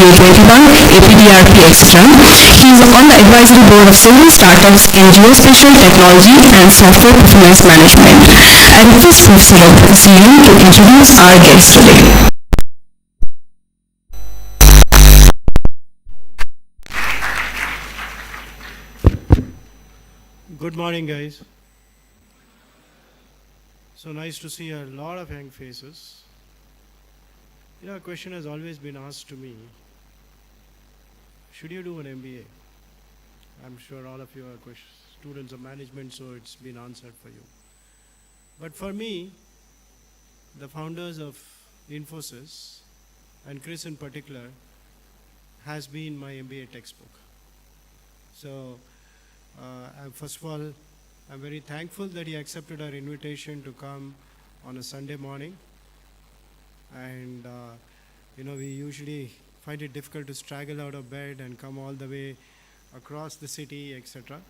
Day-01, APDRP Extra. He is on the advisory board of several startups in geospatial technology and software performance management. I request Professor Dr. Steven to introduce our guest today. Good morning, guys. So nice to see a lot of young faces. You know, a question has always been asked to me, should you do an MBA? I'm sure all of you are students of management, so it's been answered for you. But for me, the founders of Infosys, and Chris in particular, has been my MBA textbook. So, first of all, I'm very thankful that he accepted our invitation to come on a Sunday morning. And, you know, we usually find it difficult to straggle out of bed and come all the way across the city, etc.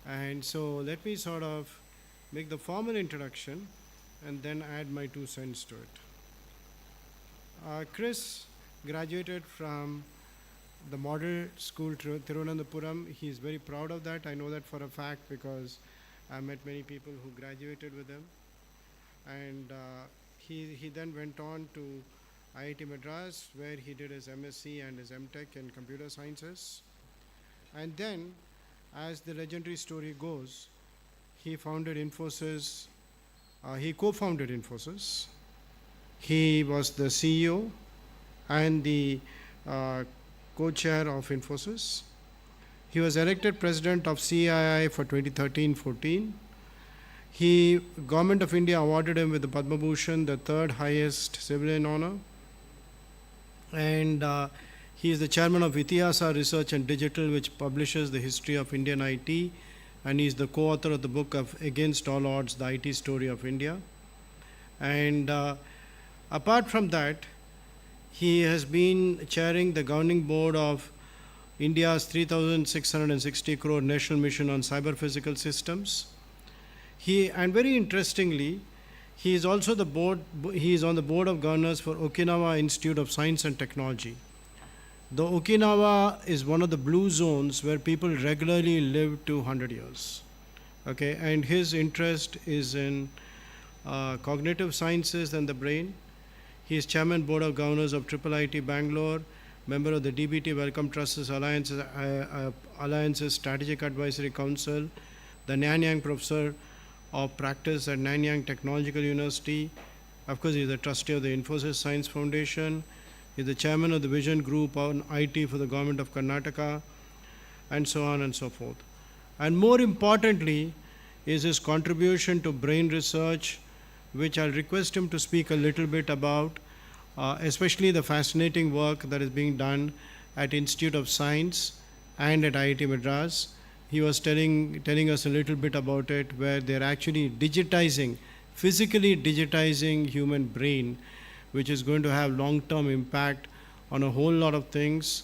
And so let me sort of make the formal introduction and then add my 2 cents to it. Chris graduated from the Model School Tirunanthapuram. He's very proud of that. I know that for a fact because I met many people who graduated with him. And he then went on to IIT Madras, where he did his MSc and his MTech in computer sciences. And then, as the legendary story goes, he founded Infosys. He co-founded Infosys. He was the CEO and the co-chair of Infosys. He was elected president of CII for 2013-14. Government of India awarded him with the Padma Bhushan, the 3rd highest civilian honor. And he is the chairman of Itihasa Research and Digital, which publishes the history of Indian IT. And he is the co-author of the book of Against All Odds, the IT Story of India. And apart from that, he has been chairing the governing board of India's 3,660 crore national mission on cyber physical systems. And very interestingly, he is also on the board of governors for Okinawa Institute of Science and Technology. The Okinawa is one of the blue zones where people regularly live to 100 years. Okay, and his interest is in cognitive sciences and the brain. He is chairman board of governors of IIIT Bangalore, member of the DBT Wellcome Trust's Alliance's Strategic Advisory Council, the Nanyang Professor of Practice at Nanyang Technological University. Of course, he is the trustee of the Infosys Science Foundation. He is the chairman of the Vision Group on IT for the Government of Karnataka, and so on and so forth. And more importantly is his contribution to brain research, which I'll request him to speak a little bit about, especially the fascinating work that is being done at Institute of Science and at IIT Madras. He was telling us a little bit about it, where they're actually physically digitizing human brain, which is going to have long-term impact on a whole lot of things,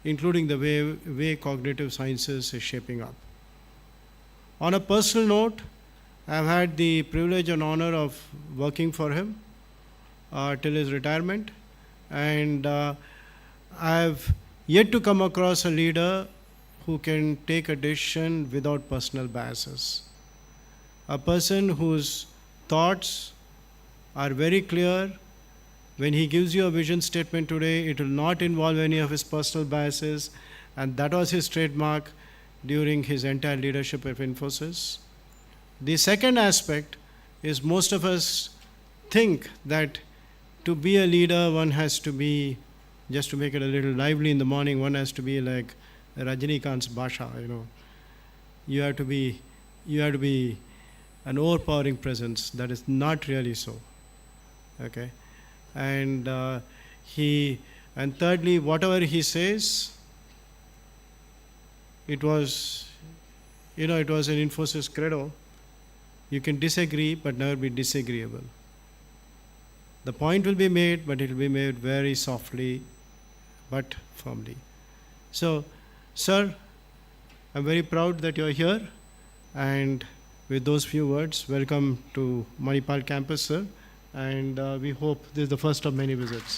including the way cognitive sciences is shaping up. On a personal note, I've had the privilege and honor of working for him till his retirement, and I've yet to come across a leader who can take a decision without personal biases. A person whose thoughts are very clear. When he gives you a vision statement today, it will not involve any of his personal biases, and that was his trademark during his entire leadership of Infosys. The second aspect is most of us think that to be a leader, one has to be, just to make it a little lively in the morning, one has to be like Rajinikanth's Basha, you know. You have to be an overpowering presence. That is not really so. Okay. And thirdly, whatever he says, it was an Infosys credo. You can disagree, but never be disagreeable. The point will be made, but it will be made very softly, but firmly. So, sir, I'm very proud that you're here, and with those few words, welcome to Manipal campus, sir. And we hope this is the first of many visits.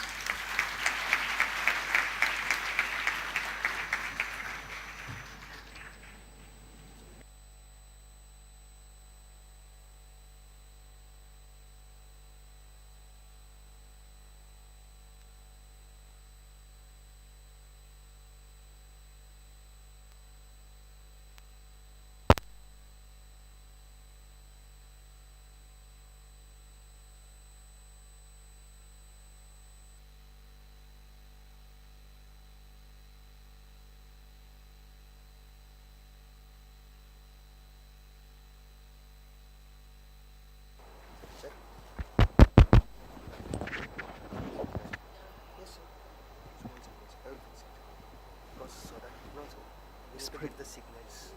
Just put it the signals.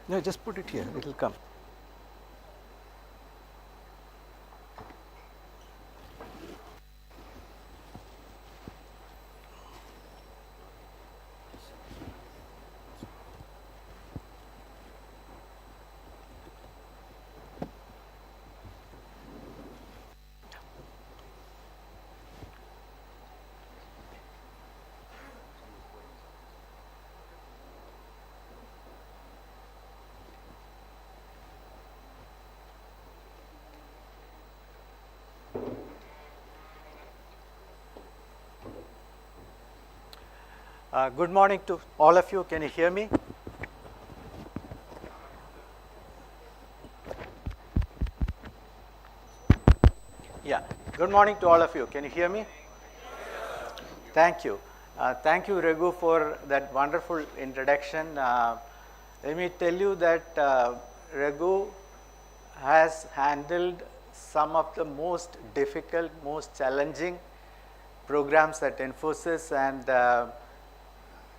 No, just put it here. It will come. Good morning to all of you. Can you hear me? Yeah. Good morning to all of you. Can you hear me? Thank you. Thank you, Raghu, for that wonderful introduction. Let me tell you that Raghu has handled some of the most difficult, most challenging programs at Infosys, and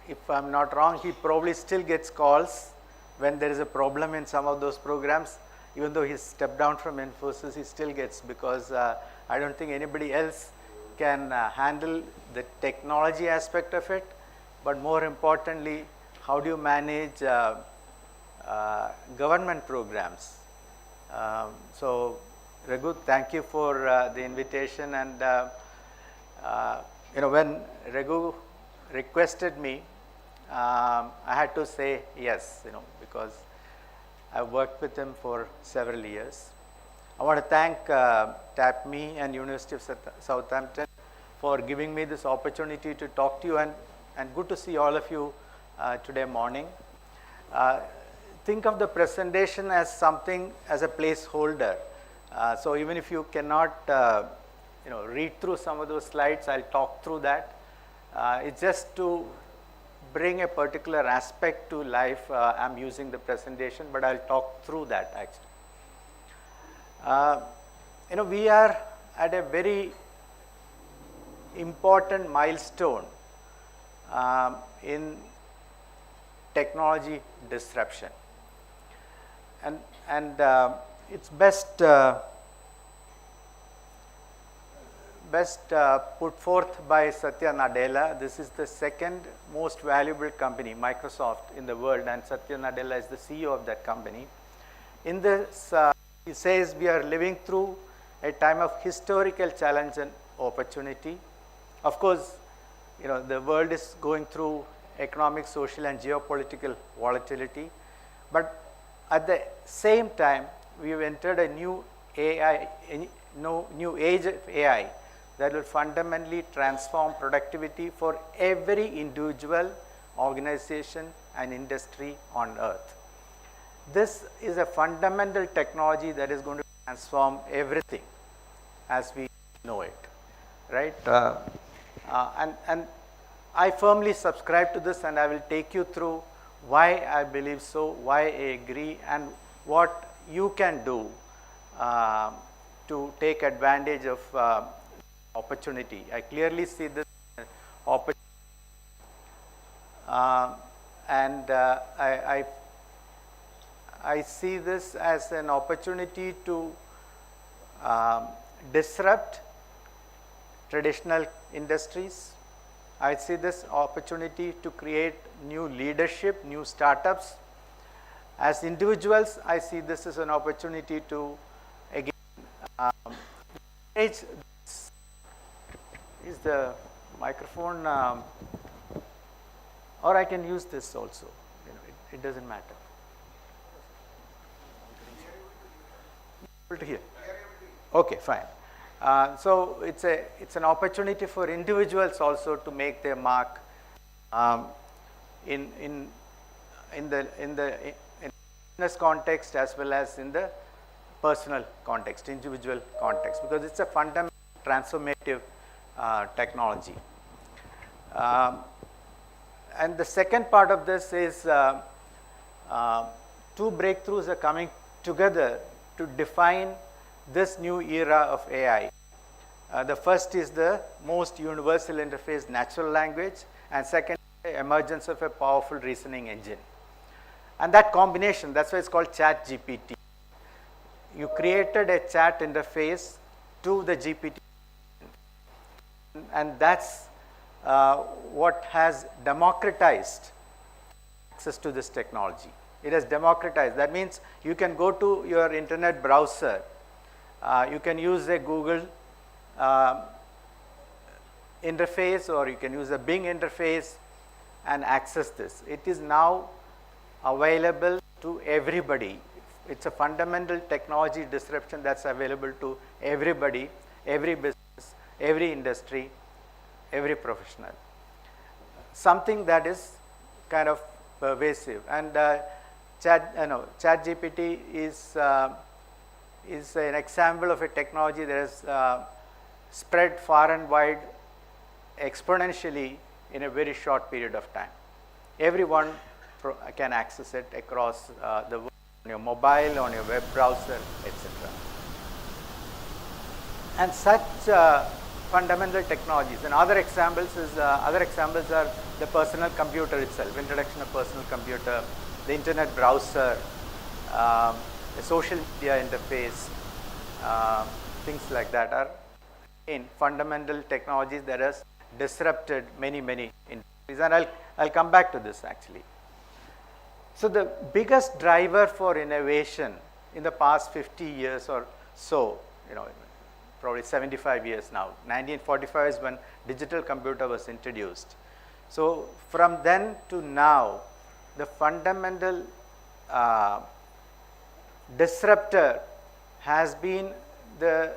if I'm not wrong, he probably still gets calls when there is a problem in some of those programs. Even though he's stepped down from Infosys, he still gets, because I don't think anybody else can handle the technology aspect of it, but more importantly, how do you manage government programs. So Raghu, thank you for the invitation, and when Raghu requested me, I had to say yes, because I've worked with him for several years. I want to thank TAPME and University of Southampton for giving me this opportunity to talk to you, and good to see all of you today morning. Think of the presentation as something, as a placeholder. So even if you cannot read through some of those slides, I'll talk through that. It's just to bring a particular aspect to life. I'm using the presentation, but I'll talk through that actually. We are at a very important milestone in technology disruption, and it's best put forth by Satya Nadella. This is the second most valuable company, Microsoft, in the world, and Satya Nadella is the CEO of that company. In this, he says we are living through a time of historical challenge and opportunity. Of course, the world is going through economic, social, and geopolitical volatility, but at the same time, we have entered a new new age of AI that will fundamentally transform productivity for every individual, organization, and industry on earth. This is a fundamental technology that is going to transform everything as we know it, right? And I firmly subscribe to this, and I will take you through why I believe so, why I agree, and what you can do to take advantage of opportunity. I clearly see this opportunity, and I see this as an opportunity to disrupt traditional industries. I see this opportunity to create new leadership, new startups. As individuals, I see this as an opportunity to, again, manage. Is the microphone, or I can use this also, it doesn't matter. Able to hear? Okay, fine. So it's an opportunity for individuals also to make their mark in the business context as well as in the personal context, individual context, because it's a fundamental transformative technology. And the second part of this is two breakthroughs are coming together to define this new era of AI. The first is the most universal interface natural language, and second, emergence of a powerful reasoning engine. And that combination, that's why it's called Chat GPT. You created a chat interface to the GPT, and that's what has democratized access to this technology. It has democratized. That means you can go to your internet browser, you can use a Google interface, or you can use a Bing interface and access this. It is now available to everybody. It's a fundamental technology disruption that's available to everybody, every business, every industry, every professional. Something that is kind of pervasive. And ChatGPT is an example of a technology that has spread far and wide exponentially in a very short period of time. Everyone can access it across the world, on your mobile, on your web browser, etc. And such fundamental technologies. And other examples are the personal computer itself, introduction of personal computer, the internet browser, the social media interface, things like that are in fundamental technologies that has disrupted many industries. And I'll come back to this actually. So the biggest driver for innovation in the past 50 years or so, probably 75 years now. 1945 is when digital computer was introduced. So from then to now, the fundamental disruptor has been the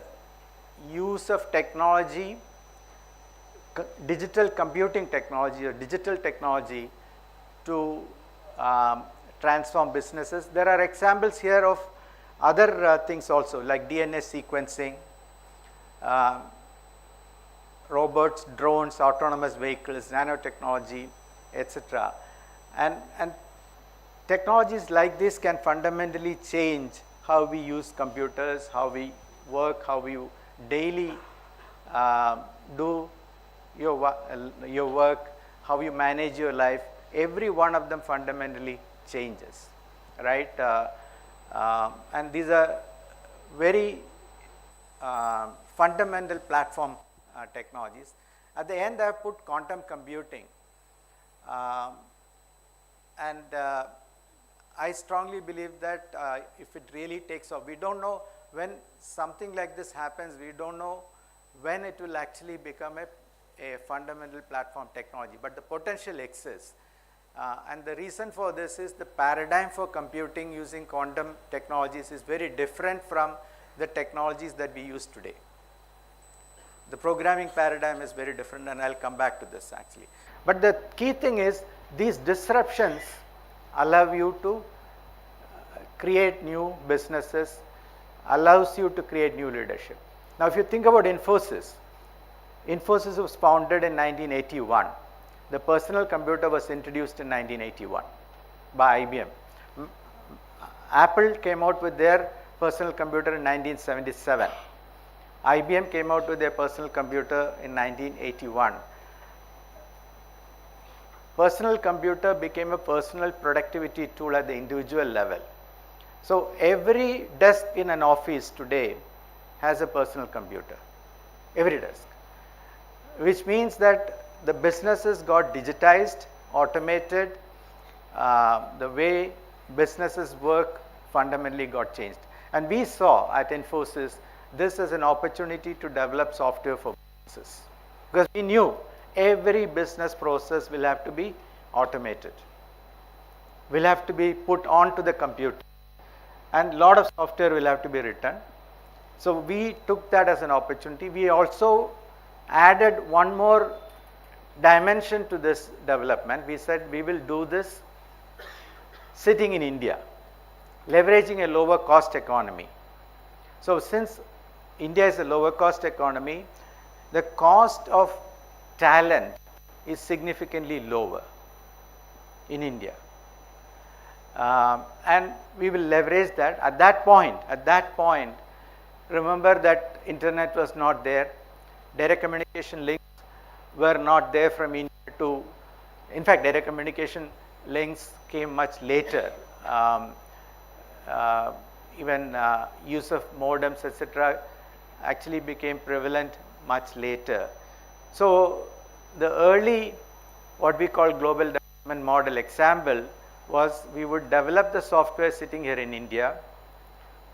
use of technology, digital computing technology or digital technology to transform businesses. There are examples here of other things also, like DNA sequencing, robots, drones, autonomous vehicles, nanotechnology, etc. And technologies like this can fundamentally change how we use computers, how we work, how we daily do your work, how you manage your life. Every one of them fundamentally changes, right? And these are very fundamental platform technologies. At the end, I have put quantum computing, and I strongly believe that if it really takes off, we don't know when something like this happens, we don't know when it will actually become a fundamental platform technology, but the potential exists. And the reason for this is the paradigm for computing using quantum technologies is very different from the technologies that we use today. The programming paradigm is very different, and I'll come back to this actually. But the key thing is these disruptions allow you to create new businesses, allows you to create new leadership. Now if you think about Infosys was founded in 1981. The personal computer was introduced in 1981 by IBM. Apple came out with their personal computer in 1977. IBM came out with their personal computer in 1981. Personal computer became a personal productivity tool at the individual level. So every desk in an office today has a personal computer, every desk, which means that the businesses got digitized, automated, the way businesses work fundamentally got changed. And we saw at Infosys this as an opportunity to develop software for businesses, because we knew every business process will have to be automated, will have to be put onto the computer, and a lot of software will have to be written. So we took that as an opportunity. We also added one more dimension to this development. We said we will do this sitting in India, leveraging a lower cost economy. So since India is a lower cost economy, the cost of talent is significantly lower in India. And we will leverage that. At that point, remember that internet was not there, direct communication links were not there from India to In fact, direct communication links came much later. Even use of modems, etc., actually became prevalent much later. So the early, what we call global development model example, was we would develop the software sitting here in India,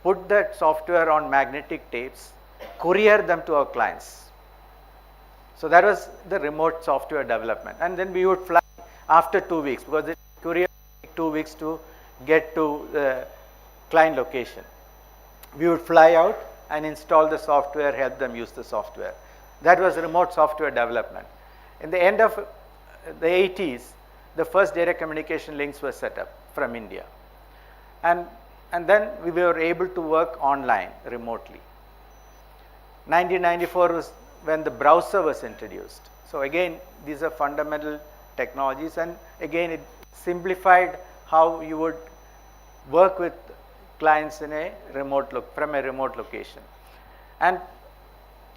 put that software on magnetic tapes, courier them to our clients. So that was the remote software development, and then we would fly after 2 weeks, because the courier would take 2 weeks to get to the client location. We would fly out and install the software, help them use the software. That was remote software development. In the end of the 80s, the first direct communication links were set up from India. And then we were able to work online remotely. 1994 was when the browser was introduced. So again, these are fundamental technologies, and again it simplified how you would work with clients in a remote from a remote location. And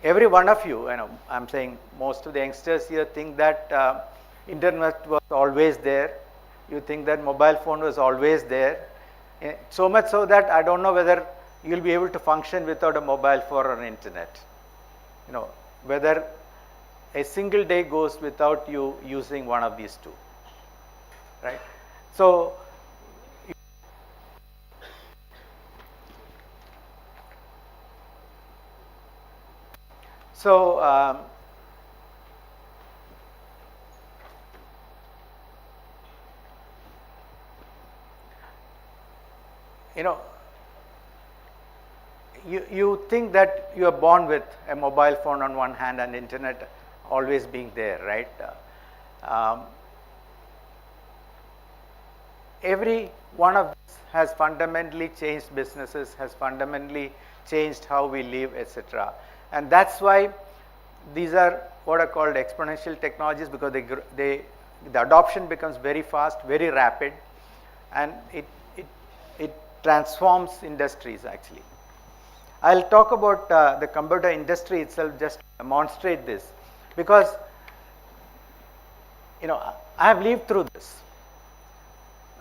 every one of you, I'm saying most of the youngsters here think that internet was always there. You think that mobile phone was always there. So much so that I don't know whether you'll be able to function without a mobile phone or internet. Whether a single day goes without you using one of these two, right? So you think that you are born with a mobile phone on one hand and internet always being there, right? Every one of this has fundamentally changed businesses, has fundamentally changed how we live, etc. And that's why these are what are called exponential technologies, because the adoption becomes very fast, very rapid, and it transforms industries actually. I'll talk about the computer industry itself just to demonstrate this, because I have lived through this.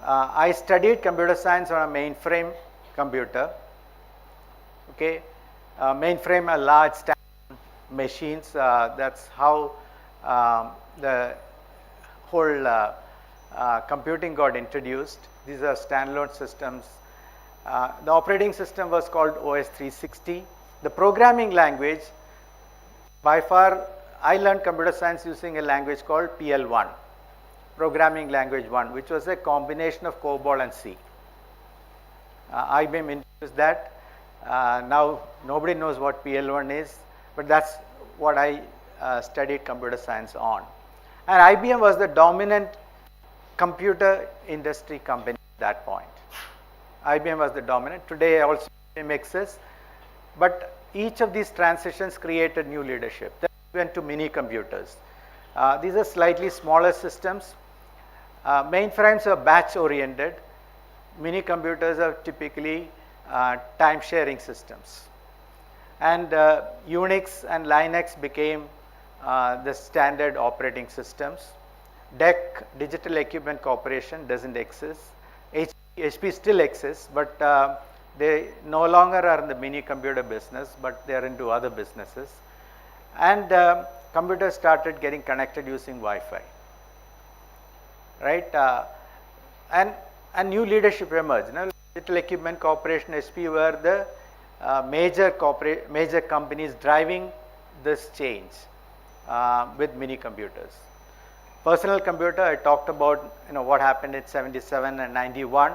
I studied computer science on a mainframe computer. Okay, mainframe are large standalone machines. That's how the whole computing got introduced. These are standalone systems. The operating system was called OS 360. The programming language, by far, I learned computer science using a language called PL1, Programming Language 1, which was a combination of COBOL and C. IBM introduced that. Now nobody knows what PL1 is, but that's what I studied computer science on. And IBM was the dominant computer industry company at that point. IBM was the dominant. Today also IBM exists, but each of these transitions created new leadership. Then we went to mini computers. These are slightly smaller systems. Mainframes are batch oriented. Mini computers are typically time sharing systems. And Unix and Linux became the standard operating systems. DEC, Digital Equipment Corporation, doesn't exist. HP still exists, but they no longer are in the mini computer business, but they are into other businesses. And computers started getting connected using Wi-Fi, right? And new leadership emerged. Digital Equipment Corporation, HP, were the major companies driving this change with mini computers. Personal computer, I talked about what happened in 77 and 91,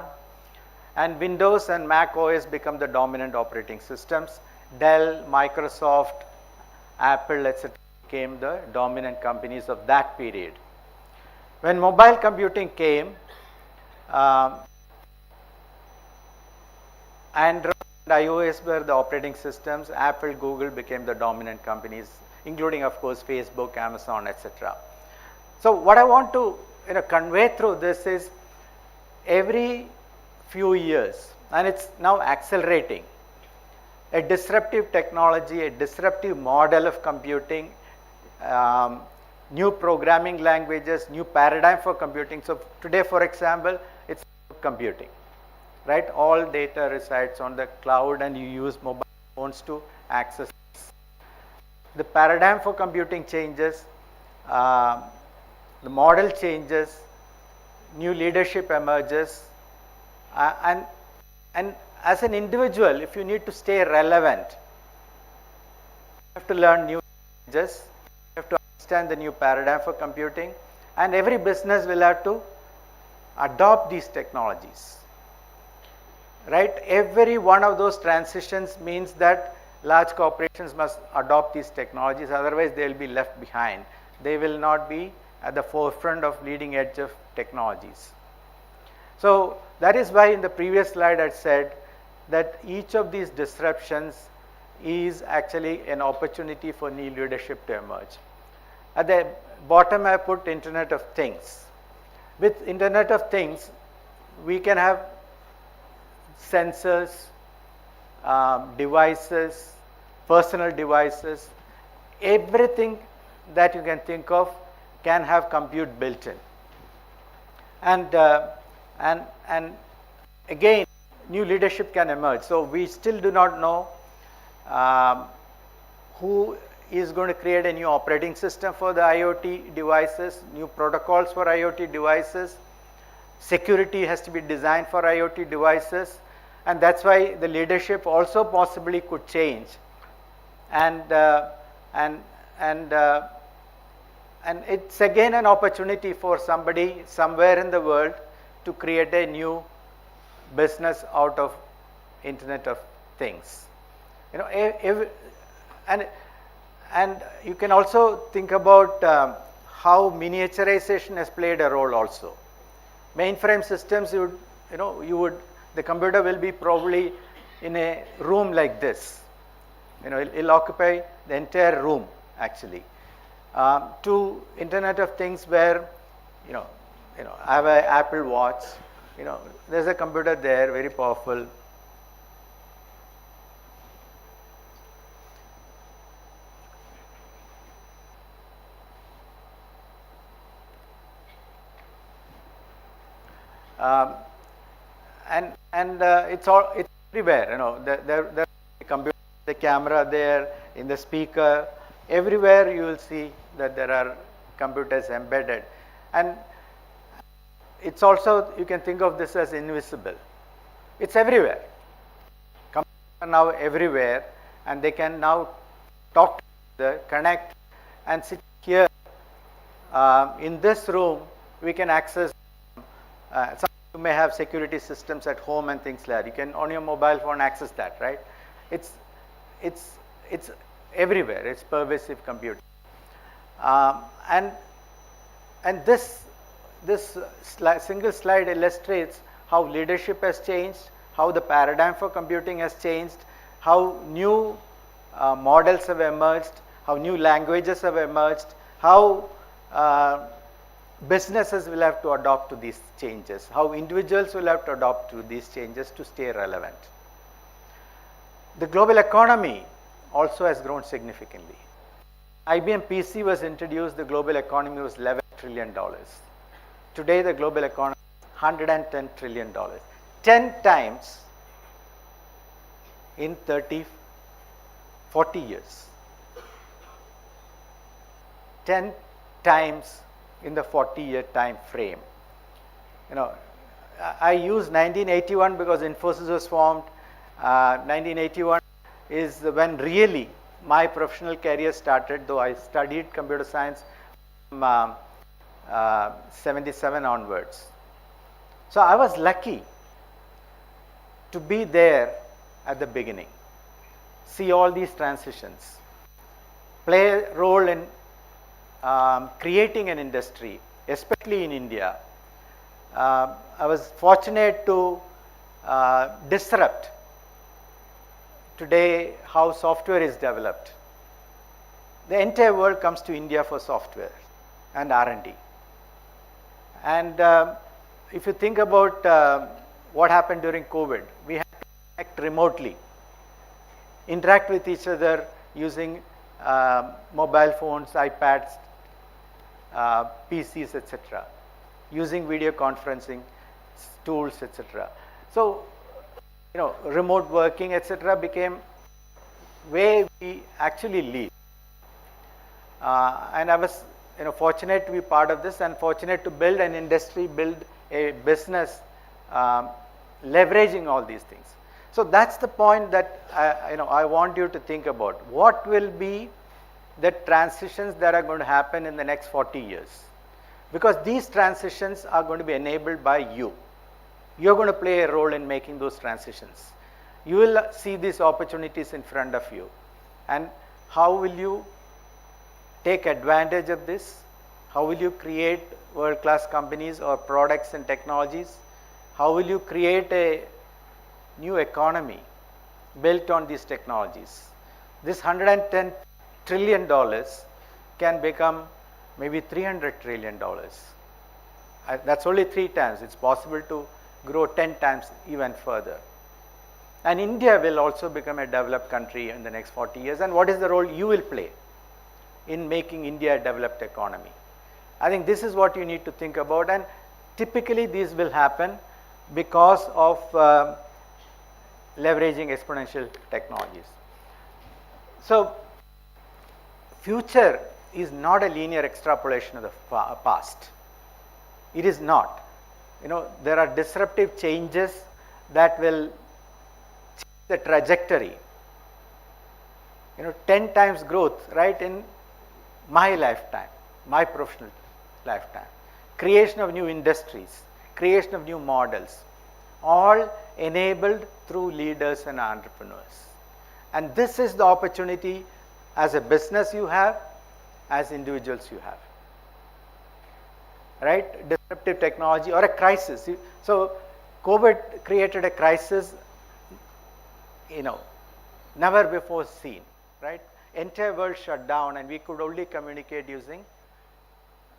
and Windows and Mac OS become the dominant operating systems. Dell, Microsoft, Apple, etc. became the dominant companies of that period. When mobile computing came, Android and iOS were the operating systems. Apple, Google became the dominant companies, including of course Facebook, Amazon, etc. So what I want to convey through this is, every few years, and it's now accelerating, a disruptive technology, a disruptive model of computing new programming languages, new paradigm for computing. So today, for example, it's computing, right? All data resides on the cloud and you use mobile phones to access. The paradigm for computing changes, the model changes, new leadership emerges, and as an individual, if you need to stay relevant, you have to learn new languages, you have to understand the new paradigm for computing, and every business will have to adopt these technologies, right? Every one of those transitions means that large corporations must adopt these technologies, otherwise they will be left behind. They will not be at the forefront of leading edge of technologies. So that is why in the previous slide I said that each of these disruptions is actually an opportunity for new leadership to emerge. At the bottom I put Internet of Things. With Internet of Things, we can have sensors, devices, personal devices, everything that you can think of can have compute built in. And again, new leadership can emerge. So we still do not know who is going to create a new operating system for the IoT devices, new protocols for IoT devices. Security has to be designed for IoT devices, and that's why the leadership also possibly could change. And it's again an opportunity for somebody somewhere in the world to create a new business out of Internet of Things. You know, and you can also think about how miniaturization has played a role also. Mainframe systems, the computer will be probably in a room like this. You know, it'll occupy the entire room actually. To Internet of Things where, I have an Apple Watch, there's a computer there, very powerful. It's everywhere. There's the computer, the camera there, in the speaker, everywhere you will see that there are computers embedded. And it's also, you can think of this as invisible. It's everywhere. Computers are now everywhere, and they can now talk to each other, connect, and sit here. In this room, we can access. Some you may have security systems at home and things like that. You can on your mobile phone access that, right? It's everywhere. It's pervasive computing. And this single slide illustrates how leadership has changed, how the paradigm for computing has changed, how new models have emerged, how new languages have emerged, how businesses will have to adopt to these changes, how individuals will have to adopt to these changes to stay relevant. The global economy also has grown significantly. IBM PC was introduced, the global economy was $11 trillion. Today the global economy is $110 trillion. 10 times in 40 years. 10 times in the 40-year time frame. I use 1981 because Infosys was formed. 1981 is when really my professional career started, though I studied computer science from 77 onwards. So I was lucky to be there at the beginning, see all these transitions, play a role in creating an industry, especially in India. I was fortunate to disrupt today how software is developed. The entire world comes to India for software and R&D. And if you think about what happened during COVID, we had to connect remotely, interact with each other using mobile phones, iPads, PCs, etc., using video conferencing tools, etc. So, remote working, etc., became way we actually live. And I was fortunate to be part of this and fortunate to build an industry, build a business leveraging all these things. So that's the point that I want you to think about. What will be the transitions that are going to happen in the next 40 years? Because these transitions are going to be enabled by you. You're going to play a role in making those transitions. You will see these opportunities in front of you. And how will you take advantage of this? How will you create world-class companies or products and technologies? How will you create a new economy built on these technologies? This $110 trillion can become maybe $300 trillion. That's only 3 times. It's possible to grow 10 times even further. And India will also become a developed country in the next 40 years. And what is the role you will play in making India a developed economy? I think this is what you need to think about, and typically these will happen because of leveraging exponential technologies. So, future is not a linear extrapolation of the past. It is not. There are disruptive changes that will change the trajectory. 10 times growth, right, in my lifetime, my professional lifetime. Creation of new industries, creation of new models, all enabled through leaders and entrepreneurs. And this is the opportunity as a business you have, as individuals you have. Right? Disruptive technology or a crisis. So, COVID created a crisis, never before seen, right? Entire world shut down and we could only communicate using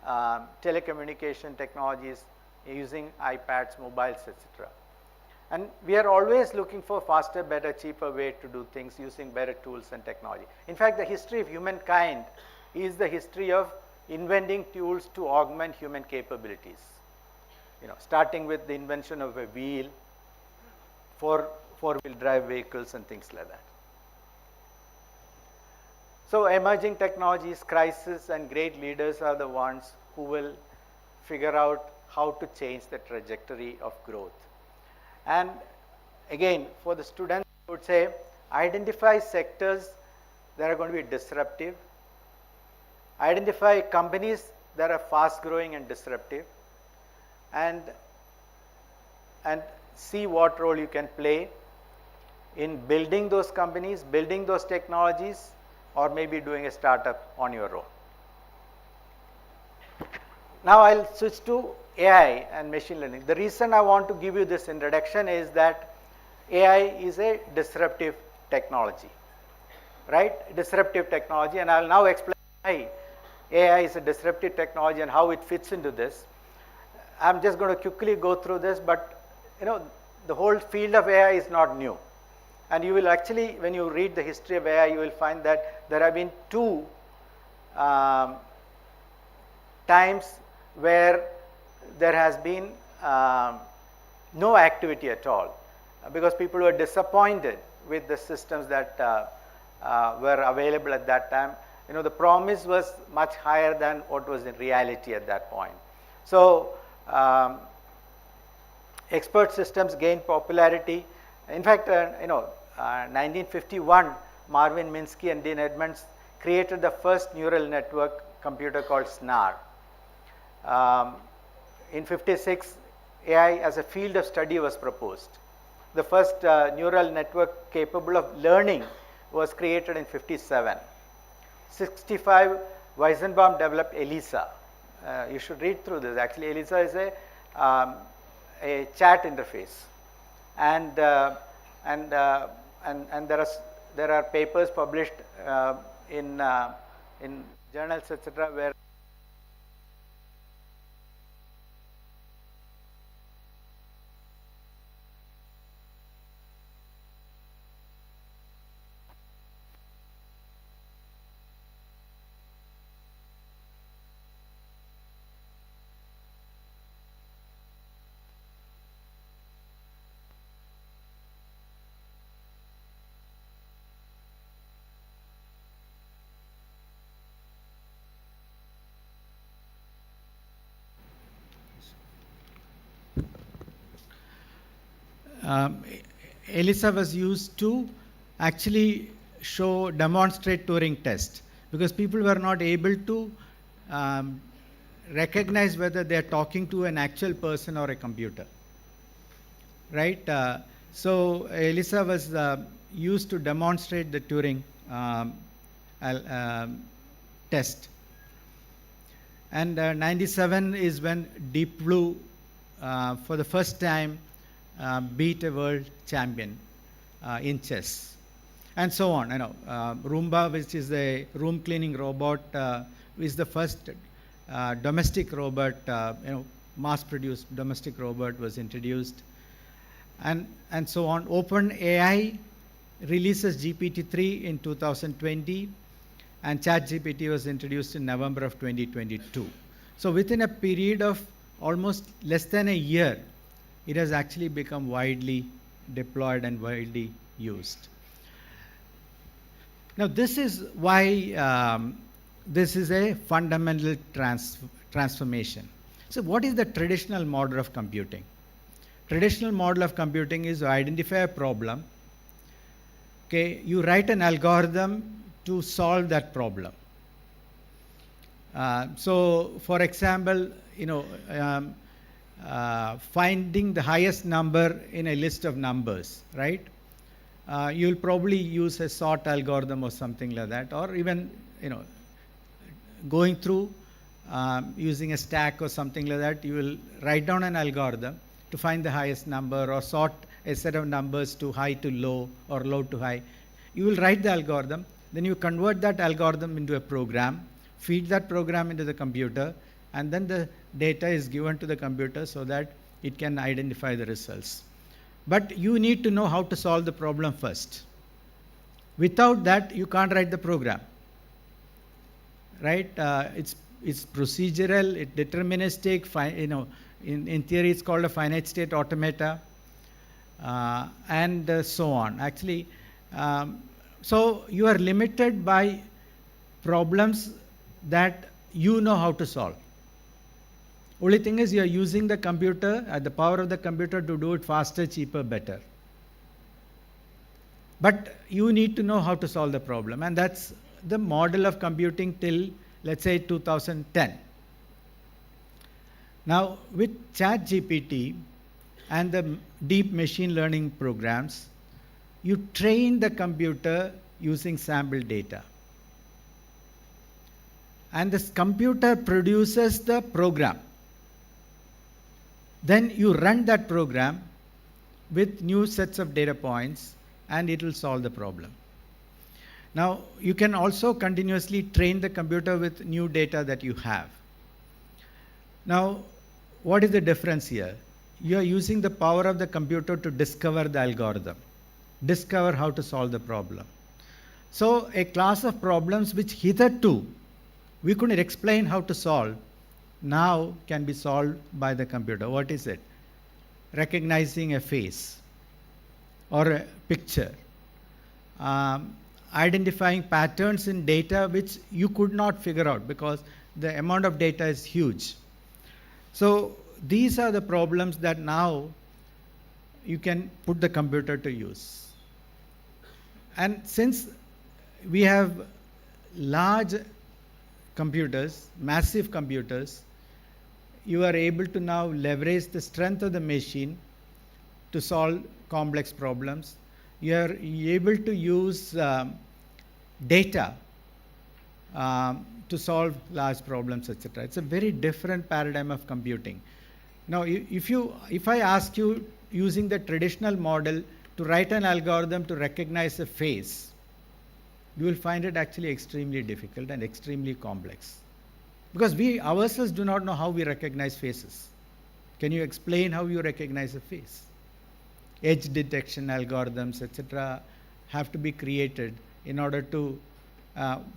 telecommunication technologies, using iPads, mobiles, etc. And we are always looking for faster, better, cheaper way to do things using better tools and technology. In fact, the history of humankind is the history of inventing tools to augment human capabilities. Starting with the invention of a wheel, four-wheel drive vehicles and things like that. So emerging technologies, crisis, and great leaders are the ones who will figure out how to change the trajectory of growth. And again, for the students, I would say, identify sectors that are going to be disruptive. Identify companies that are fast growing and disruptive, and see what role you can play in building those companies, building those technologies, or maybe doing a startup on your own. Now I'll switch to AI and machine learning. The reason I want to give you this introduction is that AI is a disruptive technology, right? Disruptive technology, and I'll now explain why AI is a disruptive technology and how it fits into this. I'm just going to quickly go through this, but the whole field of AI is not new. And you will actually, when you read the history of AI, you will find that there have been 2 times where there has been no activity at all, because people were disappointed with the systems that were available at that time. The promise was much higher than what was in reality at that point. So, expert systems gained popularity. In fact, 1951, Marvin Minsky and Dean Edmonds created the first neural network computer called SNAR. In 56, AI as a field of study was proposed. The first neural network capable of learning was created in 57. 65, Weizenbaum developed ELIZA. You should read through this. Actually, ELIZA is a chat interface, and there are papers published in journals, etc., where ELISA was used to actually demonstrate Turing test, because people were not able to recognize whether they are talking to an actual person or a computer, right? So ELISA was used to demonstrate the Turing test. And 97 is when Deep Blue for the first time beat a world champion in chess, and so on. Roomba, which is a room cleaning robot, is the first domestic robot, mass-produced domestic robot was introduced, and so on. OpenAI releases GPT-3 in 2020, and ChatGPT was introduced in November of 2022. So within a period of almost less than a year, it has actually become widely deployed and widely used. Now this is why this is a fundamental transformation. So what is the traditional model of computing? Traditional model of computing is to identify a problem. Okay, you write an algorithm to solve that problem. So for example, finding the highest number in a list of numbers, right? You'll probably use a sort algorithm or something like that, or even going through using a stack or something like that. You will write down an algorithm to find the highest number, or sort a set of numbers to high to low or low to high. You will write the algorithm, then you convert that algorithm into a program, feed that program into the computer, and then the data is given to the computer so that it can identify the results. But you need to know how to solve the problem first. Without that, you can't write the program, right? It's procedural, it's deterministic. In theory, it's called a finite state automata, and so on. Actually, so you are limited by problems that you know how to solve. Only thing is, you are using the computer, the power of the computer, to do it faster, cheaper, better. But you need to know how to solve the problem, and that's the model of computing till, let's say, 2010. Now, with ChatGPT and the deep machine learning programs, you train the computer using sample data. And this computer produces the program. Then you run that program with new sets of data points, and it will solve the problem. Now, you can also continuously train the computer with new data that you have. Now, what is the difference here? You are using the power of the computer to discover the algorithm, discover how to solve the problem. So a class of problems which hitherto we couldn't explain how to solve, now can be solved by the computer. What is it? Recognizing a face or a picture, identifying patterns in data which you could not figure out because the amount of data is huge. So these are the problems that now you can put the computer to use. And since we have large computers, massive computers, you are able to now leverage the strength of the machine to solve complex problems. You are able to use data to solve large problems, etc. It's a very different paradigm of computing. Now, if I ask you, using the traditional model, to write an algorithm to recognize a face, you will find it actually extremely difficult and extremely complex. Because we ourselves do not know how we recognize faces. Can you explain how you recognize a face? Edge detection algorithms, etc., have to be created in order to,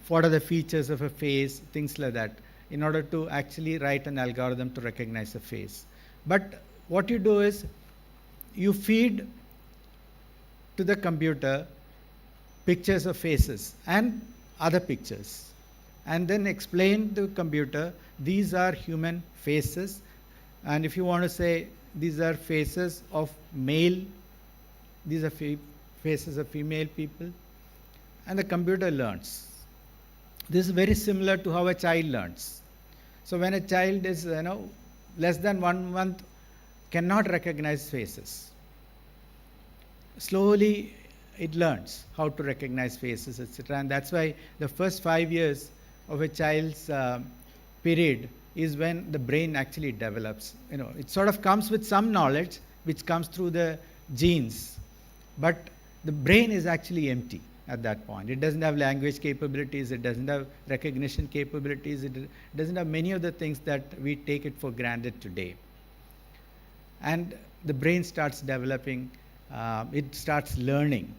what are the features of a face, things like that, in order to actually write an algorithm to recognize a face. But what you do is, you feed to the computer pictures of faces and other pictures, and then explain to the computer, these are human faces, and if you want to say these are faces of male These are faces of female people. And the computer learns. This is very similar to how a child learns. So when a child is less than 1 month, cannot recognize faces. Slowly it learns how to recognize faces, etc. And that's why the first 5 years of a child's period is when the brain actually develops. It sort of comes with some knowledge which comes through the genes, but the brain is actually empty at that point. It doesn't have language capabilities, it doesn't have recognition capabilities, it doesn't have many of the things that we take it for granted today. And the brain starts developing, it starts learning,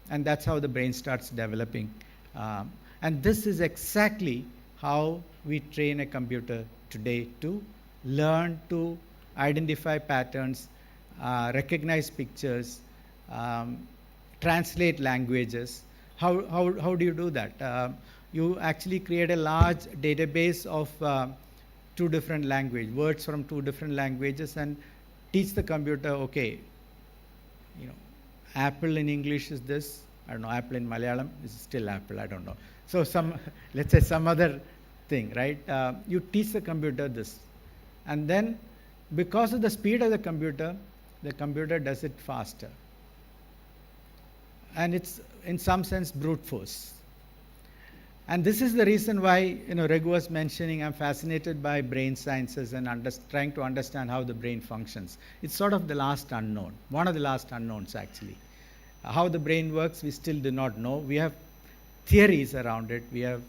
and that's how the brain starts developing. And this is exactly how we train a computer today to learn to identify patterns, recognize pictures, translate languages. How do you do that? You actually create a large database of 2 different languages, words from 2 different languages, and teach the computer, okay, apple in English is this, I don't know, apple in Malayalam is still apple, I don't know. So let's say some other thing, right? You teach the computer this. And then because of the speed of the computer does it faster. And it's in some sense brute force. And this is the reason why Raghu was mentioning I'm fascinated by brain sciences and trying to understand how the brain functions. It's sort of the last unknown, one of the last unknowns actually. How the brain works we still do not know. We have theories around it. We have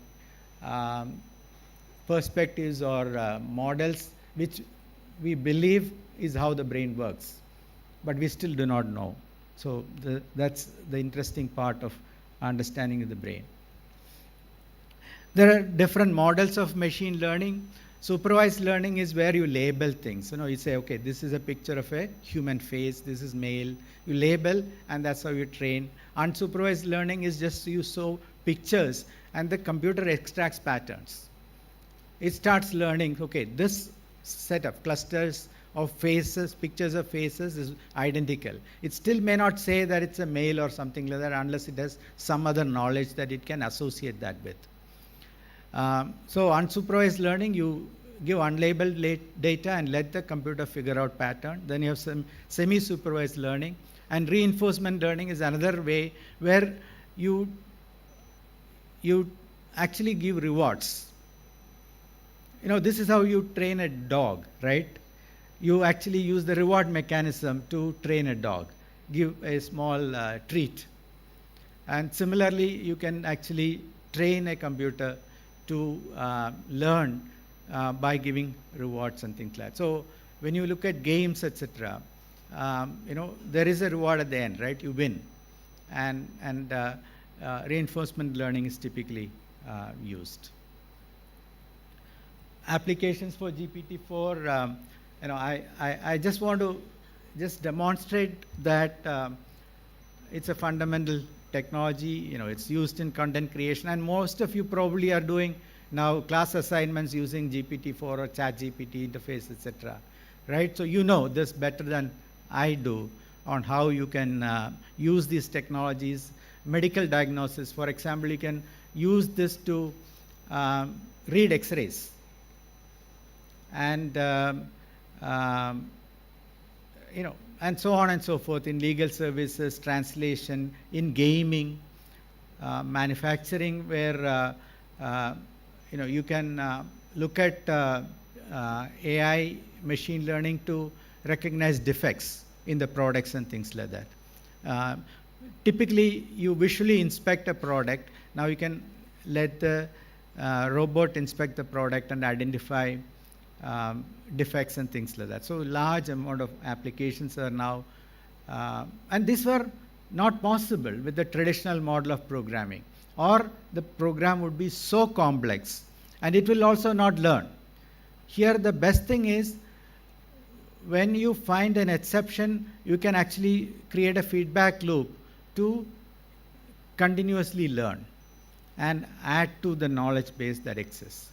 perspectives or models which we believe is how the brain works, but we still do not know. So that's the interesting part of understanding the brain. There are different models of machine learning. Supervised learning is where you label things. You say, okay, this is a picture of a human face, this is male. You label, and that's how you train. Unsupervised learning is just you show pictures, and the computer extracts patterns. It starts learning, okay, this set of clusters of faces, pictures of faces is identical. It still may not say that it's a male or something like that unless it has some other knowledge that it can associate that with. So unsupervised learning, you give unlabeled data and let the computer figure out pattern. Then you have some semi-supervised learning, and reinforcement learning is another way where you actually give rewards. This is how you train a dog, right? You actually use the reward mechanism to train a dog. Give a small treat. And similarly, you can actually train a computer to learn by giving rewards and things like that. So when you look at games, etc., there is a reward at the end, right? You win. And reinforcement learning is typically used. Applications for GPT-4, I just want to demonstrate that it's a fundamental technology. It's used in content creation, and most of you probably are doing now class assignments using GPT-4 or ChatGPT interface, etc. Right? So this better than I do on how you can use these technologies. Medical diagnosis, for example, you can use this to read X-rays. And and so on and so forth in legal services, translation, in gaming, manufacturing, where you can look at AI machine learning to recognize defects in the products and things like that. Typically, you visually inspect a product. Now you can let the robot inspect the product and identify defects and things like that. So large amount of applications are now, and these were not possible with the traditional model of programming, or the program would be so complex and it will also not learn. Here the best thing is when you find an exception, you can actually create a feedback loop to continuously learn and add to the knowledge base that exists.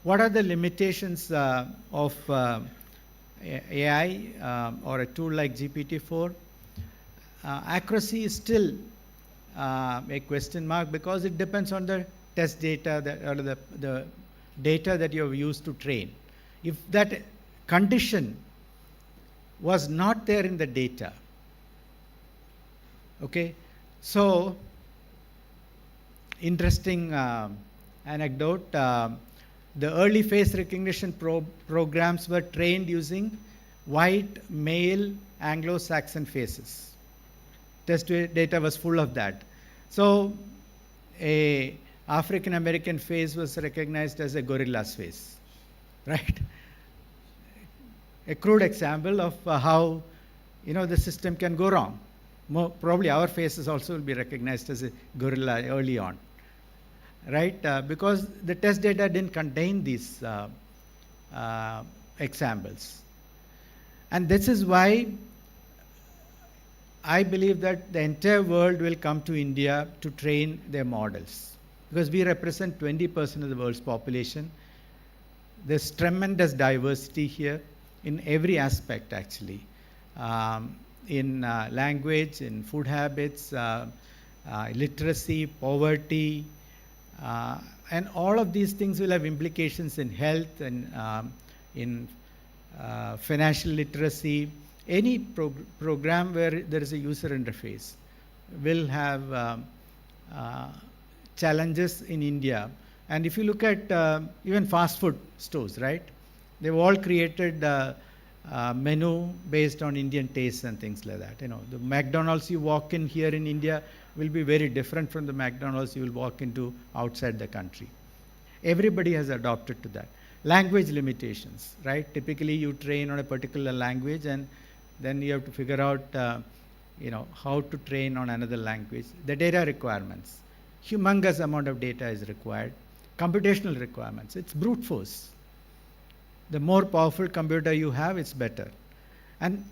What are the limitations of AI or a tool like GPT-4? accuracy is still a question mark because it depends on the test data that, or the data that you have used to train. If that condition was not there in the data, okay, so interesting anecdote, the early face recognition programs were trained using white male Anglo-Saxon faces. Test data was full of that. So a African American face was recognized as a gorilla's face, right? A crude example of how, you know, the system can go wrong. Probably our faces also will be recognized as a gorilla early on, right? Because the test data didn't contain these examples. And this is why I believe that the entire world will come to India to train their models, because we represent 20% of the world's population. There's tremendous diversity here in every aspect, actually, in language, in food habits, literacy, poverty, and all of these things will have implications in health and in financial literacy. Any program where there is a user interface will have challenges in India. And if you look at even fast food stores, right? They've all created menu based on Indian tastes and things like that. You know, the McDonald's you walk in here in India will be very different from the McDonald's you will walk into outside the country. Everybody has adopted to that. Language limitations, right? Typically you train on a particular language and then you have to figure out you know, how to train on another language. The data requirements, humongous amount of data is required. Computational requirements, it's brute force. The more powerful computer you have, it's better. And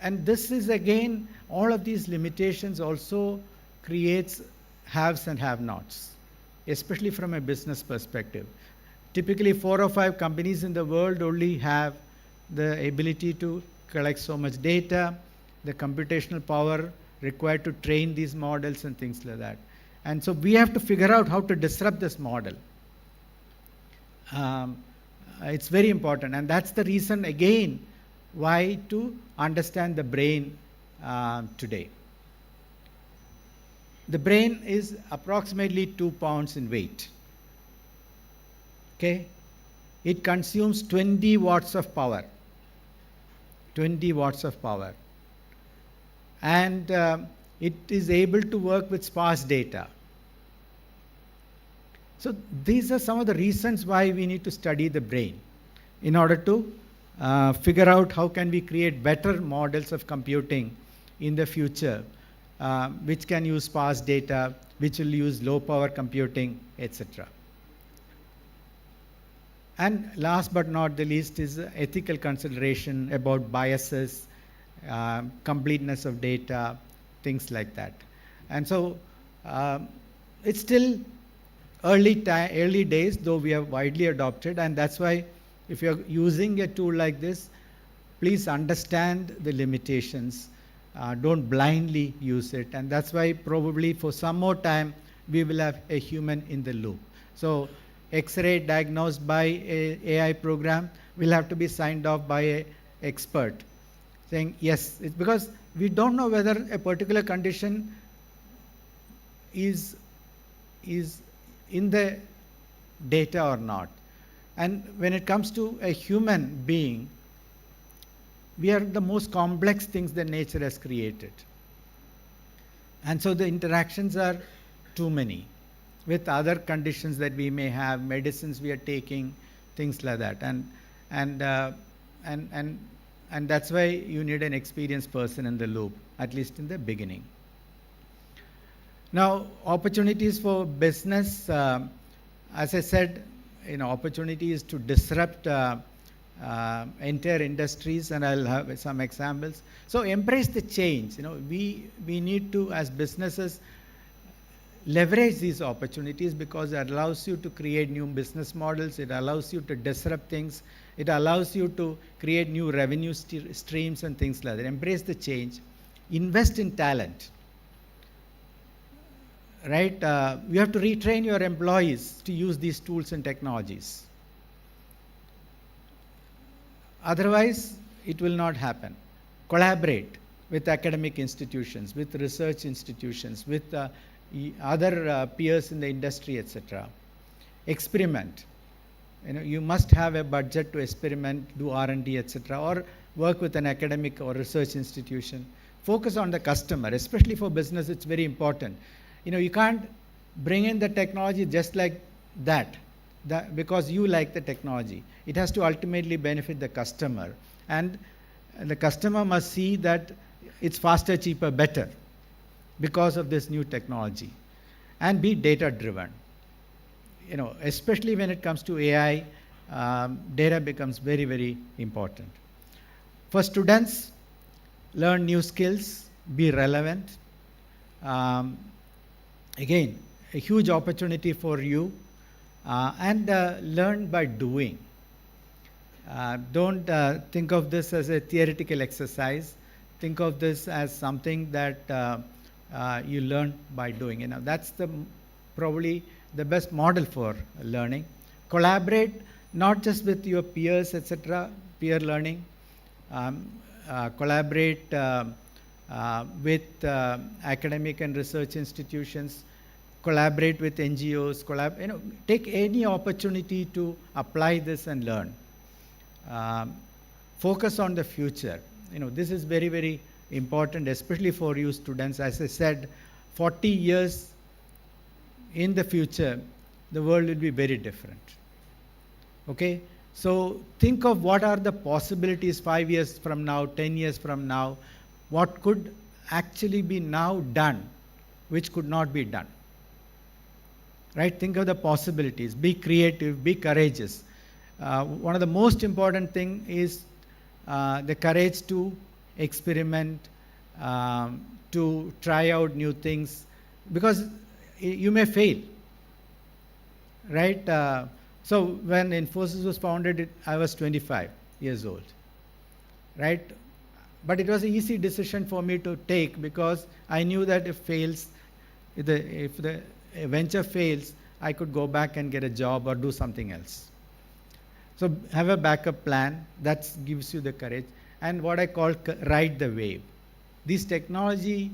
this is, again, all of these limitations also creates haves and have-nots, especially from a business perspective. Typically 4 or 5 companies in the world only have the ability to collect so much data, the computational power required to train these models and things like that. And so we have to figure out how to disrupt this model. It's very important, and that's the reason, again, why to understand the brain today. The brain is approximately 2 pounds in weight. Okay? It consumes 20 watts of power. 20 watts of power. And it is able to work with sparse data. So these are some of the reasons why we need to study the brain in order to figure out how can we create better models of computing in the future, which can use sparse data, which will use low power computing, etc. And last but not the least is ethical consideration about biases, completeness of data, things like that. And so it's still early days, though we have widely adopted, and that's why if you're using a tool like this, please understand the limitations. Don't blindly use it, and that's why probably for some more time we will have a human in the loop. So X-ray diagnosed by an AI program will have to be signed off by an expert saying yes. It's because we don't know whether a particular condition is in the data or not. And when it comes to a human being, we are the most complex things that nature has created. And so the interactions are too many with other conditions that we may have, medicines we are taking, things like that. And that's why you need an experienced person in the loop, at least in the beginning. Now, opportunities for business, as I said, opportunities to disrupt entire industries, and I'll have some examples. So embrace the change. We need to, as businesses, leverage these opportunities because it allows you to create new business models. It allows you to disrupt things. It allows you to create new revenue streams and things like that. Embrace the change invest in talent. Right? You have to retrain your employees to use these tools and technologies. Otherwise, it will not happen. Collaborate with academic institutions, with research institutions, with other peers in the industry, etc. Experiment. You must have a budget to experiment, do R&D, etc., or work with an academic or research institution. Focus on the customer, especially for business. It's very important. You can't bring in the technology just like that because you like the technology. It has to ultimately benefit the customer, and the customer must see that it's faster, cheaper, better because of this new technology, and be data driven. Especially when it comes to AI, data becomes very, very important. For students, learn new skills, be relevant. Again, a huge opportunity for you, and learn by doing. Don't think of this as a theoretical exercise. Think of this as something that you learn by doing. That's probably the best model for learning. Collaborate not just with your peers, etc., peer learning. Collaborate with academic and research institutions. Collaborate with NGOs. Take any opportunity to apply this and learn. Focus on the future. This is very, very important, especially for you students. As I said, 40 years in the future, the world will be very different. Okay? So think of what are the possibilities 5 years from now, 10 years from now, what could actually be now done, which could not be done. Right? Think of the possibilities. Be creative, be courageous. One of the most important thing is the courage to experiment, to try out new things, because you may fail. Right? So when Infosys was founded, I was 25 years old. Right? But it was an easy decision for me to take because I knew that if the venture fails, I could go back and get a job or do something else. So have a backup plan. That gives you the courage. And what I call ride the wave. These technology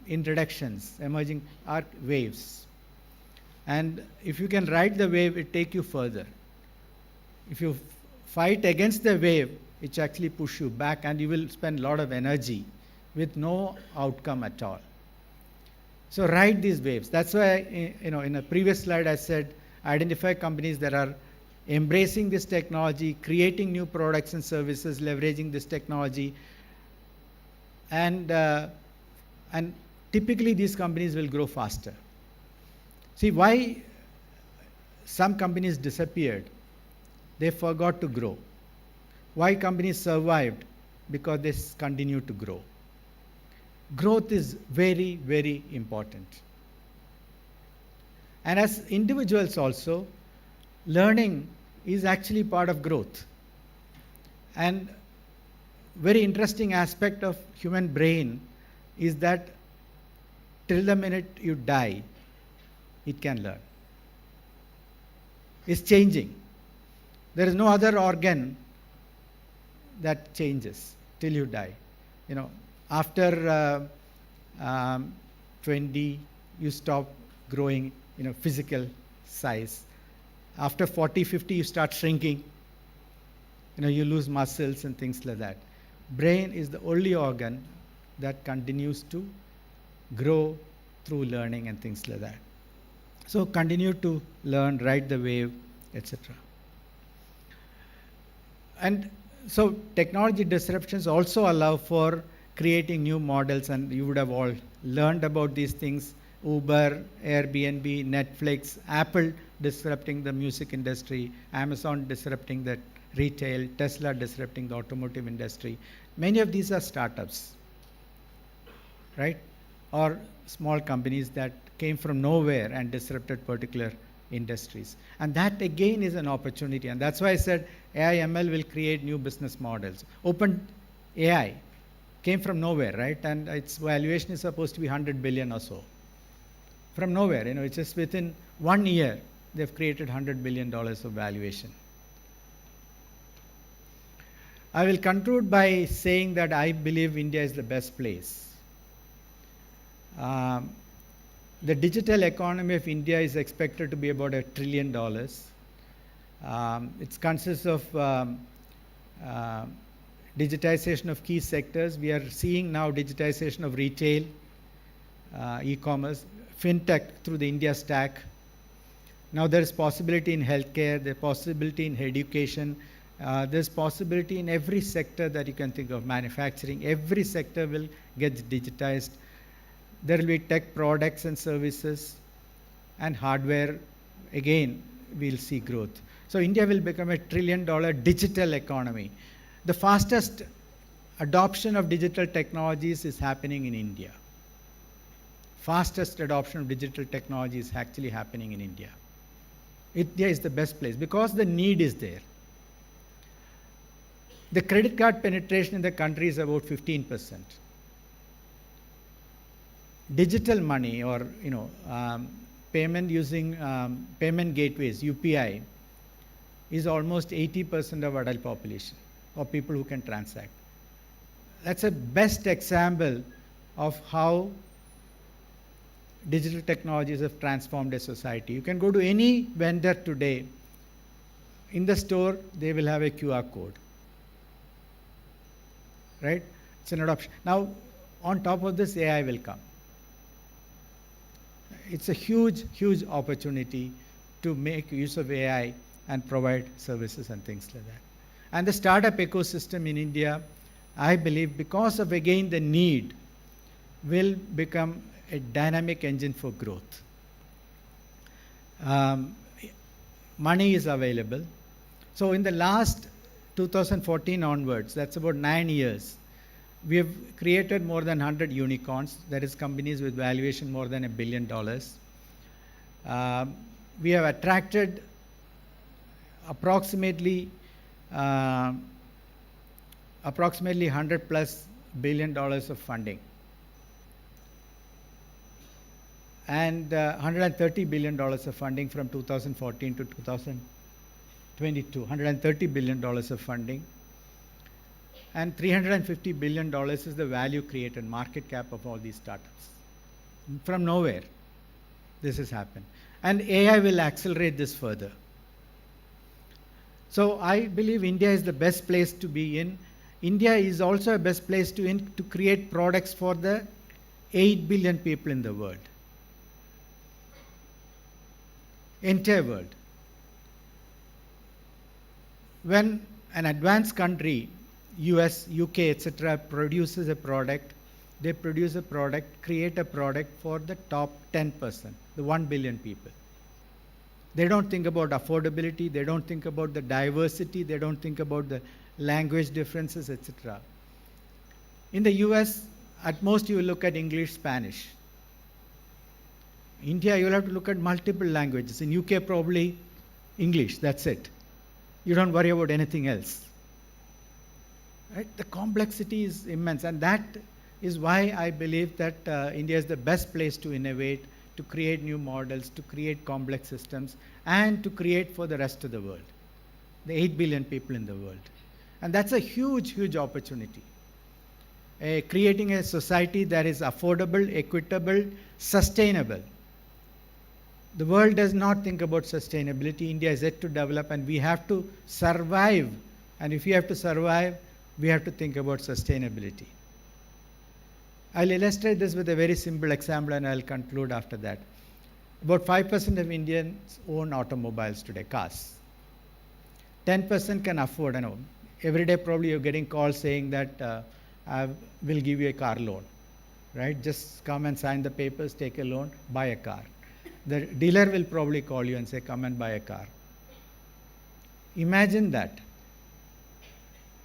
introductions, emerging, are waves. And if you can ride the wave, it take you further. If you fight against the wave, it actually push you back, and you will spend a lot of energy with no outcome at all. So ride these waves. That's why, in a previous slide I said, identify companies that are embracing this technology, creating new products and services, leveraging this technology, and typically these companies will grow faster. See why some companies disappeared? They forgot to grow. Why companies survived? Because they continued to grow. Growth is very, very important. And as individuals also, learning is actually part of growth. And very interesting aspect of human brain is that till the minute you die, it can learn. It's changing. There is no other organ that changes till you die. After 20, you stop growing, physical size. After 40, 50, you start shrinking. You lose muscles and things like that. Brain is the only organ that continues to grow through learning and things like that. So continue to learn, ride the wave, etc. And so technology disruptions also allow for creating new models, and you would have all learned about these things. Uber, Airbnb, Netflix, Apple disrupting the music industry, Amazon disrupting the retail, Tesla disrupting the automotive industry. Many of these are startups, right? Or small companies that came from nowhere and disrupted particular industries. And that again is an opportunity. And that's why I said AI ML will create new business models. Open AI came from nowhere, right? And its valuation is supposed to be 100 billion or so. From nowhere, it's just within 1 year, they've created $100 billion of valuation. I will conclude by saying that I believe India is the best place. The digital economy of India is expected to be about $1 trillion. It consists of digitization of key sectors. We are seeing now digitization of retail, e-commerce, fintech through the India stack. Now there is possibility in healthcare, there is possibility in education, there's possibility in every sector that you can think of. Manufacturing, every sector will get digitized. There will be tech products and services, and hardware, again, we'll see growth. So India will become $1 trillion digital economy. The fastest adoption of digital technologies is happening in India. Fastest adoption of digital technology is actually happening in India. India is the best place because the need is there. The credit card penetration in the country is about 15%. Digital money, or payment using payment gateways, UPI, is almost 80% of adult population, or people who can transact. That's a best example of how digital technologies have transformed a society. You can go to any vendor today. In the store, they will have a QR code. Right? It's an adoption. Now, on top of this, AI will come. It's a huge, huge opportunity to make use of AI and provide services and things like that. And the startup ecosystem in India, I believe, because of, again, the need, will become a dynamic engine for growth. Money is available. So in the last 2014 onwards, that's about 9 years, we have created more than 100 unicorns, that is companies with valuation more than $1 billion. We have attracted approximately $100+ billion of funding, and $130 billion of funding from 2014 to 2022, $130 billion of funding. And $350 billion is the value created, market cap of all these startups. From nowhere, this has happened. And AI will accelerate this further. So I believe India is the best place to be in. India is also a best place to create products for the 8 billion people in the world. Entire world. When an advanced country, US, UK, etc., produces a product, they produce a product, create a product for the top 10%, the 1 billion people. They don't think about affordability, they don't think about the diversity, they don't think about the language differences, etc. In the US, at most you will look at English, Spanish. India, you will have to look at multiple languages. In UK, probably English, that's it. You don't worry about anything else. Right? The complexity is immense, and that is why I believe that India is the best place to innovate, to create new models, to create complex systems, and to create for the rest of the world, the 8 billion people in the world. And that's a huge, huge opportunity. Creating a society that is affordable, equitable, sustainable. The world does not think about sustainability. India is yet to develop, and we have to survive. And if we have to survive, we have to think about sustainability. I'll illustrate this with a very simple example, and I'll conclude after that. About 5% of Indians own automobiles today, cars. 10% can afford. I know every day probably you're getting calls saying that I will give you a car loan, right? Just come and sign the papers, take a loan, buy a car. The dealer will probably call you and say, come and buy a car. Imagine that.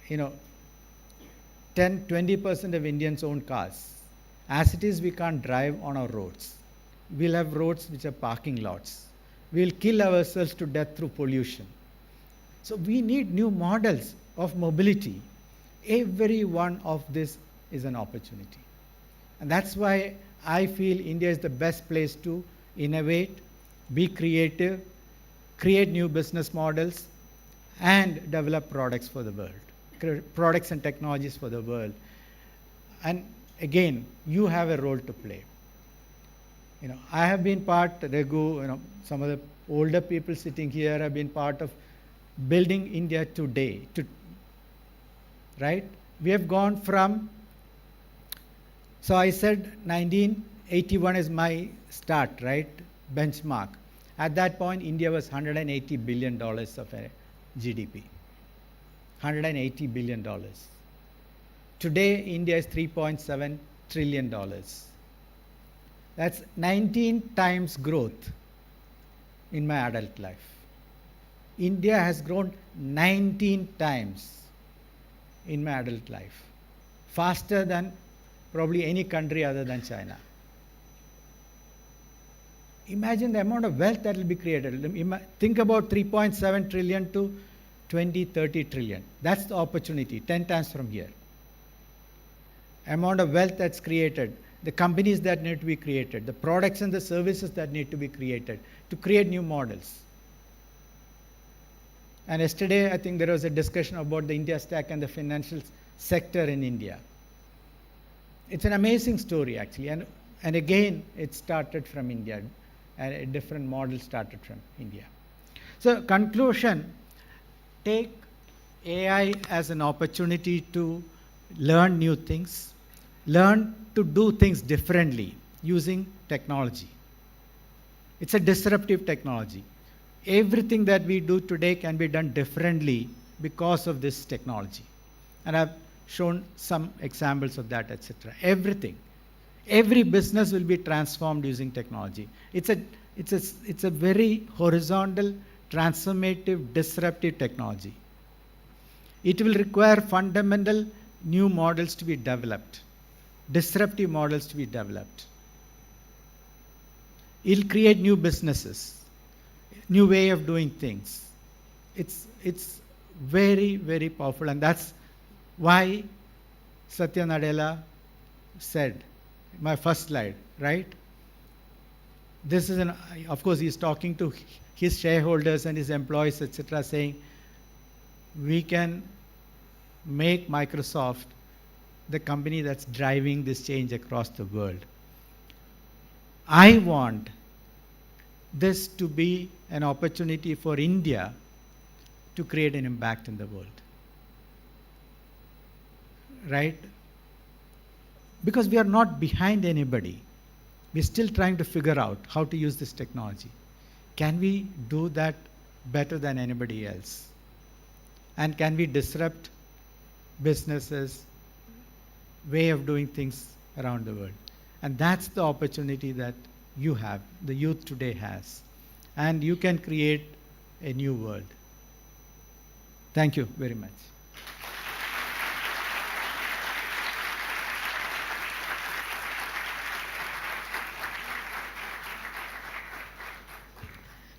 10-20% of Indians own cars. As it is, we can't drive on our roads. We'll have roads which are parking lots. We'll kill ourselves to death through pollution. So we need new models of mobility. Every one of these is an opportunity. And that's why I feel India is the best place to innovate, be creative, create new business models, and develop products for the world, products and technologies for the world. And again, you have a role to play. I have been part, Raghu, some of the older people sitting here have been part of building India today, right? We have gone from, so I said 1981 is my start, right? Benchmark. At that point, India was $180 billion of a GDP. $180 billion. Today, India is $3.7 trillion. That's 19 times growth in my adult life. India has grown 19 times in my adult life, faster than probably any country other than China. Imagine the amount of wealth that will be created. Think about 3.7 trillion to 20, 30 trillion. That's the opportunity, 10 times from here. Amount of wealth that's created, the companies that need to be created, the products and the services that need to be created to create new models. And yesterday, I think there was a discussion about the India stack and the financial sector in India. It's an amazing story, actually. And again, it started from India. And a different model started from India. So conclusion, take AI as an opportunity to learn new things, learn to do things differently using technology. It's a disruptive technology. Everything that we do today can be done differently because of this technology. And I've shown some examples of that, etc. Everything. Every business will be transformed using technology. It's a very horizontal, transformative, disruptive technology. It will require fundamental new models to be developed, disruptive models to be developed. It'll create new businesses, new way of doing things. It's very, very powerful, and that's why Satya Nadella said, my first slide, right? This is of course, he's talking to his shareholders and his employees, etc., saying, we can make Microsoft the company that's driving this change across the world. I want this to be an opportunity for India to create an impact in the world. Right? Because we are not behind anybody. We're still trying to figure out how to use this technology. Can we do that better than anybody else? And can we disrupt businesses, way of doing things around the world? And that's the opportunity that you have, the youth today has. And you can create a new world. Thank you very much.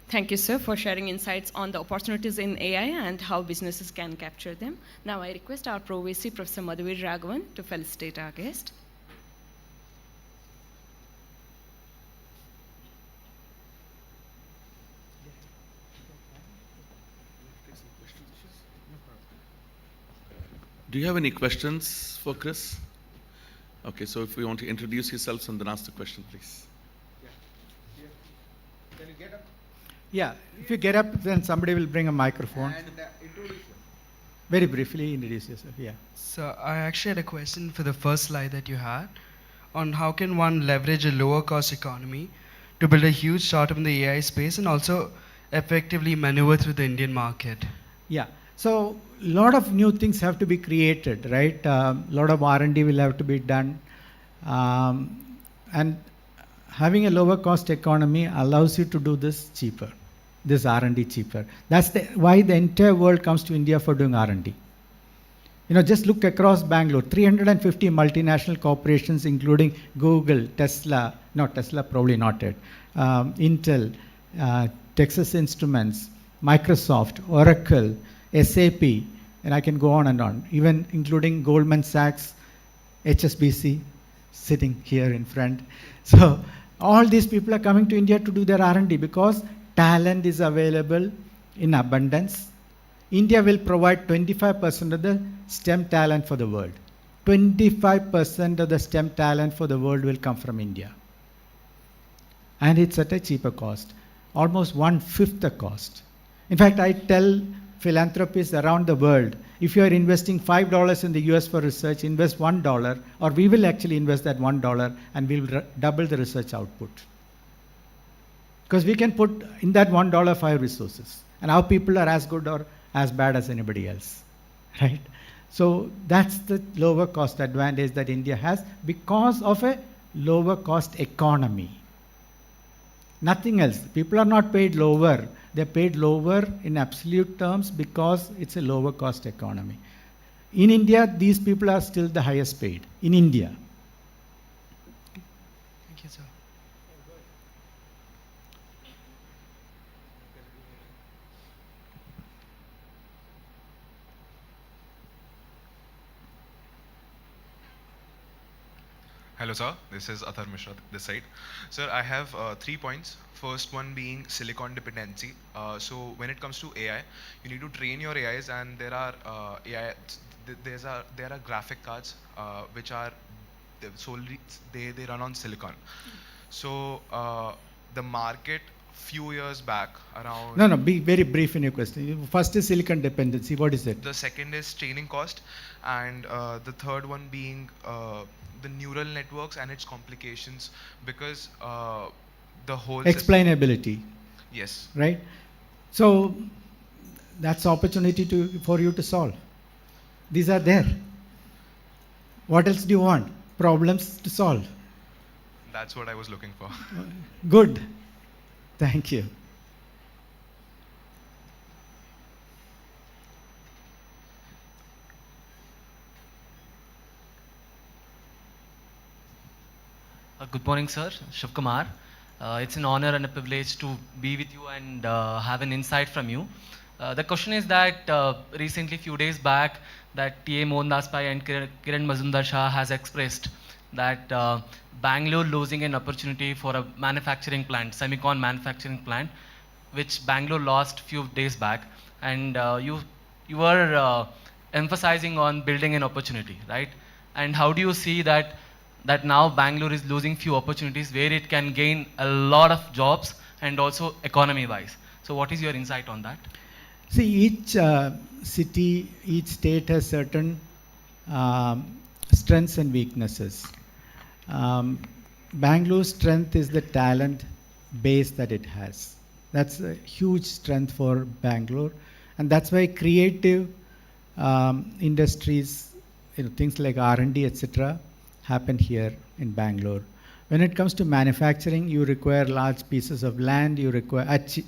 Thank you, sir, for sharing insights on the opportunities in AI and how businesses can capture them. Now I request our Pro VC, Professor Madhuvir Raghavan, to felicitate our guest. Do you have any questions for Chris? Okay, so if you want to introduce yourselves and then ask the question, please. Can you get up? Yeah, if you get up, then somebody will bring a microphone. And introduce yourself. Very briefly, introduce yourself, yeah. So I actually had a question for the first slide that you had on how can one leverage a lower cost economy to build a huge startup in the AI space and also effectively maneuver through the Indian market. Yeah, so a lot of new things have to be created, right? A lot of R&D will have to be done. And having a lower cost economy allows you to do this cheaper. This R&D cheaper. That's why the entire world comes to India for doing R&D. Just look across Bangalore, 350 multinational corporations, including Google, Tesla, not Tesla, probably not yet, Intel, Texas Instruments, Microsoft, Oracle, SAP, and I can go on and on, even including Goldman Sachs, HSBC sitting here in front. So all these people are coming to India to do their R&D because talent is available in abundance. India will provide 25% of the STEM talent for the world. 25% of the STEM talent for the world will come from India. And it's at a cheaper cost, almost 1/5 the cost. In fact, I tell philanthropists around the world, if you are investing $5 in the US for research, invest $1, or we will actually invest that $1 and we will double the research output. Because we can put in that $1 5 resources, and our people are as good or as bad as anybody else, right? So that's the lower cost advantage that India has because of a lower cost economy. Nothing else. People are not paid lower. They're paid lower in absolute terms because it's a lower cost economy. In India, these people are still the highest paid. In India. Thank you, sir. Hello, sir. This is Athar Mishra this side. Sir, I have 3 points. First one being silicon dependency. So when it comes to AI, you need to train your AIs, and there are there are graphic cards which are solely they run on silicon. So the market few years back around. No, be very brief in your question. First is silicon dependency. What is it? The second is training cost, and the third one being the neural networks and its complications, because the whole Explainability. Yes. Right? So that's opportunity for you to solve. These are there. What else do you want? Problems to solve. That's what I was looking for. Good. Thank you. Good morning, sir. Shiv Kumar. It's an honor and a privilege to be with you and have an insight from you. The question is that recently, few days back, that T.A. Mohandas Pai and Kiran Mazumdar Shah has expressed that Bangalore losing an opportunity for a manufacturing plant, semicon manufacturing plant, which Bangalore lost few days back, and you were emphasizing on building an opportunity, right? And how do you see that now Bangalore is losing few opportunities where it can gain a lot of jobs and also economy wise? So what is your insight on that? See, each city, each state has certain strengths and weaknesses. Bangalore's strength is the talent base that it has. That's a huge strength for Bangalore, and that's why creative industries, things like R&D, etc., happen here in Bangalore. When it comes to manufacturing, you require large pieces of land, you require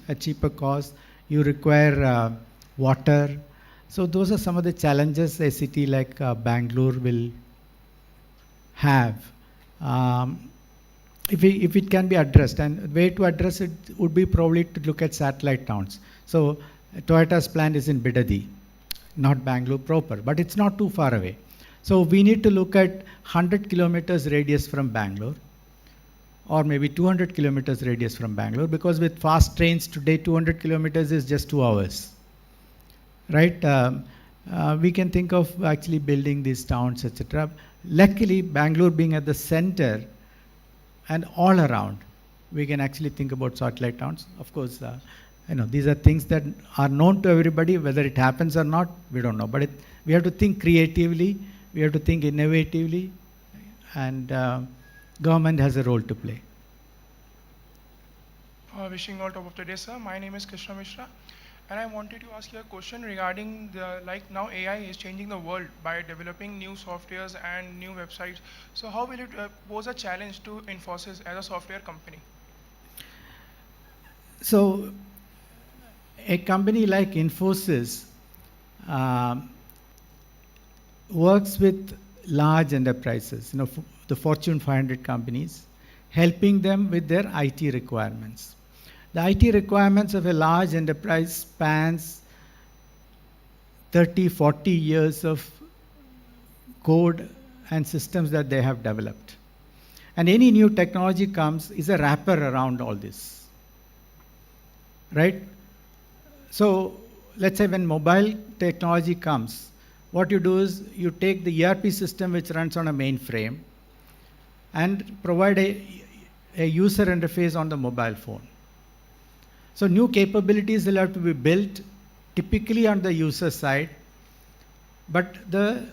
a cheaper cost, you require water. So those are some of the challenges a city like Bangalore will have. If it can be addressed, and the way to address it would be probably to look at satellite towns. So Toyota's plant is in Bidadi, not Bangalore proper, but it's not too far away. So we need to look at 100 kilometers radius from Bangalore, or maybe 200 kilometers radius from Bangalore, because with fast trains today, 200 kilometers is just 2 hours, right? We can think of actually building these towns, etc. Luckily, Bangalore being at the center and all around, we can actually think about satellite towns. Of course, these are things that are known to everybody. Whether it happens or not, we don't know. But we have to think creatively. We have to think innovatively, and government has a role to play. Wishing all top of the day, sir. My name is Krishna Mishra, and I wanted to ask you a question regarding now AI is changing the world by developing new softwares and new websites. So how will it pose a challenge to Infosys as a software company? So a company like Infosys works with large enterprises, the Fortune 500 companies, helping them with their IT requirements. The IT requirements of a large enterprise spans 30, 40 years of code and systems that they have developed. And any new technology comes is a wrapper around all this, right? So let's say when mobile technology comes, what you do is you take the ERP system which runs on a mainframe and provide a user interface on the mobile phone. So new capabilities will have to be built typically on the user side, but the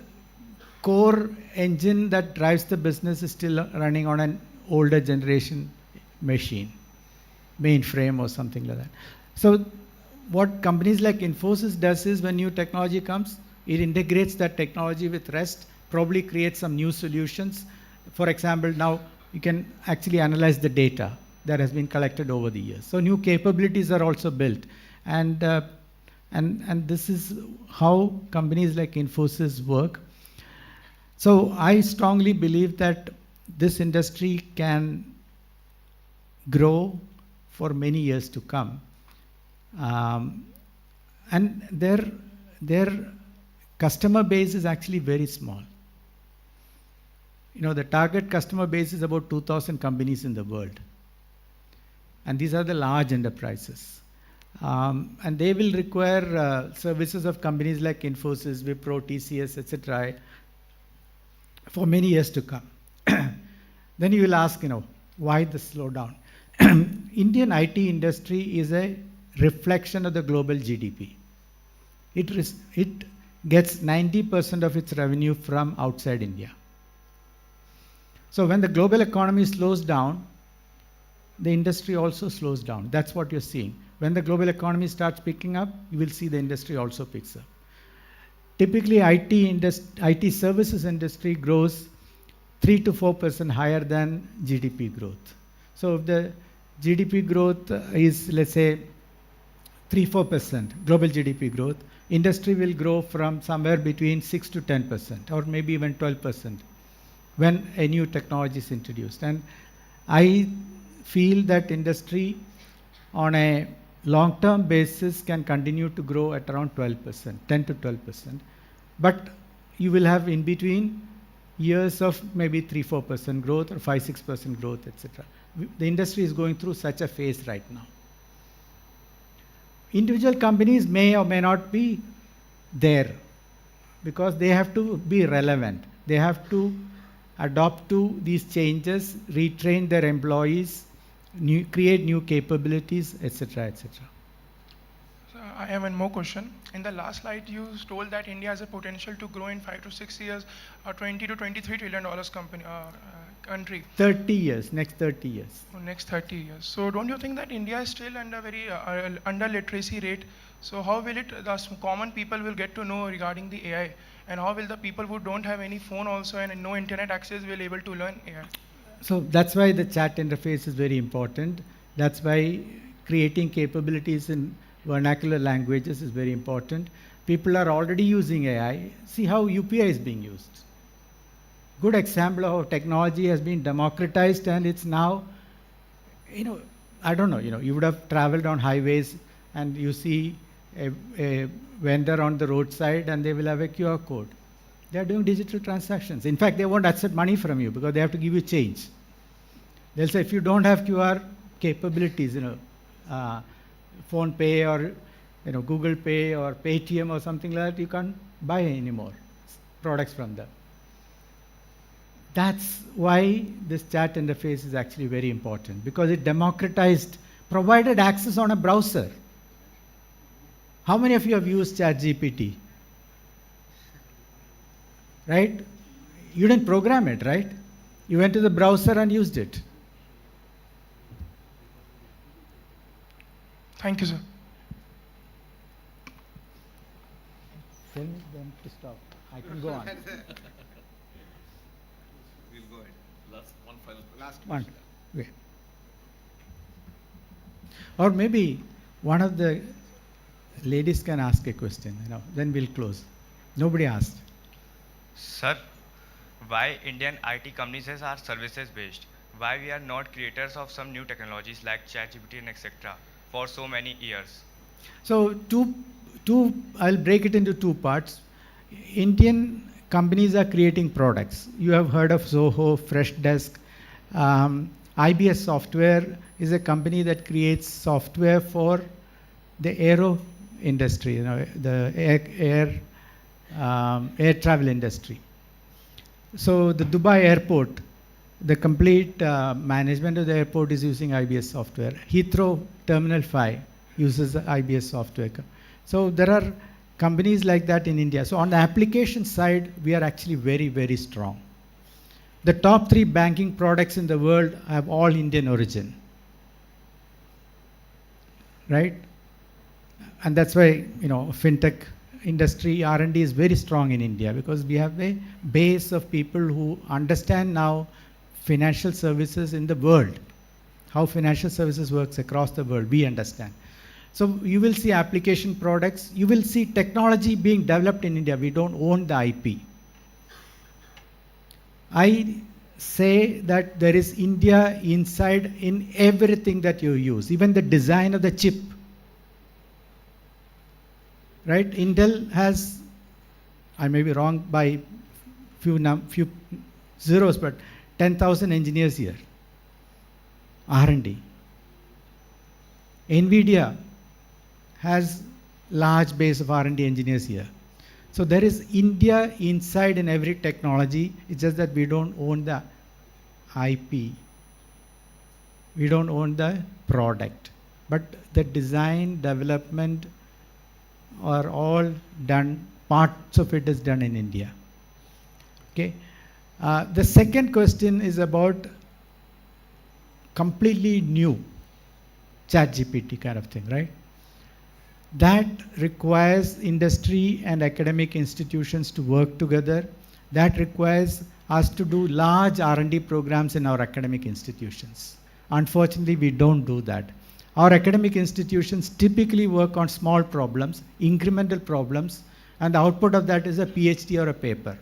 core engine that drives the business is still running on an older generation machine, mainframe or something like that. So what companies like Infosys does is when new technology comes, it integrates that technology with REST, probably creates some new solutions. For example, now you can actually analyze the data that has been collected over the years. So new capabilities are also built. And this is how companies like Infosys work. So I strongly believe that this industry can grow for many years to come. And their customer base is actually very small. You know, the target customer base is about 2,000 companies in the world. And these are the large enterprises. And they will require services of companies like Infosys, Wipro, TCS, etc. for many years to come. Then you will ask, why the slowdown? Indian IT industry is a reflection of the global GDP. It gets 90% of its revenue from outside India. So when the global economy slows down, the industry also slows down. That's what you're seeing. When the global economy starts picking up, you will see the industry also picks up. Typically, IT services industry grows 3 to 4% higher than GDP growth. So if the GDP growth is, let's say, 3-4% global GDP growth, industry will grow from somewhere between 6 to 10% or maybe even 12% when a new technology is introduced. And I feel that industry on a long-term basis can continue to grow at around 12%, 10 to 12%. But you will have in between years of maybe 3-4% growth or 5-6% growth, etc. The industry is going through such a phase right now. Individual companies may or may not be there because they have to be relevant. They have to adopt to these changes, retrain their employees, create new capabilities, etc., etc. So I have one more question. In the last slide, you told that India has a potential to grow in 5 to 6 years, a $20 to $23 trillion country. 30 years, next 30 years. Next 30 years. So don't you think that India is still under under literacy rate? So how will the common people will get to know regarding the AI? And how will the people who don't have any phone also and no internet access will able to learn AI? So that's why the chat interface is very important. That's why creating capabilities in vernacular languages is very important. People are already using AI. See how UPI is being used. Good example of how technology has been democratized and it's now, I don't know, you would have traveled on highways and you see a vendor on the roadside and they will have a QR code. They are doing digital transactions. In fact, they won't accept money from you because they have to give you change. They'll say if you don't have QR capabilities, Phone Pay or Google Pay or Paytm or something like that, you can't buy any more products from them. That's why this chat interface is actually very important because it democratized, provided access on a browser. How many of you have used ChatGPT? Right? You didn't program it, right? You went to the browser and used it. Thank you, sir. Tell me when to stop. I can go on. We'll go ahead. One final question. Last one. Okay. Or maybe one of the ladies can ask a question, then we'll close. Nobody asked. Sir, why Indian IT companies are services based? Why we are not creators of some new technologies like ChatGPT and etc. for so many years? So I'll break it into two parts. Indian companies are creating products. You have heard of Zoho, Freshdesk. IBS Software is a company that creates software for the aero industry, you know, the air travel industry. So the Dubai airport, the complete management of the airport is using IBS software. Heathrow Terminal 5 uses the IBS software. So there are companies like that in India. So on the application side, we are actually very, very strong. The top 3 banking products in the world have all Indian origin, right? And that's why, you know, fintech industry R&D is very strong in India, because we have a base of people who understand now financial services in the world, how financial services works across the world. We understand. So you will see application products. You will see technology being developed in India. We don't own the IP. I say that there is India inside in everything that you use, even the design of the chip. Right? Intel has, I may be wrong by few zeros, but 10,000 engineers here. R&D. NVIDIA has large base of R&D engineers here. So there is India inside in every technology. It's just that we don't own the IP. We don't own the product. But the design, development are all done, parts of it is done in India. Okay. The second question is about completely new ChatGPT kind of thing, right? That requires industry and academic institutions to work together. That requires us to do large R&D programs in our academic institutions. Unfortunately, we don't do that. Our academic institutions typically work on small problems, incremental problems, and the output of that is a PhD or a paper.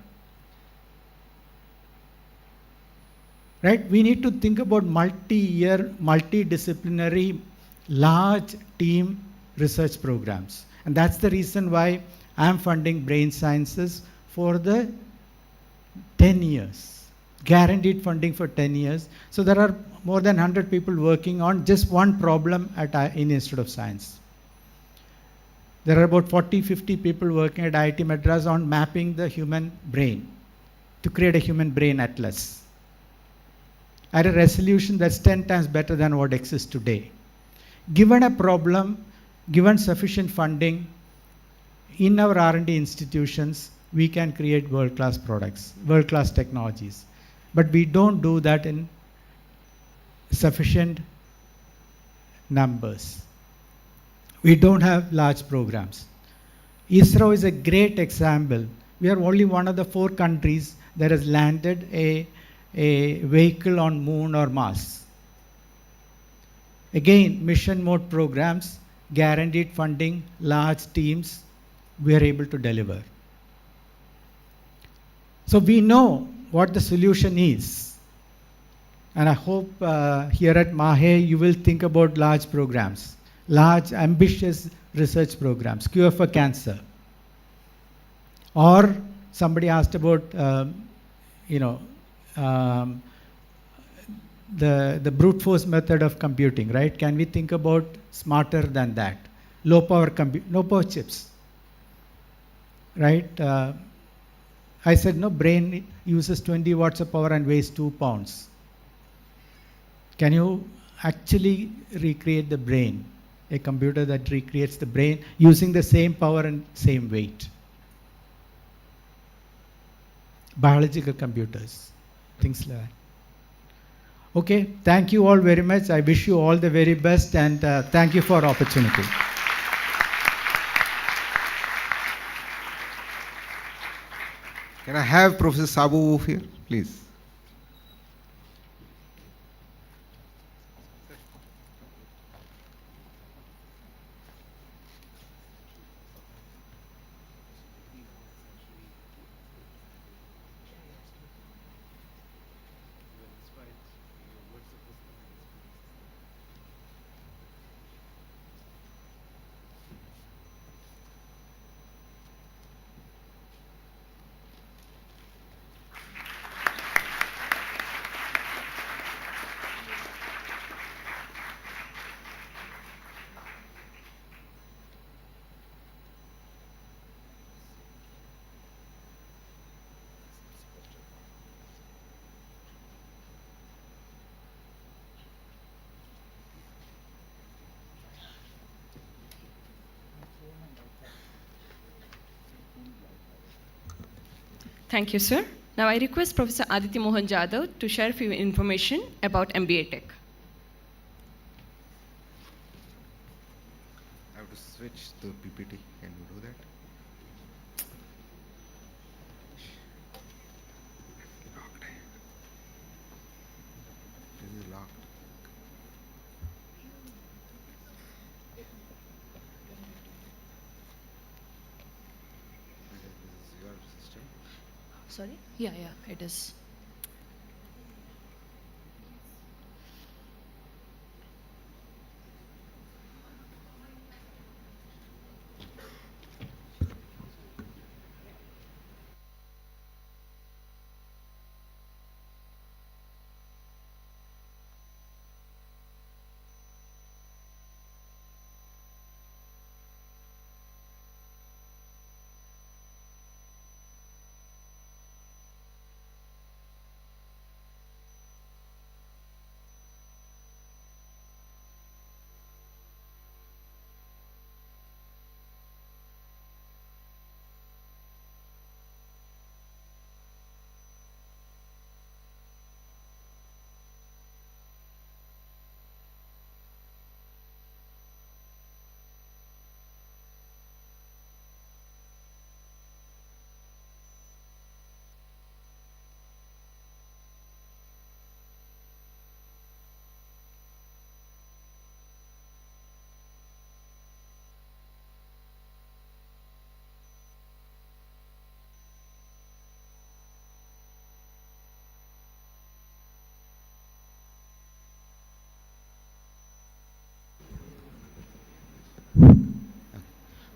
Right? We need to think about multi-year, multidisciplinary, large team research programs. And that's the reason why I'm funding brain sciences for the 10 years. Guaranteed funding for 10 years. So there are more than 100 people working on just one problem in Institute of Science. There are about 40-50 people working at IIT Madras on mapping the human brain to create a human brain atlas at a resolution that's 10 times better than what exists today. Given a problem, given sufficient funding, in our R&D institutions, we can create world-class products, world-class technologies. But we don't do that in sufficient numbers. We don't have large programs. ISRO is a great example. We are only one of the 4 countries that has landed a vehicle on Moon or Mars. Again, mission mode programs, guaranteed funding, large teams, we are able to deliver. So we know what the solution is. And I hope here at MAHE you will think about large programs, large ambitious research programs, cure for cancer. Or somebody asked about, the brute force method of computing, right? Can we think about smarter than that? Low power chips, right? I said, no, brain uses 20 watts of power and weighs 2 pounds. Can you actually recreate the brain? A computer that recreates the brain using the same power and same weight. Biological computers, things like that. Okay, thank you all very much. I wish you all the very best, and thank you for the opportunity. Can I have Professor Sabu here, please? Thank you, sir. Now I request Professor Aditya Mohan Jadhav to share a few information about MBA Tech. I have to switch the PPT. Can you do that? Locked. This is locked. This is your system. Sorry? Yeah, it is.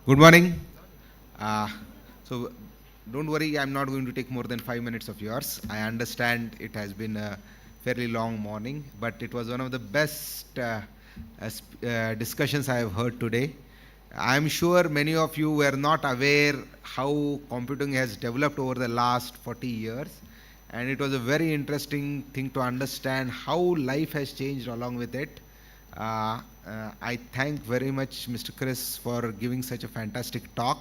Good morning. So don't worry, I'm not going to take more than 5 minutes of yours. I understand it has been a fairly long morning, but it was one of the best discussions I have heard today. I'm sure many of you were not aware how computing has developed over the last 40 years. And it was a very interesting thing to understand how life has changed along with it. I thank very much Mr. Chris for giving such a fantastic talk.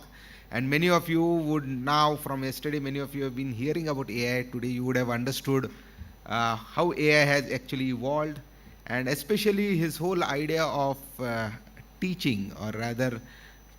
And many of you would now, from yesterday, many of you have been hearing about AI. Today you would have understood how AI has actually evolved, and especially his whole idea of teaching, or rather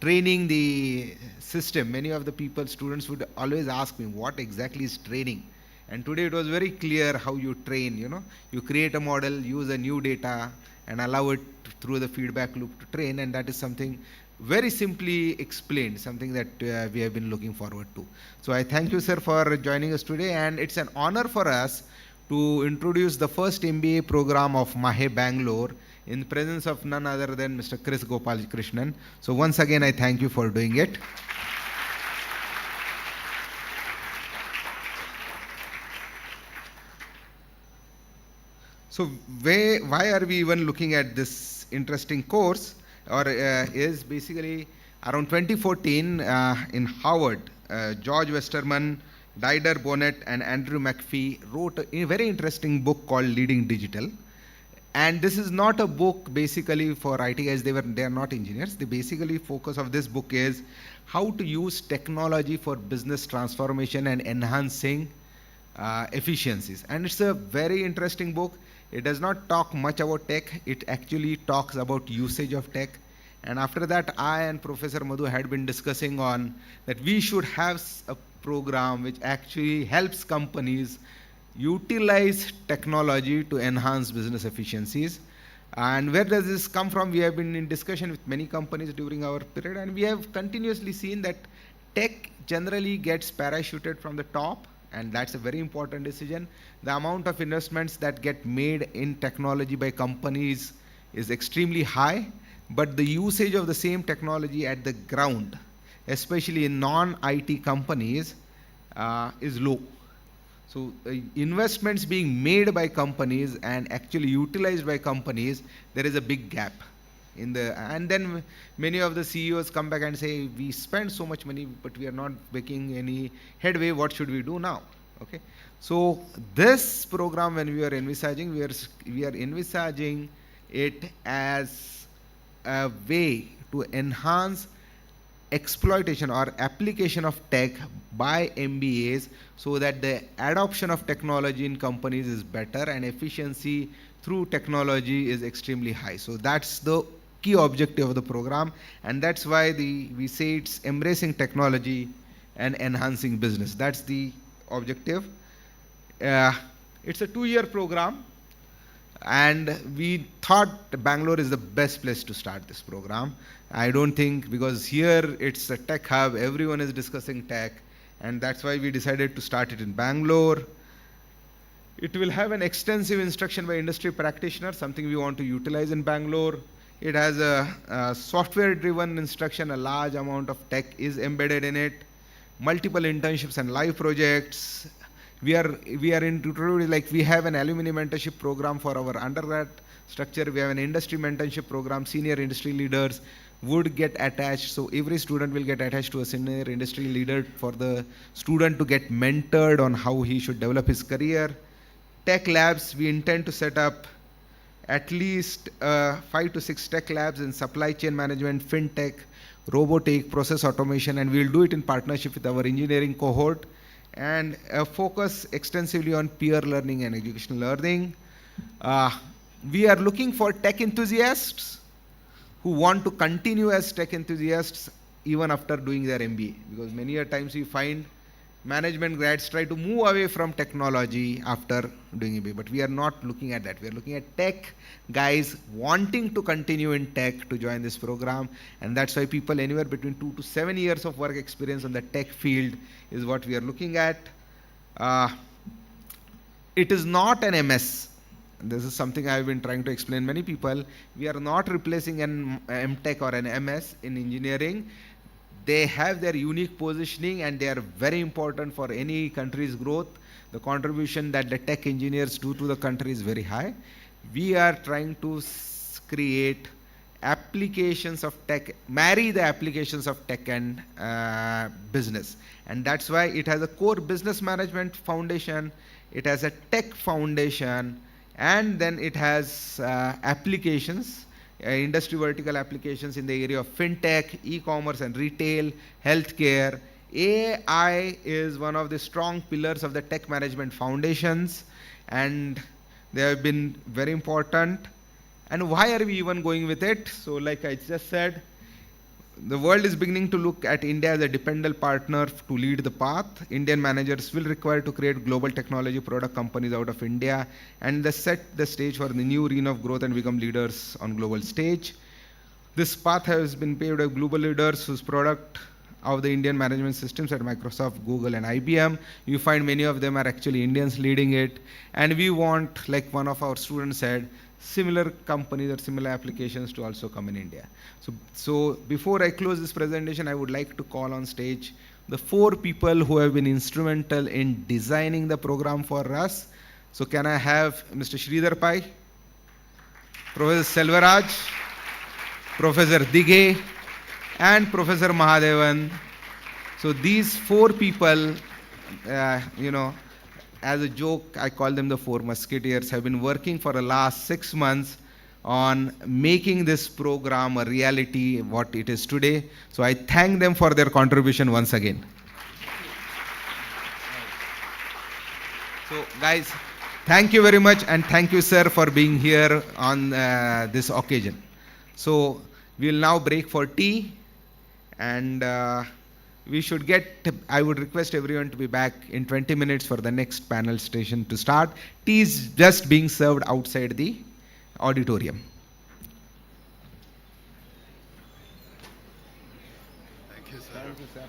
training the system. Many of the people, students would always ask me, what exactly is training? And today it was very clear how you train. You create a model, use a new data, and allow it through the feedback loop to train, and that is something very simply explained, something that we have been looking forward to. So I thank you, sir, for joining us today, and it's an honor for us to introduce the first MBA program of MAHE Bangalore in the presence of none other than Mr. Chris Gopalakrishnan. So once again, I thank you for doing it. So why are we even looking at this interesting course, or is basically around 2014 in Harvard, George Westerman, Dider Bonnet, and Andrew McPhee wrote a very interesting book called Leading Digital. And this is not a book basically for IT guys. They are not engineers. The basically focus of this book is how to use technology for business transformation and enhancing efficiencies. And it's a very interesting book. It does not talk much about tech. It actually talks about usage of tech. And after that, I and Professor Madhu had been discussing on that we should have a program which actually helps companies utilize technology to enhance business efficiencies. And where does this come from? We have been in discussion with many companies during our period, and we have continuously seen that tech generally gets parachuted from the top, and that's a very important decision. The amount of investments that get made in technology by companies is extremely high, but the usage of the same technology at the ground, especially in non-IT companies, is low. So investments being made by companies and actually utilized by companies, there is a big gap. And then many of the CEOs come back and say, we spend so much money, but we are not making any headway. What should we do now? Okay. So this program, when we are envisaging, we are envisaging it as a way to enhance exploitation or application of tech by MBAs so that the adoption of technology in companies is better and efficiency through technology is extremely high. So that's the key objective of the program, and that's why we say it's embracing technology and enhancing business. That's the objective. It's a 2-year program, and we thought Bangalore is the best place to start this program. I don't think, because here it's a tech hub, everyone is discussing tech, and that's why we decided to start it in Bangalore. It will have an extensive instruction by industry practitioners, something we want to utilize in Bangalore. It has a software-driven instruction, a large amount of tech is embedded in it, multiple internships and live projects. We are into, like, we have an alumni mentorship program for our undergrad structure. We have an industry mentorship program. Senior industry leaders would get attached. So every student will get attached to a senior industry leader for the student to get mentored on how he should develop his career. Tech labs, we intend to set up at least 5 to 6 tech labs in supply chain management, fintech, robotic, process automation, and we'll do it in partnership with our engineering cohort, and focus extensively on peer learning and educational learning. We are looking for tech enthusiasts who want to continue as tech enthusiasts even after doing their MBA, because many a times we find management grads try to move away from technology after doing MBA, but we are not looking at that. We are looking at tech guys wanting to continue in tech to join this program, and that's why people anywhere between 2 to 7 years of work experience on the tech field is what we are looking at. It is not an MS. This is something I've been trying to explain many people. We are not replacing an MTech or an MS in engineering. They have their unique positioning and they are very important for any country's growth. The contribution that the tech engineers do to the country is very high. We are trying to create applications of tech, marry the applications of tech and business. And that's why it has a core business management foundation, it has a tech foundation, and then it has applications, industry vertical applications in the area of fintech, e-commerce and retail, healthcare. AI is one of the strong pillars of the tech management foundations, and they have been very important. And why are we even going with it? So like I just said, the world is beginning to look at India as a dependable partner to lead the path. Indian managers will require to create global technology product companies out of India and they set the stage for the new arena of growth and become leaders on global stage. This path has been paved by global leaders whose product of the Indian management systems at Microsoft, Google and IBM. You find many of them are actually Indians leading it. And we want, like one of our students said, similar companies or similar applications to also come in India. So before I close this presentation, I would like to call on stage the 4 people who have been instrumental in designing the program for us. So can I have Mr. Sridhar Pai, Professor Selvaraj, Professor Dighe, and Professor Mahadevan. So these 4 people, as a joke, I call them the 4 musketeers, have been working for the last 6 months on making this program a reality, what it is today. So I thank them for their contribution once again. So guys, thank you very much, and thank you, sir, for being here on this occasion. So we'll now break for tea, and we should I would request everyone to be back in 20 minutes for the next panel station to start. Tea is just being served outside the auditorium. Thank you, sir. Thank you, sir.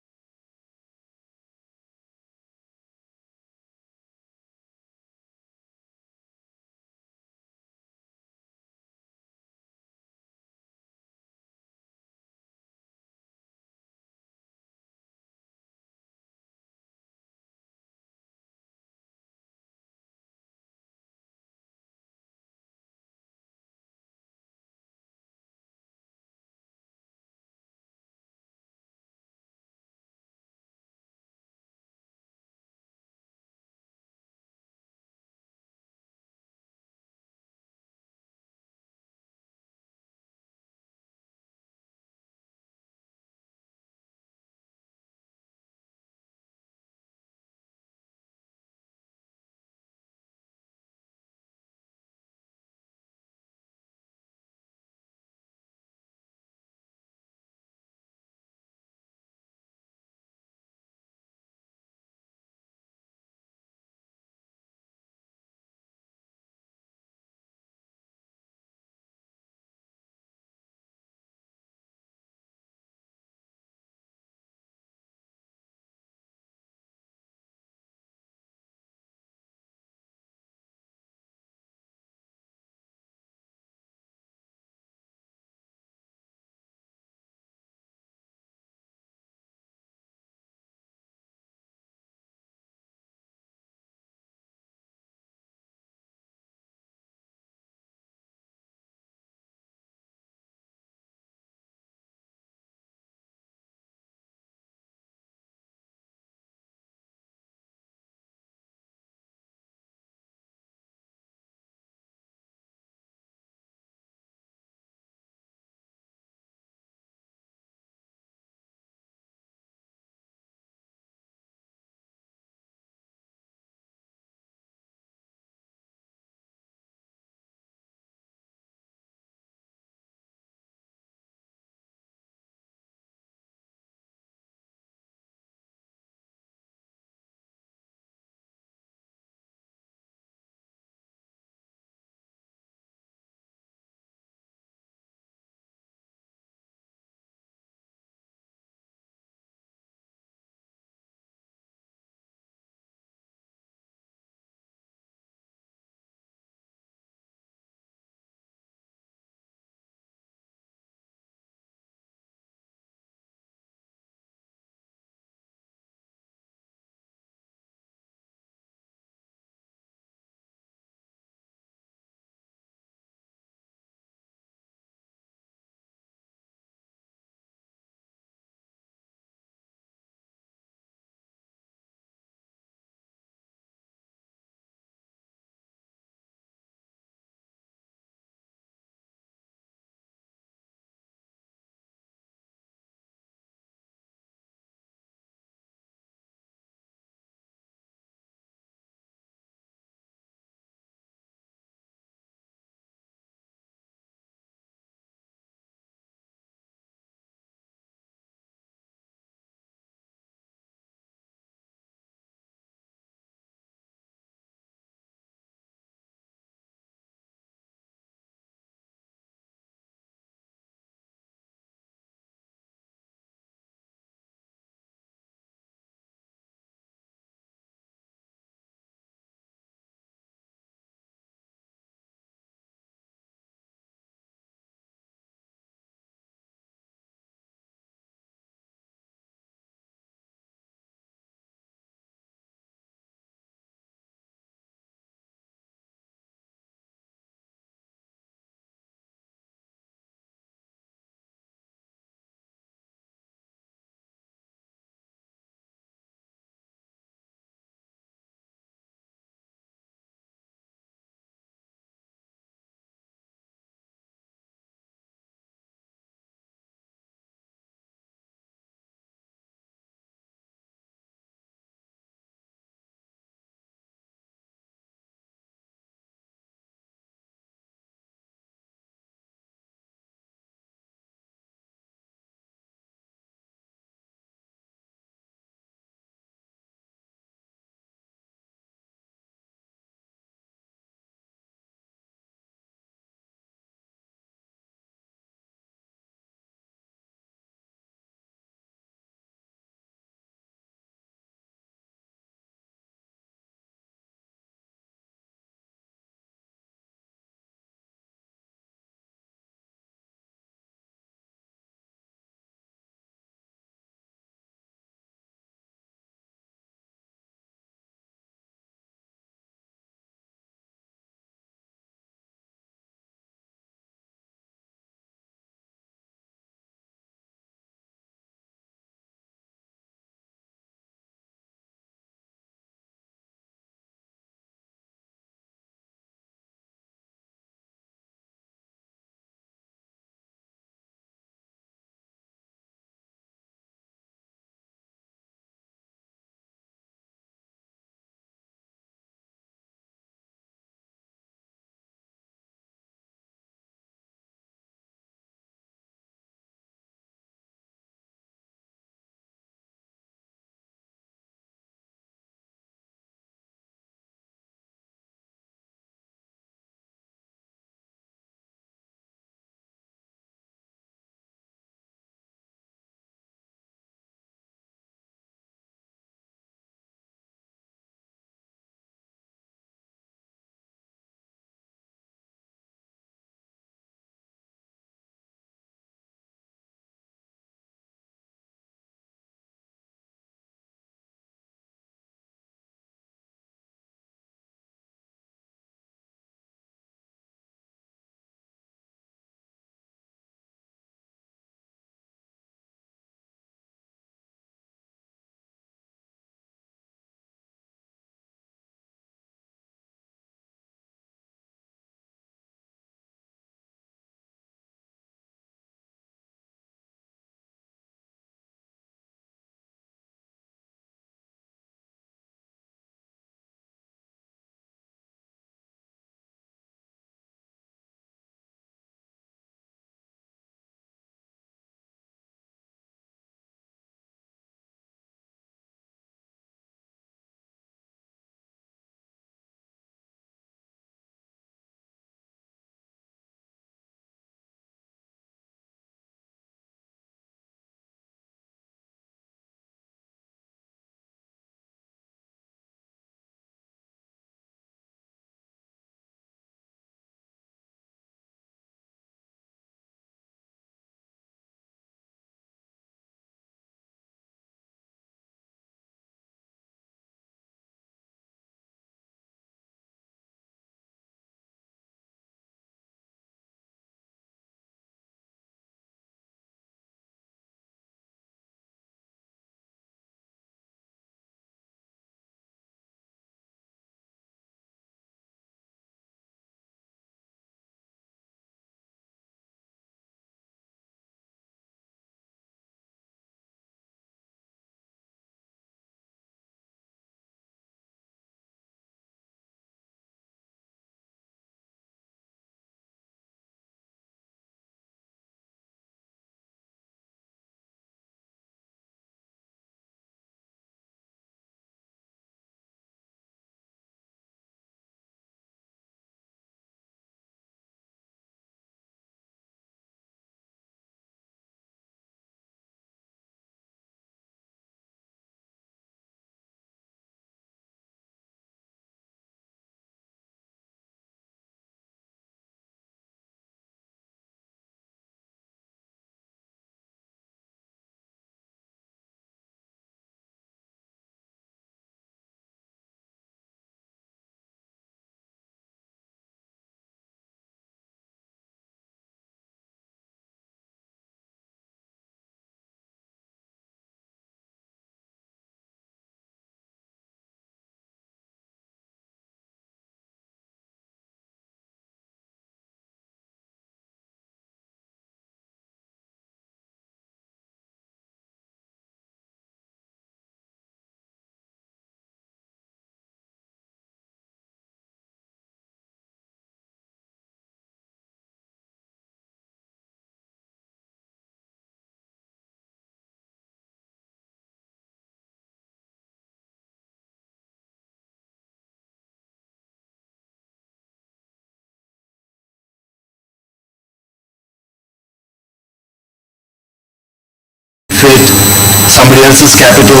allocate somebody else's capital,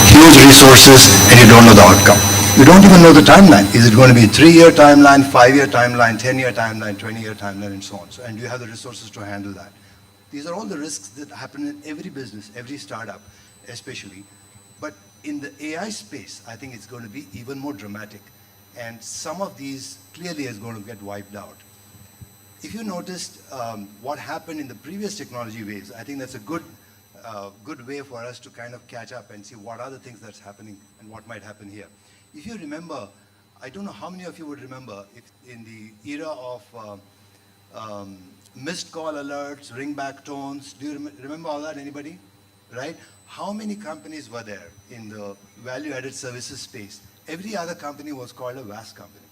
huge resources, and you don't know the outcome. You don't even know the timeline. Is it going to be a 3-year timeline, 5-year timeline, 10-year timeline, 20-year timeline, and so on. So, and you have the resources to handle that. These are all the risks that happen in every business, every startup, especially. But in the AI space, I think it's going to be even more dramatic. And some of these clearly is going to get wiped out. If you noticed what happened in the previous technology waves, I think that's a good way for us to kind of catch up and see what are the things that's happening and what might happen here. If you remember, I don't know how many of you would remember if in the era of missed call alerts, ringback tones, do you remember all that, anybody? Right? How many companies were there in the value-added services space? Every other company was called a VAS company.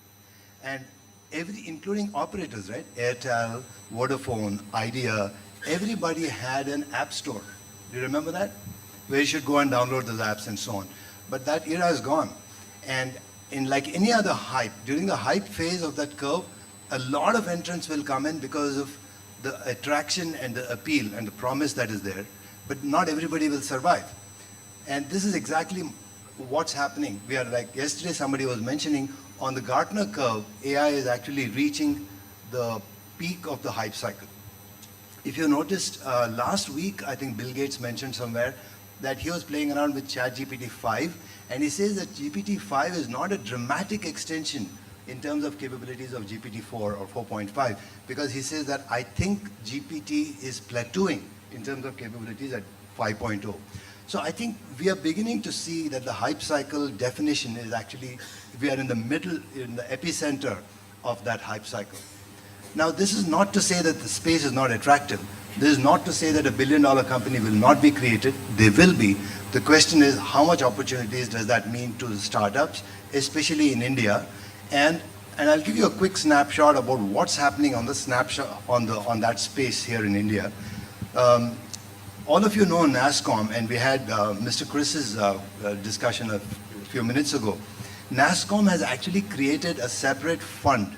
And including operators, right? Airtel, Vodafone, Idea, everybody had an app store. Do you remember that? Where you should go and download those apps and so on. But that era is gone. And in like any other hype, during the hype phase of that curve, a lot of entrants will come in because of the attraction and the appeal and the promise that is there. But not everybody will survive. And this is exactly what's happening. We are like, yesterday somebody was mentioning, on the Gartner curve, AI is actually reaching the peak of the hype cycle. If you noticed, last week, I think Bill Gates mentioned somewhere that he was playing around with ChatGPT 5, and he says that GPT-5 is not a dramatic extension in terms of capabilities of GPT-4 or 4.5, because he says that I think GPT is plateauing in terms of capabilities at 5.0. So I think we are beginning to see that the hype cycle definition is actually, we are in the middle, in the epicenter of that hype cycle. Now, this is not to say that the space is not attractive. This is not to say that a billion-dollar company will not be created. They will be. The question is, how much opportunities does that mean to the startups, especially in India? And I'll give you a quick snapshot about what's happening on the snapshot on that space here in India. All of you know NASSCOM, and we had Mr. Chris's discussion a few minutes ago. NASSCOM has actually created a separate fund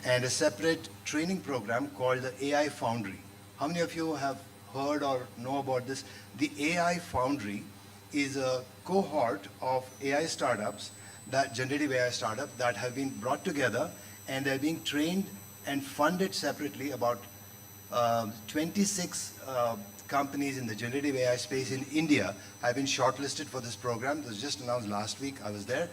and a separate training program called the AI Foundry. How many of you have heard or know about this? The AI Foundry is a cohort of AI startups, that generative AI startups that have been brought together, and they're being trained and funded separately. About 26 companies in the generative AI space in India have been shortlisted for this program. This was just announced last week. I was there.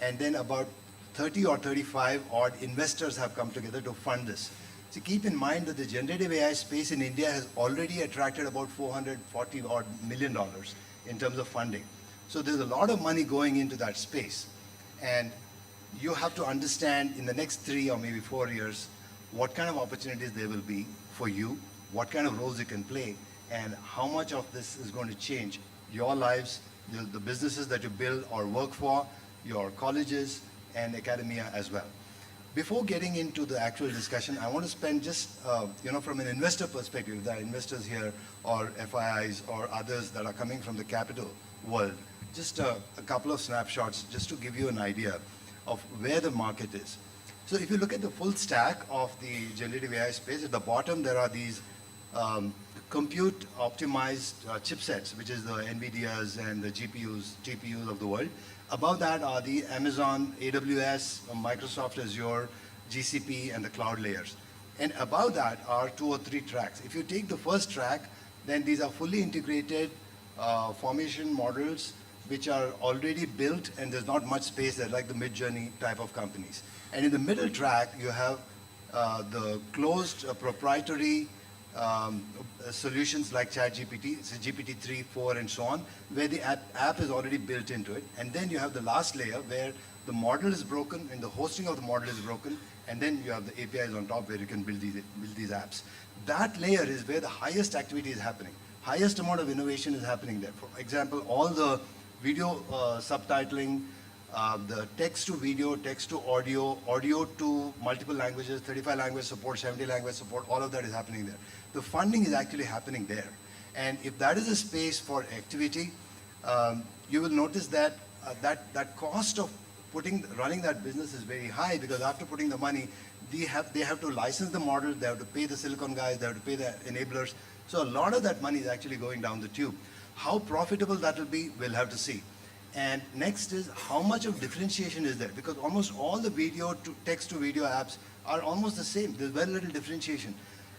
And then about 30 or 35 odd investors have come together to fund this. So keep in mind that the generative AI space in India has already attracted about $440 odd million in terms of funding. So there's a lot of money going into that space. And you have to understand in the next 3 or maybe 4 years what kind of opportunities there will be for you, what kind of roles you can play, and how much of this is going to change your lives, the businesses that you build or work for, your colleges, and academia as well. Before getting into the actual discussion, I want to spend just, from an investor perspective, there are investors here or FIIs or others that are coming from the capital world, just a couple of snapshots just to give you an idea of where the market is. So if you look at the full stack of the generative AI space, at the bottom there are these compute optimized chipsets, which is the NVIDIAs and the GPUs of the world. Above that are the Amazon, AWS, Microsoft Azure, GCP, and the cloud layers. And above that are 2 or 3 tracks. If you take the first track, then these are fully integrated formation models which are already built, and there's not much space. They're like the Mid-Journey type of companies. And in the middle track, you have the closed proprietary solutions like ChatGPT, so GPT-3, 4, and so on, where the app is already built into it. And then you have the last layer where the model is broken and the hosting of the model is broken, and then you have the APIs on top where you can build these apps. That layer is where the highest activity is happening. Highest amount of innovation is happening there. For example, all the video subtitling, the text to video, text to audio, audio to multiple languages, 35 language support, 70 language support, all of that is happening there. The funding is actually happening there. And if that is a space for activity, you will notice that that cost of running that business is very high, because after putting the money, they have to license the model, they have to pay the silicon guys, they have to pay the enablers. So a lot of that money is actually going down the tube. How profitable that will be, we'll have to see. And next is how much of differentiation is there? Because almost all the video to text to video apps are almost the same. There's very little differentiation.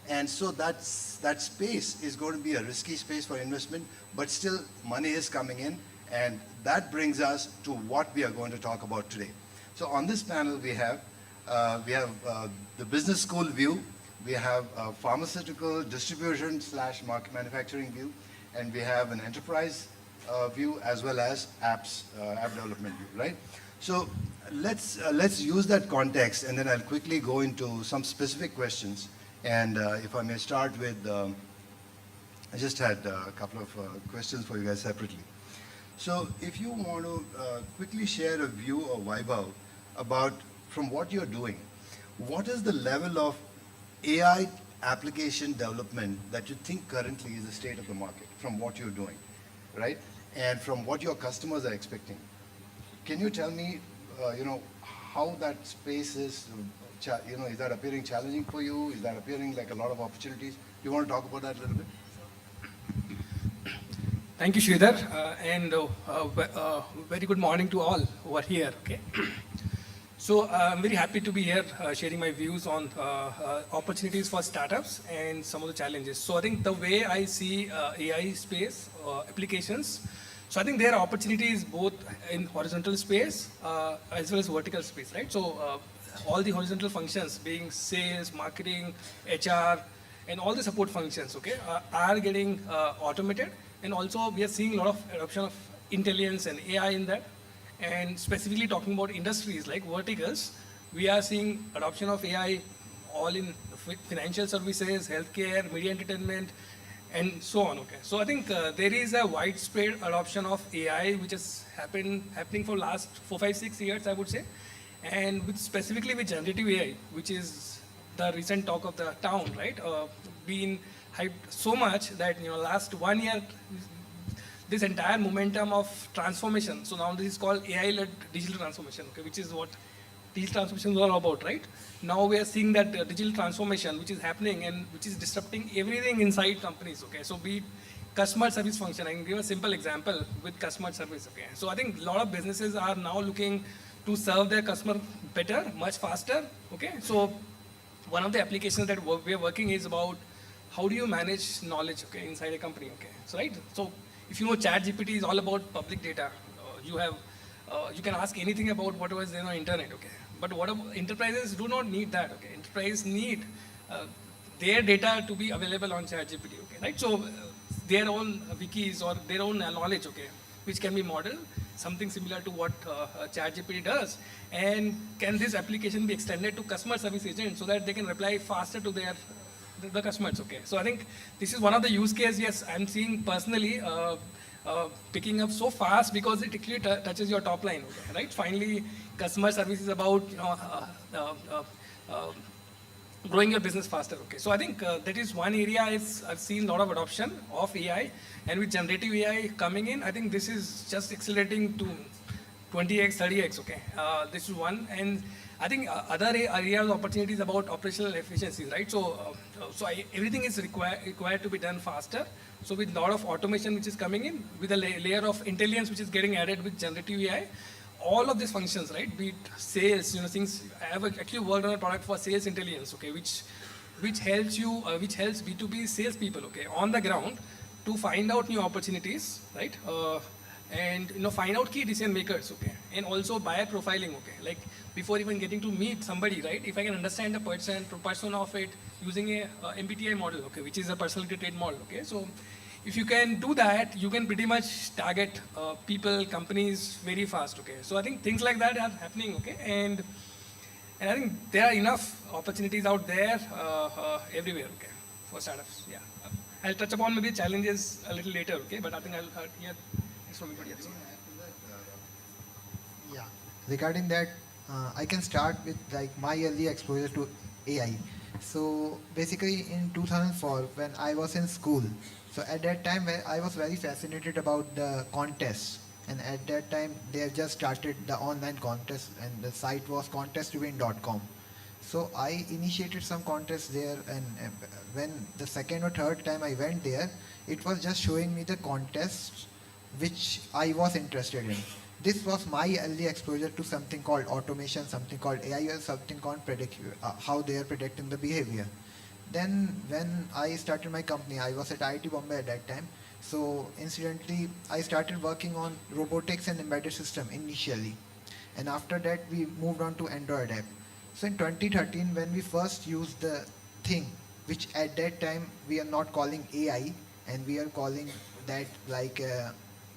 And so that space is going to be a risky space for investment, but still money is coming in. And that brings us to what we are going to talk about today. So on this panel we have the business school view, we have a pharmaceutical distribution / market manufacturing view, and we have an enterprise view as well as app development view, right? So let's use that context, and then I'll quickly go into some specific questions. And if I may start with, I just had a couple of questions for you guys separately. So if you want to quickly share a view of Vaibhav about from what you're doing, what is the level of AI application development that you think currently is the state of the market from what you're doing, right? And from what your customers are expecting. Can you tell me, how that space is, is that appearing challenging for you? Is that appearing like a lot of opportunities? Do you want to talk about that a little bit? Thank you, Sridhar, and very good morning to all who are here. Okay. So I'm very happy to be here sharing my views on opportunities for startups and some of the challenges. So I think the way I see AI space applications, so I think there are opportunities both in horizontal space as well as vertical space, right? So all the horizontal functions being sales, marketing, HR, and all the support functions, okay, are getting automated. And also we are seeing a lot of adoption of intelligence and AI in that. And specifically talking about industries like verticals, we are seeing adoption of AI all in financial services, healthcare, media entertainment, and so on. Okay, so I think there is a widespread adoption of AI which has happening for last 4, 5, 6 years, I would say, and specifically with generative AI, which is the recent talk of the town, right? Been hyped so much that last 1 year. This entire momentum of transformation. So now this is called AI-led digital transformation, okay, which is what digital transformation is all about, right? Now we are seeing that digital transformation which is happening and which is disrupting everything inside companies, okay? So be it customer service function. I can give a simple example with customer service, okay? So I think a lot of businesses are now looking to serve their customer better, much faster, okay? So one of the applications that we are working is about how do you manage knowledge, okay, inside a company, okay? So right, so if you know ChatGPT is all about public data, you can ask anything about whatever is on internet, okay? But what enterprises do not need that, okay? Enterprises need their data to be available on ChatGPT, okay? Right? So their own wikis or their own knowledge, okay, which can be modeled, something similar to what ChatGPT does. And can this application be extended to customer service agents so that they can reply faster to the customers, okay? So I think this is one of the use cases, yes, I'm seeing personally picking up so fast because it actually touches your top line, okay, right? Finally, customer service is about growing your business faster, okay? So I think that is one area I've seen a lot of adoption of AI, and with generative AI coming in, I think this is just accelerating to 20x, 30x, okay? This is one, and I think other areas of opportunities about operational efficiencies, right? So, everything is required to be done faster. So with a lot of automation which is coming in, with a layer of intelligence which is getting added with generative AI, all of these functions, right? Be it sales, things. I have actually worked on a product for sales intelligence, okay, which helps B2B salespeople, okay, on the ground to find out new opportunities, right? And find out key decision makers, okay, and also buyer profiling, okay, like before even getting to meet somebody, right? If I can understand the persona of it using a MBTI model, okay, which is a personality trait model, okay. So if you can do that, you can pretty much target people, companies very fast, okay. So I think things like that are happening, okay, and I think there are enough opportunities out there everywhere, okay, for startups. Yeah, I'll touch upon maybe challenges a little later, okay, but I think I'll hear from everybody else. Yeah, regarding that, I can start with like my early exposure to AI. So basically in 2004 when I was in school, so at that time I was very fascinated about the contests, and at that time they have just started the online contest, and the site was contestwin.com. So I initiated some contests there, and when the second or third time I went there, it was just showing me the contests which I was interested in. This was my early exposure to something called automation, something called AI, or something called how they are predicting the behavior. Then when I started my company, I was at IIT Bombay at that time. So incidentally, I started working on robotics and embedded system initially. And after that, we moved on to Android app. So in 2013, when we first used the thing, which at that time we are not calling AI, and we are calling that like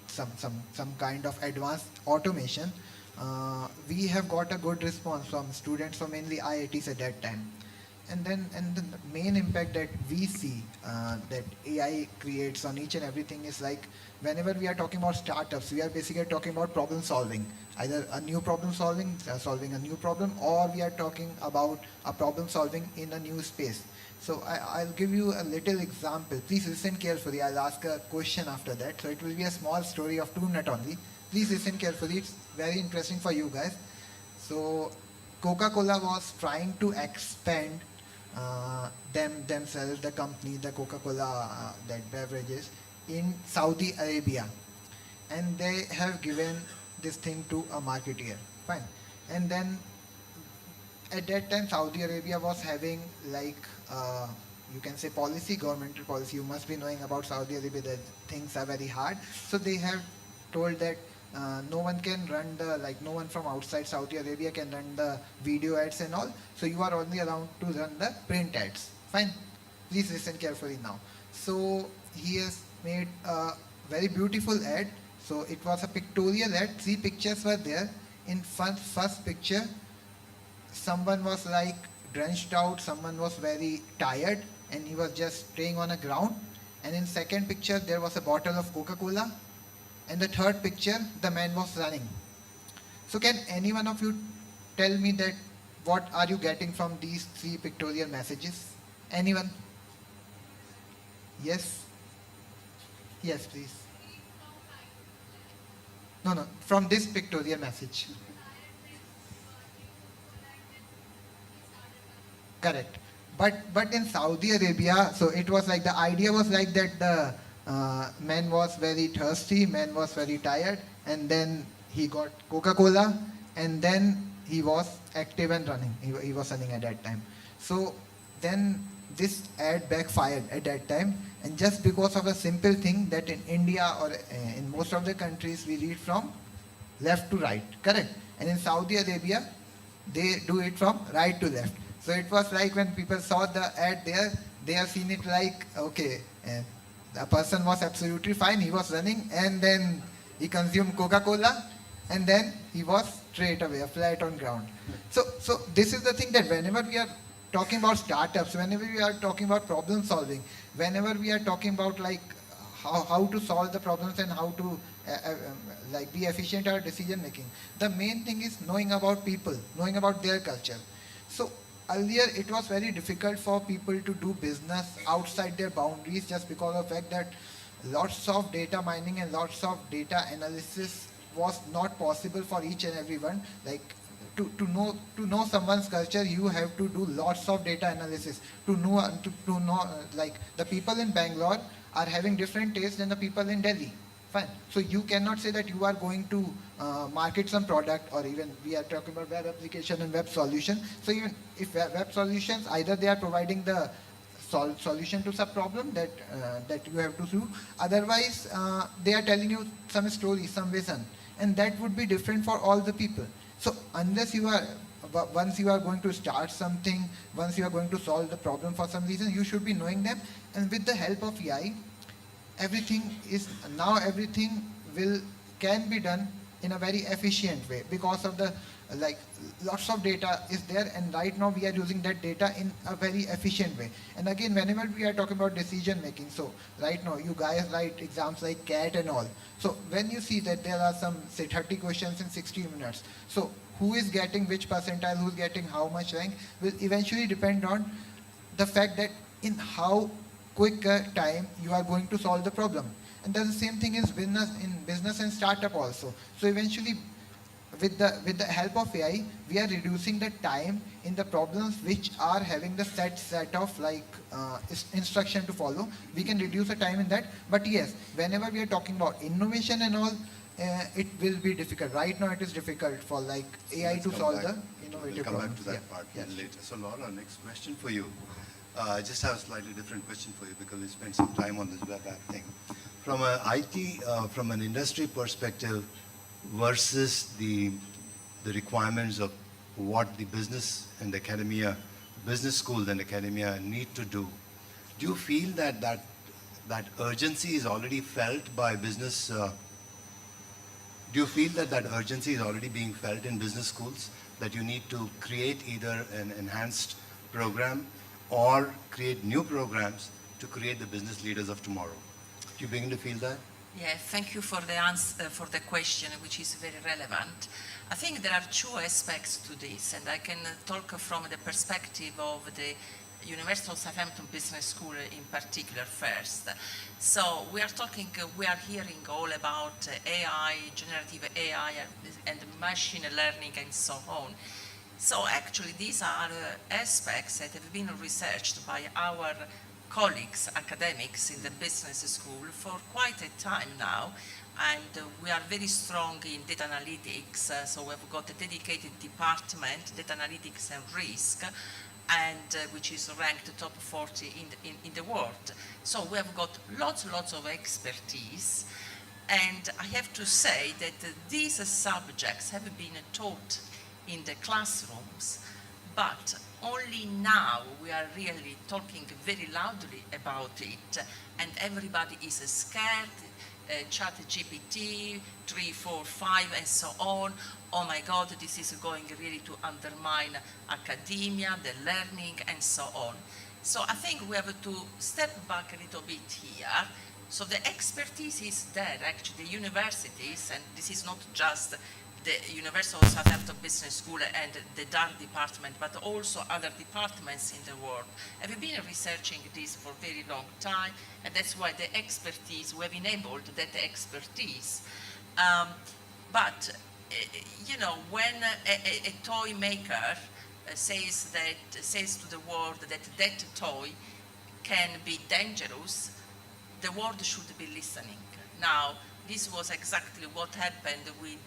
some kind of advanced automation, we have got a good response from students from mainly IITs at that time. And the main impact that we see that AI creates on each and everything is like, whenever we are talking about startups, we are basically talking about problem solving, either a new problem solving, solving a new problem, or we are talking about a problem solving in a new space. So I'll give you a little example. Please listen carefully. I'll ask a question after that. So it will be a small story of 2 minutes only. Please listen carefully. It's very interesting for you guys. So Coca-Cola was trying to expand themselves, the company, the Coca-Cola, that beverages, in Saudi Arabia. And they have given this thing to a marketeer. Fine. And then at that time, Saudi Arabia was having like, you can say policy, governmental policy. You must be knowing about Saudi Arabia that things are very hard. So they have told that no one can run the, like no one from outside Saudi Arabia can run the video ads and all. So you are only allowed to run the print ads. Fine. Please listen carefully now. So he has made a very beautiful ad. So it was a pictorial ad. 3 pictures were there. In first picture, someone was like drenched out, someone was very tired, and he was just playing on a ground. And in second picture, there was a bottle of Coca-Cola. And the third picture, the man was running. So can any one of you tell me that what are you getting from these 3 pictorial messages? Anyone? Yes? Yes, please. No, from this pictorial message. Correct. But in Saudi Arabia, so it was like, the idea was like that the man was very thirsty, man was very tired, and then he got Coca-Cola, and then he was active and running. He was running at that time. So then this ad backfired at that time, and just because of a simple thing that in India or in most of the countries we read from left to right, correct? And in Saudi Arabia, they do it from right to left. So it was like when people saw the ad there, they have seen it like, okay, the person was absolutely fine, he was running, and then he consumed Coca-Cola, and then he was straight away, flat on ground. So this is the thing, that whenever we are talking about startups, whenever we are talking about problem solving, whenever we are talking about like how to solve the problems and how to like be efficient at decision making, the main thing is knowing about people, knowing about their culture. So earlier it was very difficult for people to do business outside their boundaries, just because of the fact that lots of data mining and lots of data analysis was not possible for each and everyone. Like to know someone's culture, you have to do lots of data analysis to know like the people in Bangalore are having different tastes than the people in Delhi. Fine. So you cannot say that you are going to market some product, or even we are talking about web application and web solution. So even if web solutions, either they are providing the solution to some problem that you have to do, otherwise they are telling you some story, some vision, and that would be different for all the people. So unless you are, once you are going to start something, once you are going to solve the problem for some reason, you should be knowing them. And with the help of AI, everything can be done in a very efficient way, because of the like lots of data is there, and right now we are using that data in a very efficient way. And again, whenever we are talking about decision making, so right now you guys write exams like CAT and all. So when you see that there are some, say, 30 questions in 60 minutes, so who is getting which percentile, who's getting how much rank, will eventually depend on the fact that in how quick time you are going to solve the problem. And then the same thing is in business and startup also. So eventually with the help of AI, we are reducing the time in the problems which are having the set of instruction to follow. We can reduce the time in that. But yes, whenever we are talking about innovation and all, it will be difficult. Right now, it is difficult for AI to solve the innovative We'll come back problems. to that part later. So Laura, next question for you. I just have a slightly different question for you because we spent some time on this web app thing. From an IT, from an industry perspective versus the requirements of what the business and academia, business schools and academia need to do you feel that urgency is already felt by business? Do you feel that urgency is already being felt in business schools, that you need to create either an enhanced program or create new programs to create the business leaders of tomorrow? Do you begin to feel that? Yeah, thank you for the answer, for the question, which is very relevant. I think there are two aspects to this, and I can talk from the perspective of the University of Southampton Business School in particular first. So we are hearing all about AI, generative AI, and machine learning and so on. So actually these are aspects that have been researched by our colleagues, academics in the business school for quite a time now, and we are very strong in data analytics, so we've got a dedicated department, data analytics and risk, and which is ranked top 40 in the world. So we have got lots of expertise, and I have to say that these subjects have been taught in the classrooms, but only now we are really talking very loudly about it, and everybody is scared. ChatGPT 3, 4, 5, and so on. Oh my God, this is going really to undermine academia, the learning, and so on. So I think we have to step back a little bit here. So the expertise is there, actually, the universities, and this is not just the University of Southampton Business School and the DAR department, but also other departments in the world have been researching this for a very long time, and that's why the expertise, we have enabled that expertise. But you know, when a toy maker says to the world that toy can be dangerous, the world should be listening. Now, this was exactly what happened with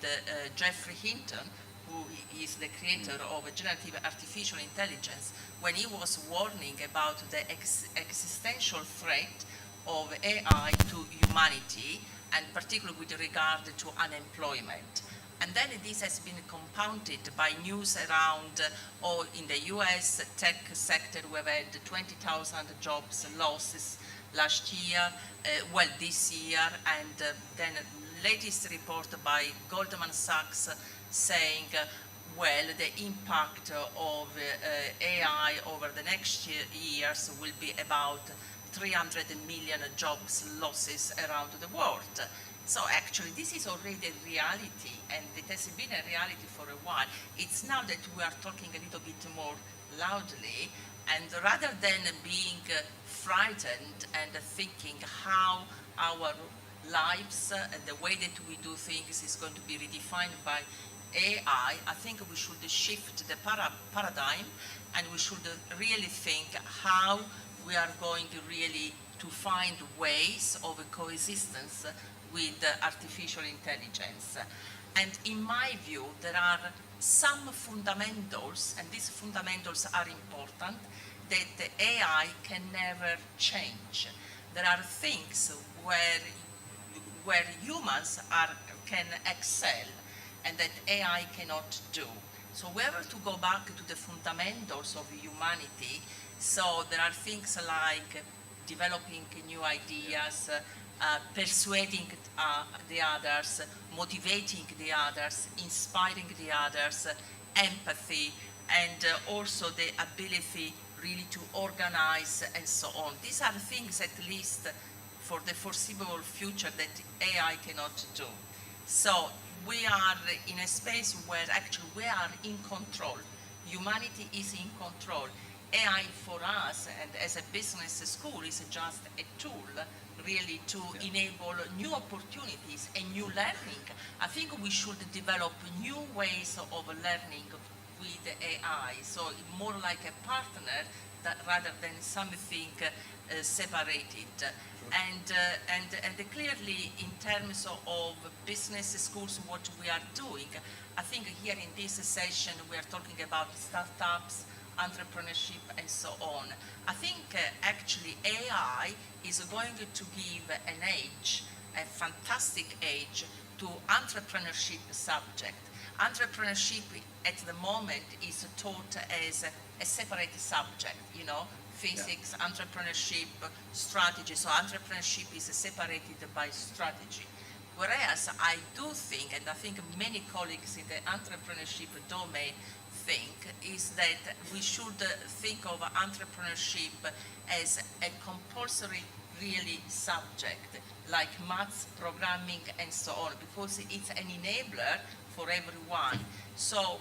Geoffrey Hinton, who is the creator of generative artificial intelligence, when he was warning about the existential threat of AI to humanity, and particularly with regard to unemployment. And then this has been compounded by news around, in the US tech sector, we've had 20,000 jobs losses last year, this year, and then latest report by Goldman Sachs saying, the impact of AI over the next years will be about 300 million jobs losses around the world. So actually this is already a reality, and it has been a reality for a while. It's now that we are talking a little bit more loudly, and rather than being frightened and thinking how our lives and the way that we do things is going to be redefined by AI, I think we should shift the paradigm, and we should really think how we are going to really to find ways of coexistence with artificial intelligence. And in my view, there are some fundamentals, and these fundamentals are important, that the AI can never change. There are things where humans can excel, and that AI cannot do. So we have to go back to the fundamentals of humanity. So there are things like developing new ideas, persuading the others, motivating the others, inspiring the others, empathy, and also the ability really to organize and so on. These are things, at least for the foreseeable future, that AI cannot do. So we are in a space where actually we are in control. Humanity is in control. AI for us, and as a business school, is just a tool really to enable new opportunities and new learning. I think we should develop new ways of learning with AI, so more like a partner rather than something separated. And clearly, in terms of business schools, what we are doing, I think here in this session we are talking about startups, entrepreneurship, and so on. I think actually AI is going to give an age, a fantastic age, to entrepreneurship subject. Entrepreneurship at the moment is taught as a separate subject, you know, physics, entrepreneurship, strategy. So entrepreneurship is separated by strategy. Whereas I do think, and I think many colleagues in the entrepreneurship domain think, is that we should think of entrepreneurship as a compulsory really subject, like maths, programming, and so on, because it's an enabler for everyone. So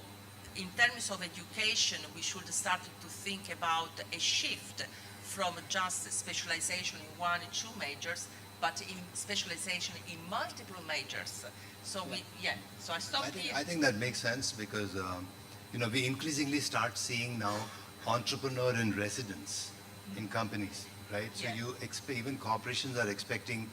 in terms of education, we should start to think about a shift from just specialization in 1 or 2 majors, but in specialization in multiple majors. So so I stopped here. I think that makes sense because, you know, we increasingly start seeing now entrepreneur in residence in companies, right? So even corporations are expecting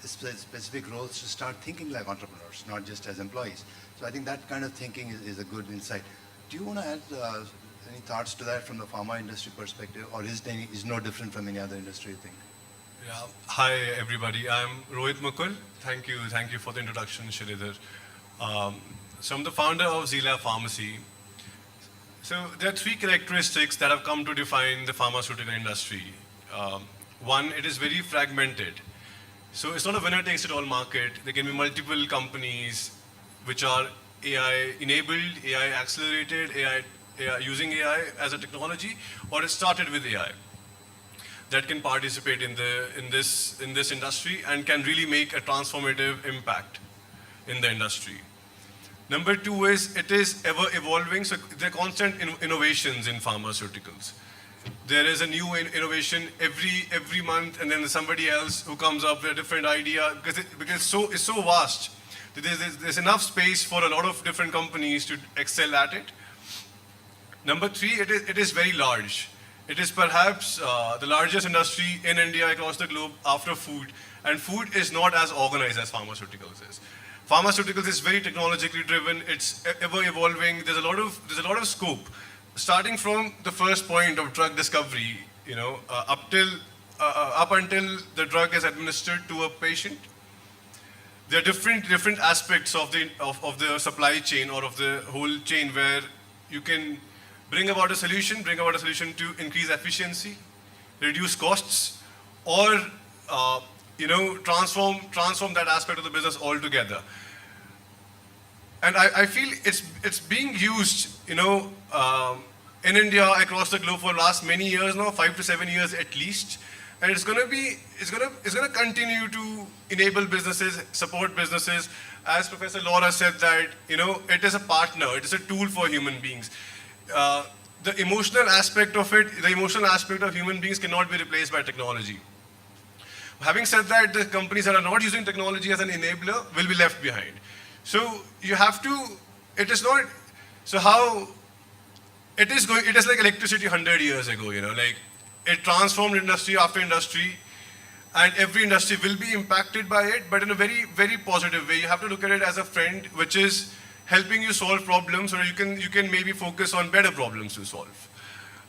specific roles to start thinking like entrepreneurs, not just as employees. So I think that kind of thinking is a good insight. Do you want to add any thoughts to that from the pharma industry perspective, or is it no different from any other industry, you think? Yeah. Hi, everybody. I'm Rohit Mukul. Thank you for the introduction, Sridhar. So I'm the founder of Zila Pharmacy. So there are 3 characteristics that have come to define the pharmaceutical industry. One, it is very fragmented. So it's not a winner-takes-it-all market. There can be multiple companies which are AI-enabled, AI-accelerated, using AI as a technology, or it started with AI, that can participate in this industry and can really make a transformative impact in the industry. Number 2 is it is ever evolving, so there are constant innovations in pharmaceuticals. There is a new innovation every month, and then there's somebody else who comes up with a different idea because it's so vast. There's enough space for a lot of different companies to excel at it. Number 3, it is very large. It is perhaps the largest industry in India across the globe after food, and food is not as organized as pharmaceuticals is. Pharmaceuticals is very technologically driven. It's ever evolving. There's a lot of scope, starting from the first point of drug discovery, you know, up until the drug is administered to a patient. There are different aspects of the supply chain or of the whole chain where you can bring about a solution to increase efficiency, reduce costs, or you know, transform that aspect of the business altogether. And I feel it's being used, you know, in India across the globe for the last many years now, 5 to 7 years at least, and it's gonna continue to enable businesses, support businesses. As Professor Laura said that, you know, it is a partner, it is a tool for human beings. The emotional aspect of it, the emotional aspect of human beings cannot be replaced by technology. Having said that, the companies that are not using technology as an enabler will be left behind. So you have to, it is not, so how, it is like electricity 100 years ago, you know, like it transformed industry after industry, and every industry will be impacted by it, but in a very, very positive way. You have to look at it as a friend, which is helping you solve problems, or you can maybe focus on better problems to solve,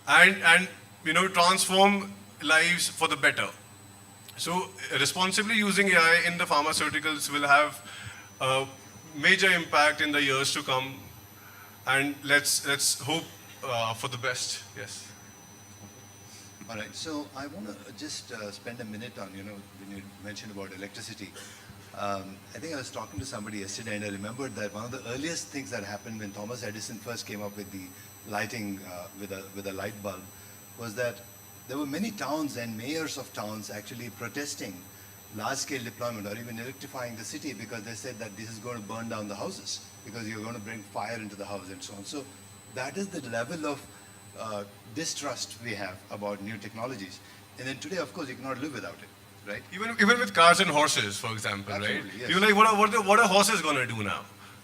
and you know, transform lives for the better. So responsibly using AI in the pharmaceuticals will have a major impact in the years to come, and let's hope for the best. Yes. All right, so I want to just spend a minute on, you know, when you mentioned about electricity. I think I was talking to somebody yesterday, and I remembered that one of the earliest things that happened when Thomas Edison first came up with the lighting with a light bulb was that there were many towns and mayors of towns actually protesting large-scale deployment or even electrifying the city because they said that this is going to burn down the houses because you're going to bring fire into the house and so on. So that is the level of distrust we have about new technologies. And then today, of course, you cannot live without it. right? Even with cars and horses, for example, Absolutely, right? yes. You're like, what are horses going to do now?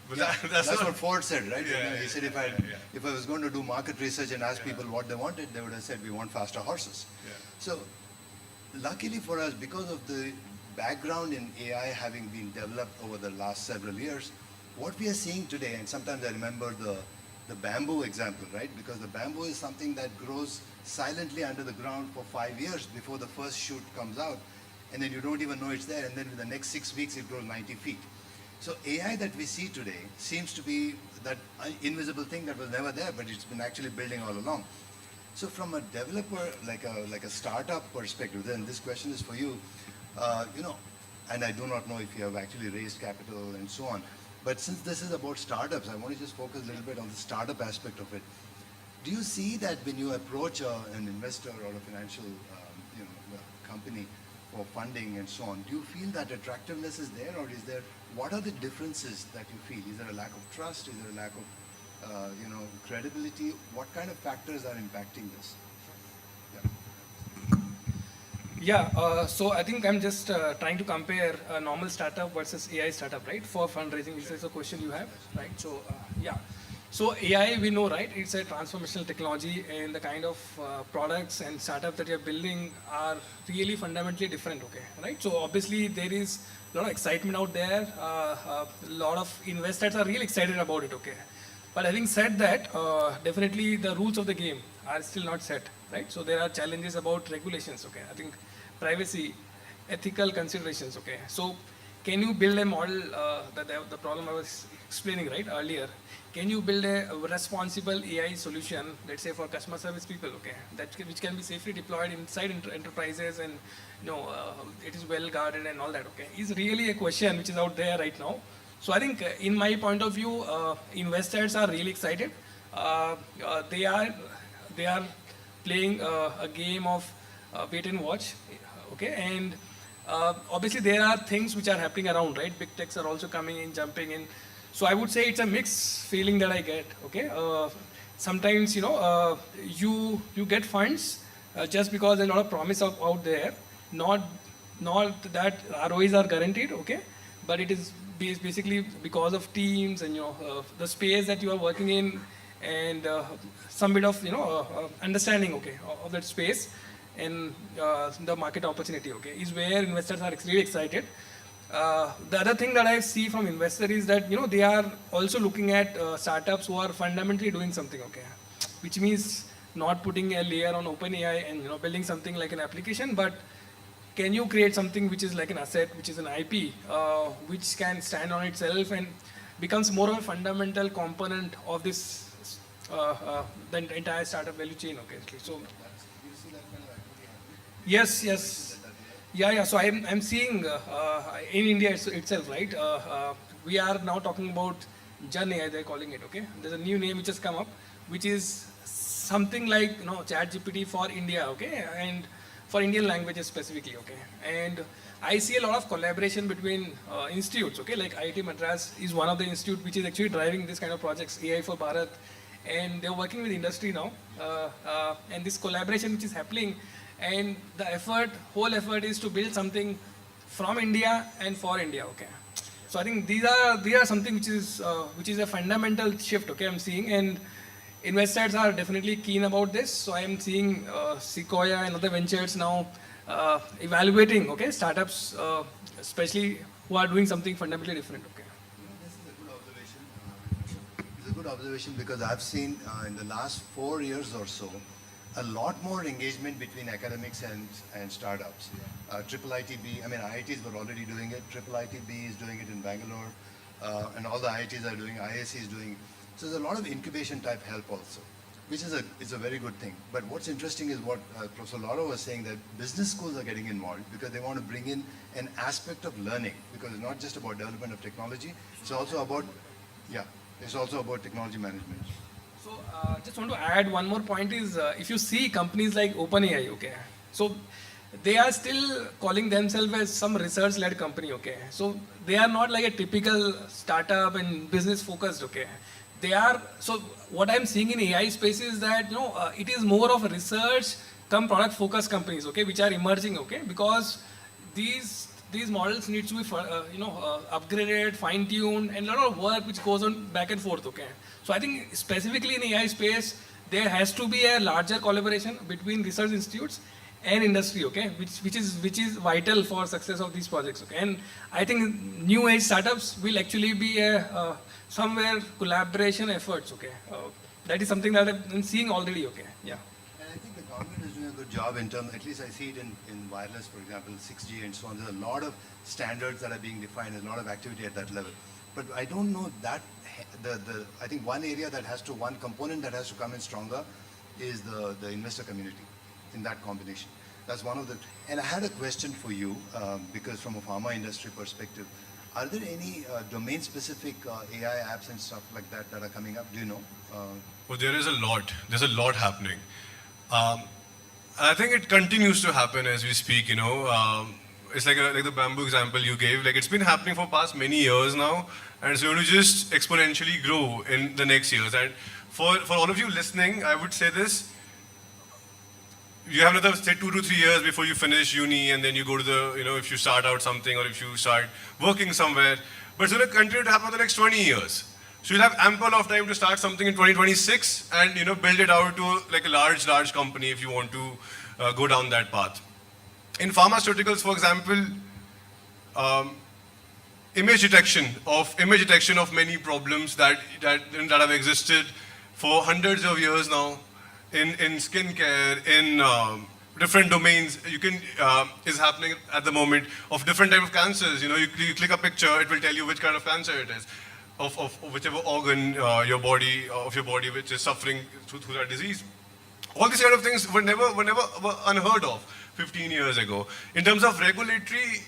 But Yeah, that's not- what Ford said, right? Yeah, You know, he said if I was going to do market research and ask people what they wanted, they would have said we want faster horses. Yeah. So luckily for us, because of the background in AI having been developed over the last several years, what we are seeing today, and sometimes I remember the bamboo example, right? Because the bamboo is something that grows silently under the ground for 5 years before the first shoot comes out, and then you don't even know it's there, and then in the next 6 weeks it grows 90 feet. So AI that we see today seems to be that invisible thing that was never there, but it's been actually building all along. So from a developer, like a startup perspective, then this question is for you, you know, and I do not know if you have actually raised capital and so on, but since this is about startups, I want to just focus a little bit on the startup aspect of it. Do you see that when you approach an investor or a financial you know, company for funding and so on, do you feel that attractiveness is there, or is there, what are the differences that you feel? Is there a lack of trust? Is there a lack of you know, credibility? What kind of factors are impacting this? Yeah, so I think I'm just trying to compare a normal startup versus AI startup, right? For fundraising, which is a question you have, right? So yeah, so AI, we know, right? It's a transformational technology, and the kind of products and startups that you're building are really fundamentally different, okay, right? So obviously there is a lot of excitement out there. A lot of investors are really excited about it, okay? But having said that, definitely the rules of the game are still not set, right? So there are challenges about regulations, okay? I think privacy, ethical considerations, okay? So can you build a model, the problem I was explaining, right, earlier, can you build a responsible AI solution, let's say for customer service people, okay, which can be safely deployed inside enterprises, and you know, it is well guarded and all that, okay, is really a question which is out there right now. So I think in my point of view, investors are really excited. They are playing a game of wait and watch, okay, and obviously there are things which are happening around, right? Big techs are also coming in, jumping in. So I would say it's a mixed feeling that I get, okay? Sometimes, you know, you get funds just because there's a lot of promise out there, not that ROIs are guaranteed, okay? But it is basically because of teams and, you know, the space that you are working in, and some bit of, you know, understanding, okay, of that space, and the market opportunity, okay, is where investors are really excited. The other thing that I see from investors is that, you know, they are also looking at startups who are fundamentally doing something, okay, which means not putting a layer on OpenAI and, you know, building something like an application, but can you create something which is like an asset, which is an IP, which can stand on itself and becomes more of a fundamental component of this, the entire startup value chain, okay. So yes, yeah. So I'm seeing in India itself, right? We are now talking about Jan AI, they're calling it, okay. There's a new name which has come up, which is something like, you know, ChatGPT for India, okay, and for Indian languages specifically, okay. And I see a lot of collaboration between institutes, okay, like IIT Madras is one of the institute which is actually driving this kind of projects, AI for Bharat, and they're working with industry now, and this collaboration which is happening, and the whole effort is to build something from India and for India, okay. So I think these are something which is a fundamental shift, okay, I'm seeing, and investors are definitely keen about this. So I am seeing Sequoia and other ventures now evaluating, okay, startups, especially who are doing something fundamentally different, okay. This is a good observation. It's a good observation because I've seen in the last 4 years or so, a lot more engagement between academics and startups. IITB, I mean, IITs were already doing it. IITB is doing it in Bangalore, and all the IITs are doing, IISc is doing. So there's a lot of incubation type help also, which is a very good thing. But what's interesting is what Professor Laura was saying, that business schools are getting involved because they want to bring in an aspect of learning, because it's not just about development of technology, it's also about, it's also about technology management. So just want to add one more point is, if you see companies like OpenAI, okay, so they are still calling themselves as some research-led company, okay. So they are not like a typical startup and business focused, okay. They are, so what I'm seeing in AI space is that, you know, it is more of a research come product focused companies, okay, which are emerging, okay, because these models need to be upgraded, fine-tuned, and a lot of work which goes on back and forth. Okay, so I think specifically in AI space, there has to be a larger collaboration between research institutes and industry. Okay, which is vital for success of these projects. Okay, and I think new age startups will actually be a somewhere collaboration efforts. Okay, that is something that I've been seeing already. Okay, yeah. And I think the government is doing a good job in terms, at least I see it in wireless, for example, 6G and so on. There's a lot of standards that are being defined, there's a lot of activity at that level. But I don't know that, I think one component that has to come in stronger is the investor community in that combination. That's one of the, and I had a question for you, because from a pharma industry perspective, are there any domain-specific AI apps and stuff like that that are coming up? Do you know? Well, there is a lot. There's a lot happening. I think it continues to happen as we speak. It's like the bamboo example you gave. Like, it's been happening for past many years now, and it's going to just exponentially grow in the next years. And for all of you listening, I would say this: you have another, say, 2 to 3 years before you finish uni, and then you go to the, if you start out something or if you start working somewhere. But it's going to continue to happen for the next 20 years. So you'll have ample of time to start something in 2026 and, build it out to like a large company if you want to go down that path. In pharmaceuticals, for example, image detection of many problems that have existed for hundreds of years now, in skincare, in different domains, is happening at the moment, of different type of cancers. You click a picture, it will tell you which kind of cancer it is, of whichever organ your body which is suffering through that disease. All these kind of things were never unheard of 15 years ago. In terms of regulatory,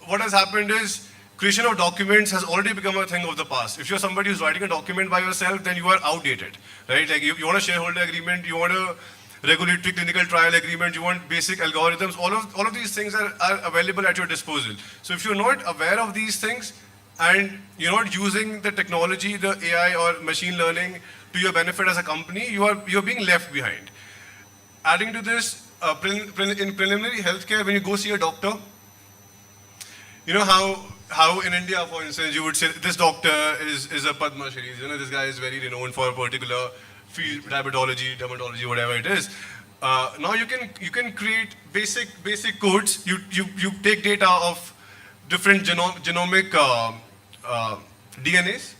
what has happened is creation of documents has already become a thing of the past. If you're somebody who's writing a document by yourself, then you are outdated, right? Like you want a shareholder agreement, you want a regulatory clinical trial agreement, you want basic algorithms, all of these things are available at your disposal. So if you're not aware of these things and you're not using the technology, the AI or machine learning to your benefit as a company, you're being left behind. Adding to this, in preliminary healthcare, when you go see a doctor, you know how in India, for instance, you would say this doctor is a Padma Shri. This guy is very renowned for a particular field, diabetology, dermatology, whatever it is. Now you can create basic codes. You take data of different genomic DNAs.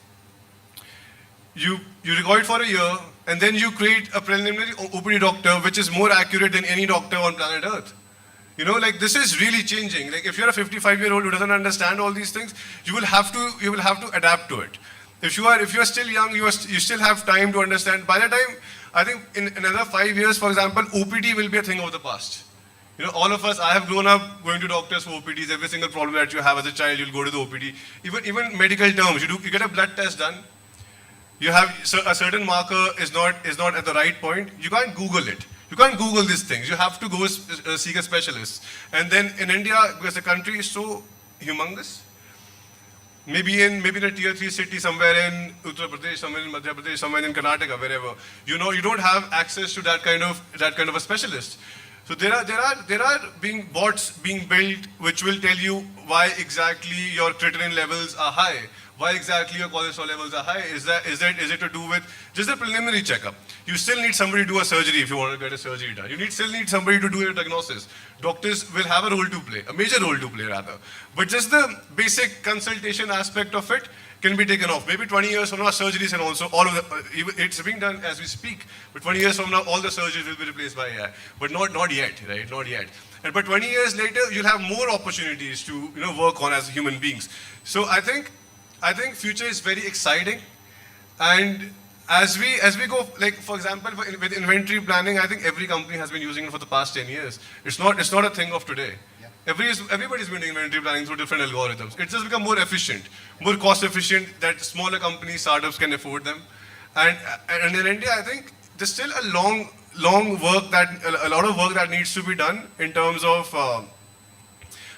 You record for a year, and then you create a preliminary OPD doctor which is more accurate than any doctor on planet Earth. This is really changing. Like, if you're a 55-year-old who doesn't understand all these things, you will have to adapt to it. If you're still young, you still have time to understand. By the time, I think in another 5 years, for example, OPD will be a thing of the past. All of us, I have grown up going to doctors for OPDs. Every single problem that you have as a child, you'll go to the OPD. Even medical terms, you get a blood test done. You have a certain marker is not at the right point. You can't Google it. You can't Google these things. You have to go seek a specialist. And then in India, because the country is so humongous, maybe in a tier 3 city somewhere in Uttar Pradesh, somewhere in Madhya Pradesh, somewhere in Karnataka, wherever, you don't have access to that kind of a specialist. So there are bots being built which will tell you why exactly your creatinine levels are high, why exactly your cholesterol levels are high. Is it to do with just a preliminary checkup? You still need somebody to do a surgery if you want to get a surgery done. You still need somebody to do a diagnosis. Doctors will have a role to play, a major role to play rather. But just the basic consultation aspect of it can be taken off. Maybe 20 years from now, surgeries and also all of it's being done as we speak. But 20 years from now, all the surgeries will be replaced by AI. But not yet, right? Not yet. But 20 years later, you'll have more opportunities to work on as human beings. So I think future is very exciting, and as we go, like for example, with inventory planning, I think every company has been using it for the past 10 years. It's not a thing of today. Yeah. Everybody's been doing inventory planning through different algorithms. It's just become more efficient, more cost efficient, that smaller companies, startups can afford them. And in India, I think there's still a lot of work that needs to be done in terms of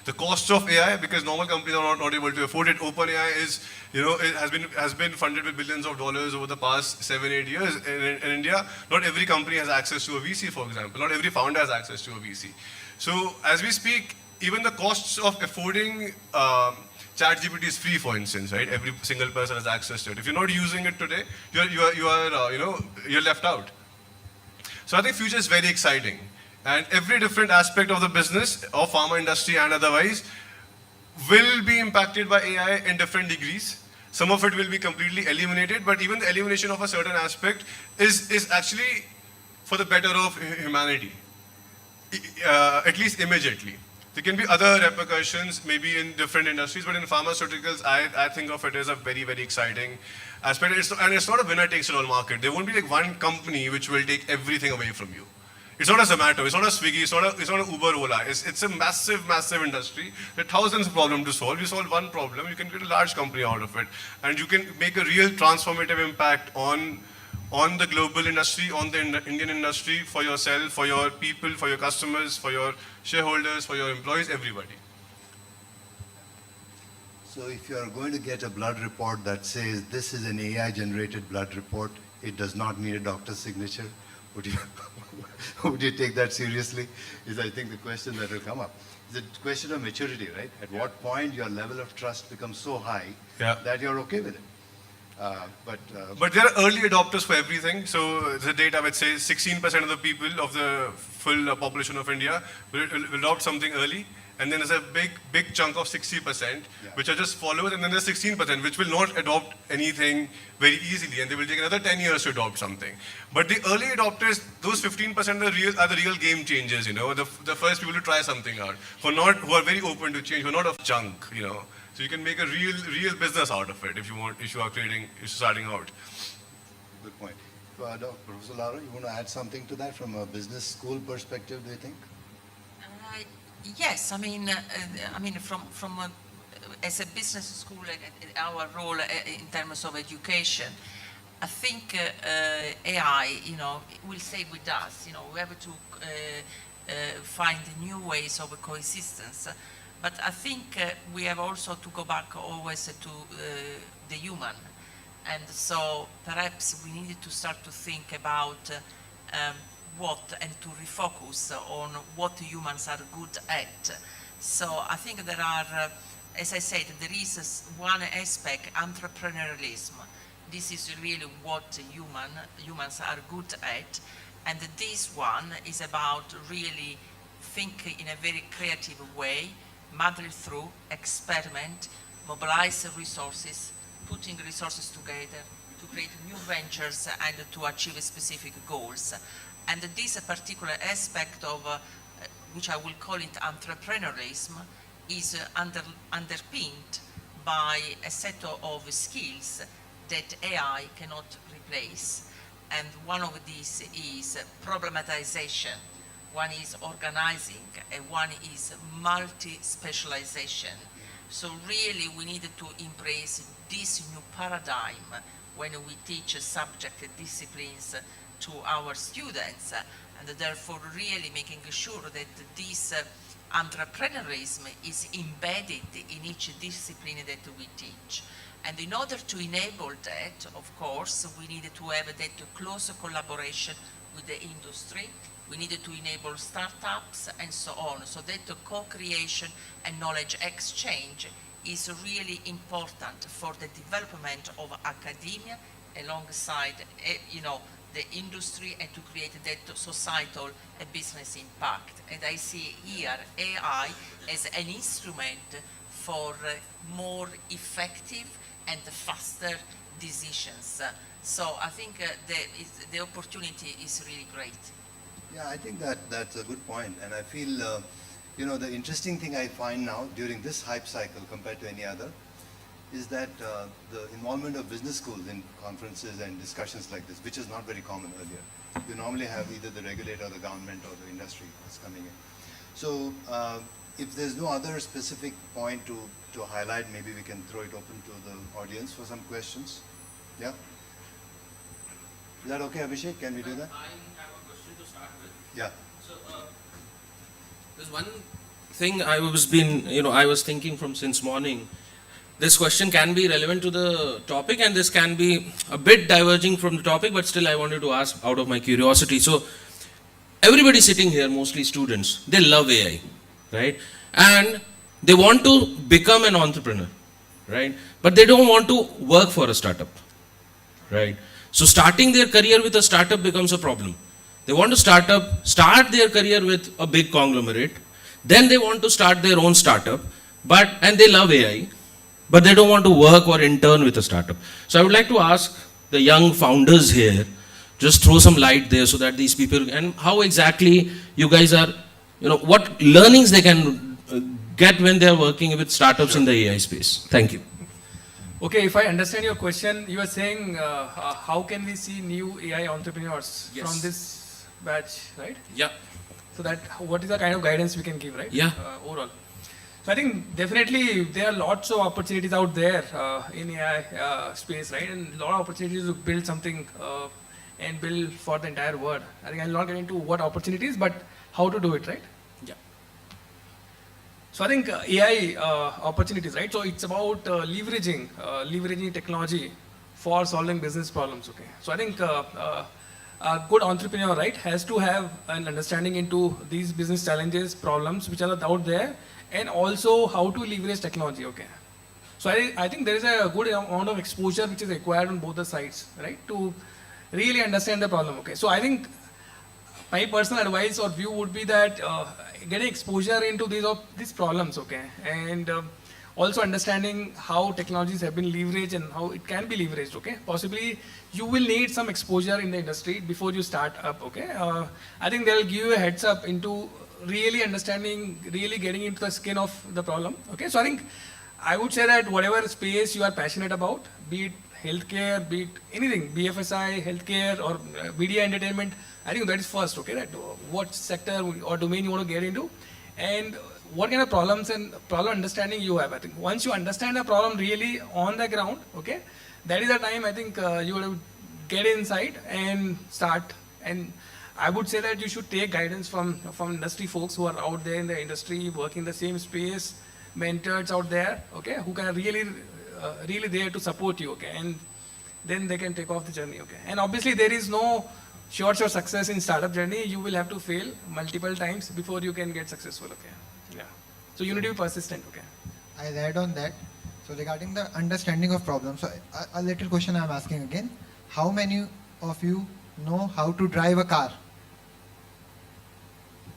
the cost of AI, because normal companies are not able to afford it. OpenAI has been funded with billions of dollars over the past 7-8 years in India. Not every company has access to a VC, for example. Not every founder has access to a VC. So as we speak, even the costs of affording ChatGPT is free, for instance, right? Every single person has access to it. If you're not using it today, you're left out. So I think future is very exciting, and every different aspect of the business, of pharma industry and otherwise, will be impacted by AI in different degrees. Some of it will be completely eliminated, but even the elimination of a certain aspect is actually for the better of humanity, at least immediately. There can be other repercussions maybe in different industries, but in pharmaceuticals, I think of it as a very, very exciting aspect. And it's not a winner-takes-it-all market. There won't be like one company which will take everything away from you. It's not a Zomato, it's not a Swiggy, it's not a Uber, Ola. It's a massive, massive industry. There are thousands of problems to solve. You solve one problem, you can get a large company out of it. And you can make a real transformative impact on the global industry, on the Indian industry, for yourself, for your people, for your customers, for your shareholders, for your employees, everybody. So if you are going to get a blood report that says this is an AI-generated blood report, it does not need a doctor's signature, would you take that seriously? Is I think the question that will come up. It's a question of maturity, right? At what point your level of trust becomes so high that you're okay with it. But there are early adopters for everything. So the data which says 16% of the people of the full population of India will adopt something early. And then there's a big chunk of 60%, which are just followers, and then there's 16%, which will not adopt anything very easily, and they will take another 10 years to adopt something. But the early adopters, those 15% are the real game changers, the first people to try something out, who are very open to change, who are not of junk, So you can make a real business out of it if you're starting out. Good point. Professor Lara, you want to add something to that from a business school perspective, do you think? Yes, I mean, from as a business school, our role in terms of education, I think AI, will stay with us. We have to find new ways of coexistence. But I think we have also to go back always to the human, and so perhaps we needed to start to think about and to refocus on what humans are good at. So I think there are, as I said, there is one aspect, entrepreneurialism. This is really what humans are good at, and this one is about really thinking in a very creative way, muddle through, experiment, mobilize resources, putting resources together to create new ventures and to achieve specific goals. And this particular aspect of, which I will call it entrepreneurialism, is underpinned by a set of skills that AI cannot replace. And one of these is problematization, one is organizing, and one is multi-specialization. So really we need to embrace this new paradigm when we teach subject disciplines to our students, and therefore really making sure that this entrepreneurialism is embedded in each discipline that we teach. And in order to enable that, of course, we need to have that close collaboration with the industry. We needed to enable startups and so on, so that the co-creation and knowledge exchange is really important for the development of academia alongside, the industry, and to create that societal business impact. And I see here AI as an instrument for more effective and faster decisions. So I think the opportunity is really great. Yeah, I think that's a good point, and I feel, the interesting thing I find now during this hype cycle compared to any other is that the involvement of business schools in conferences and discussions like this, which is not very common earlier. You normally have either the regulator, the government, or the industry that's coming in. So if there's no other specific point to highlight, maybe we can throw it open to the audience for some questions. Yeah? Is that okay, Abhishek? Can we do that? I have a question to start with. Yeah. So there's one thing I was thinking from since morning. This question can be relevant to the topic, and this can be a bit diverging from the topic, but still I wanted to ask out of my curiosity. So everybody sitting here, mostly students, they love AI, right? and they want to become an entrepreneur, right? But they don't want to work for a startup, right? So starting their career with a startup becomes a problem. They want to start their career with a big conglomerate, then they want to start their own startup, and they love AI, but they don't want to work or intern with a startup. So I would like to ask the young founders here, just throw some light there so that these people, and how exactly you guys are, what learnings they can get when they are working with startups in the AI space. Thank you. Okay, if I understand your question, you are saying how can we see new AI entrepreneurs from this batch, right? Yeah. So that what is the kind of guidance we can give, right? Yeah. Overall. So I think definitely there are lots of opportunities out there in AI space, right? And a lot of opportunities to build something and build for the entire world. I think I'll not get into what opportunities, but how to do it, right? Yeah. So I think AI opportunities, right? So it's about leveraging technology for solving business problems. Okay. So I think a good entrepreneur, right, has to have an understanding into these business challenges, problems which are out there, and also how to leverage technology. Okay. So I think there is a good amount of exposure which is required on both the sides, right, to really understand the problem. Okay. So I think my personal advice or view would be that getting exposure into these problems, okay, and also understanding how technologies have been leveraged and how it can be leveraged, okay. Possibly you will need some exposure in the industry before you start up, okay. I think they'll give you a heads up into really understanding, really getting into the skin of the problem, okay. So I think I would say that whatever space you are passionate about, be it healthcare, be it anything, BFSI, healthcare, or media entertainment, I think that is first, okay, that what sector or domain you want to get into, and what kind of problems and problem understanding you have. I think once you understand the problem really on the ground, okay, that is the time I think you will get inside and start. And I would say that you should take guidance from industry folks who are out there in the industry, working in the same space, mentors out there, okay, who can really there to support you, okay, and then they can take off the journey, okay. And obviously there is no sure success in startup journey. You will have to fail multiple times before you can get successful, okay. Yeah. So you need to be persistent, okay. I'll add on that. So regarding the understanding of problems, so a little question I'm asking again. How many of you know how to drive a car?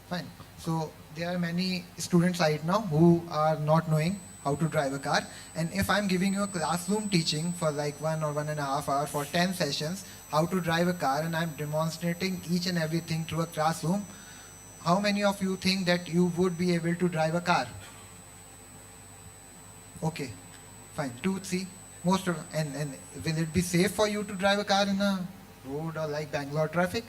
Fine. So there are many students right now who are not knowing how to drive a car. And if I'm giving you a classroom teaching for like 1 or 1.5 hours for 10 sessions, how to drive a car, and I'm demonstrating each and everything through a classroom, how many of you think that you would be able to drive a car? Okay, fine, 2, 3, most of, and will it be safe for you to drive a car in a road or like Bangalore traffic?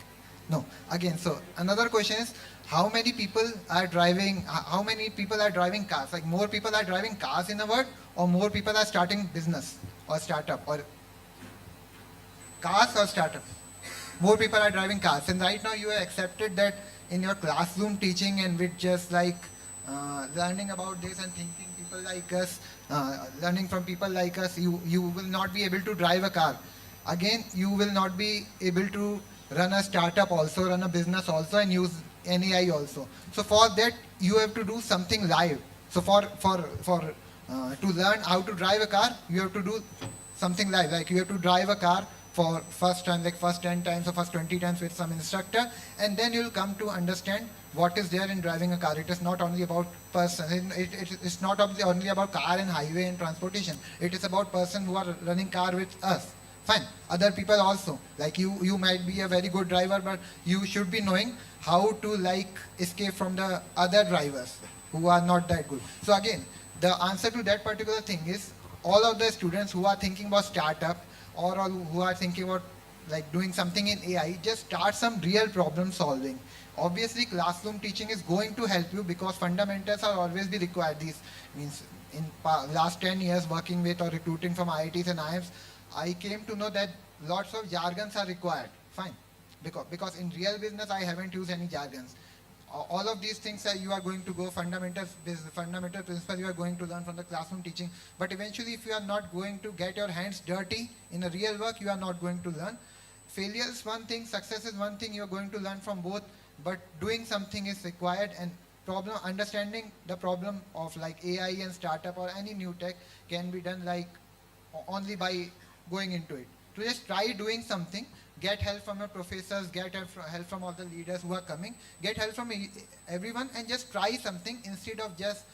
No. Again, so another question is, how many people are driving cars? Like more people are driving cars in the world, or more people are starting business or startup, or cars or startup? More people are driving cars. And right now you have accepted that in your classroom teaching and with just like learning about this and thinking people like us, learning from people like us, you will not be able to drive a car. Again, you will not be able to run a startup also, run a business also, and use NAI also. So for that, you have to do something live. So to learn how to drive a car, you have to do something live. Like you have to drive a car for first time, like first 10 times or first 20 times with some instructor, and then you'll come to understand what is there in driving a car. It is not only about person. It's not only about car and highway and transportation. It is about person who are running car with us. Fine. Other people also. Like you might be a very good driver, but you should be knowing how to like escape from the other drivers who are not that good. So again, the answer to that particular thing is all of the students who are thinking about startup or who are thinking about like doing something in AI, just start some real problem solving. Obviously, classroom teaching is going to help you because fundamentals are always be required. These means in last 10 years working with or recruiting from IITs and IIMs, I came to know that lots of jargons are required. Fine. Because in real business, I haven't used any jargons. All of these things you are going to go fundamental principles you are going to learn from the classroom teaching. But eventually, if you are not going to get your hands dirty in a real work, you are not going to learn. Failure is one thing, success is one thing. You are going to learn from both. But doing something is required, and problem, understanding the problem of like AI and startup or any new tech can be done like only by going into it. To just try doing something, get help from your professors, get help from all the leaders who are coming, get help from everyone, and just try something instead of just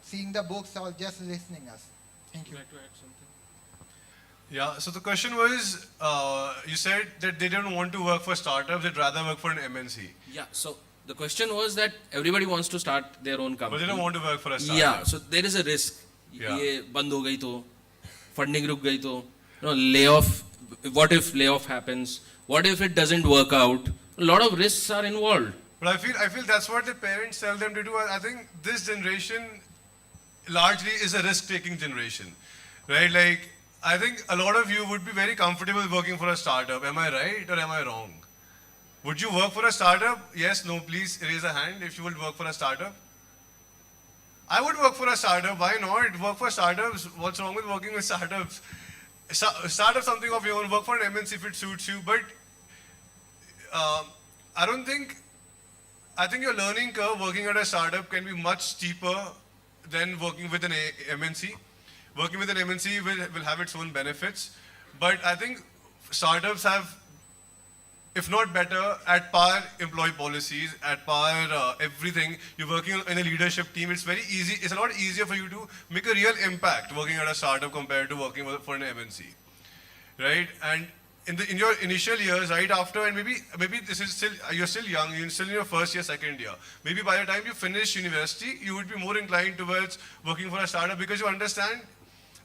seeing the books or just listening us. Thank you. Would you like to add something? Yeah, so the question was, you said that they don't want to work for startups, they'd rather work for an MNC. Yeah, so the question was that everybody wants to start their own company. But they don't want to work for a startup. Yeah, so there is a risk. Yeah. ये बंद हो गई तो, funding रुक गई तो, layoff. What if layoff happens? What if it doesn't work out? A lot of risks are involved. But I feel that's what the parents tell them to do. I think this generation largely is a risk-taking generation, right? Like, I think a lot of you would be very comfortable working for a startup. Am I right or am I wrong? Would you work for a startup? Yes, no, please raise a hand if you would work for a startup. I would work for a startup. Why not? Work for startups. What's wrong with working with startups? Start up something of your own. Work for an MNC if it suits you. But I think your learning curve working at a startup can be much steeper than working with an MNC. Working with an MNC will have its own benefits. But I think startups have, if not better, at par employee policies, at par everything. You're working in a leadership team. It's very easy. It's a lot easier for you to make a real impact working at a startup compared to working for an MNC, right? And in your initial years, right after, and maybe this is still, you're still young. You're still in your first year, second year. Maybe by the time you finish university, you would be more inclined towards working for a startup because you understand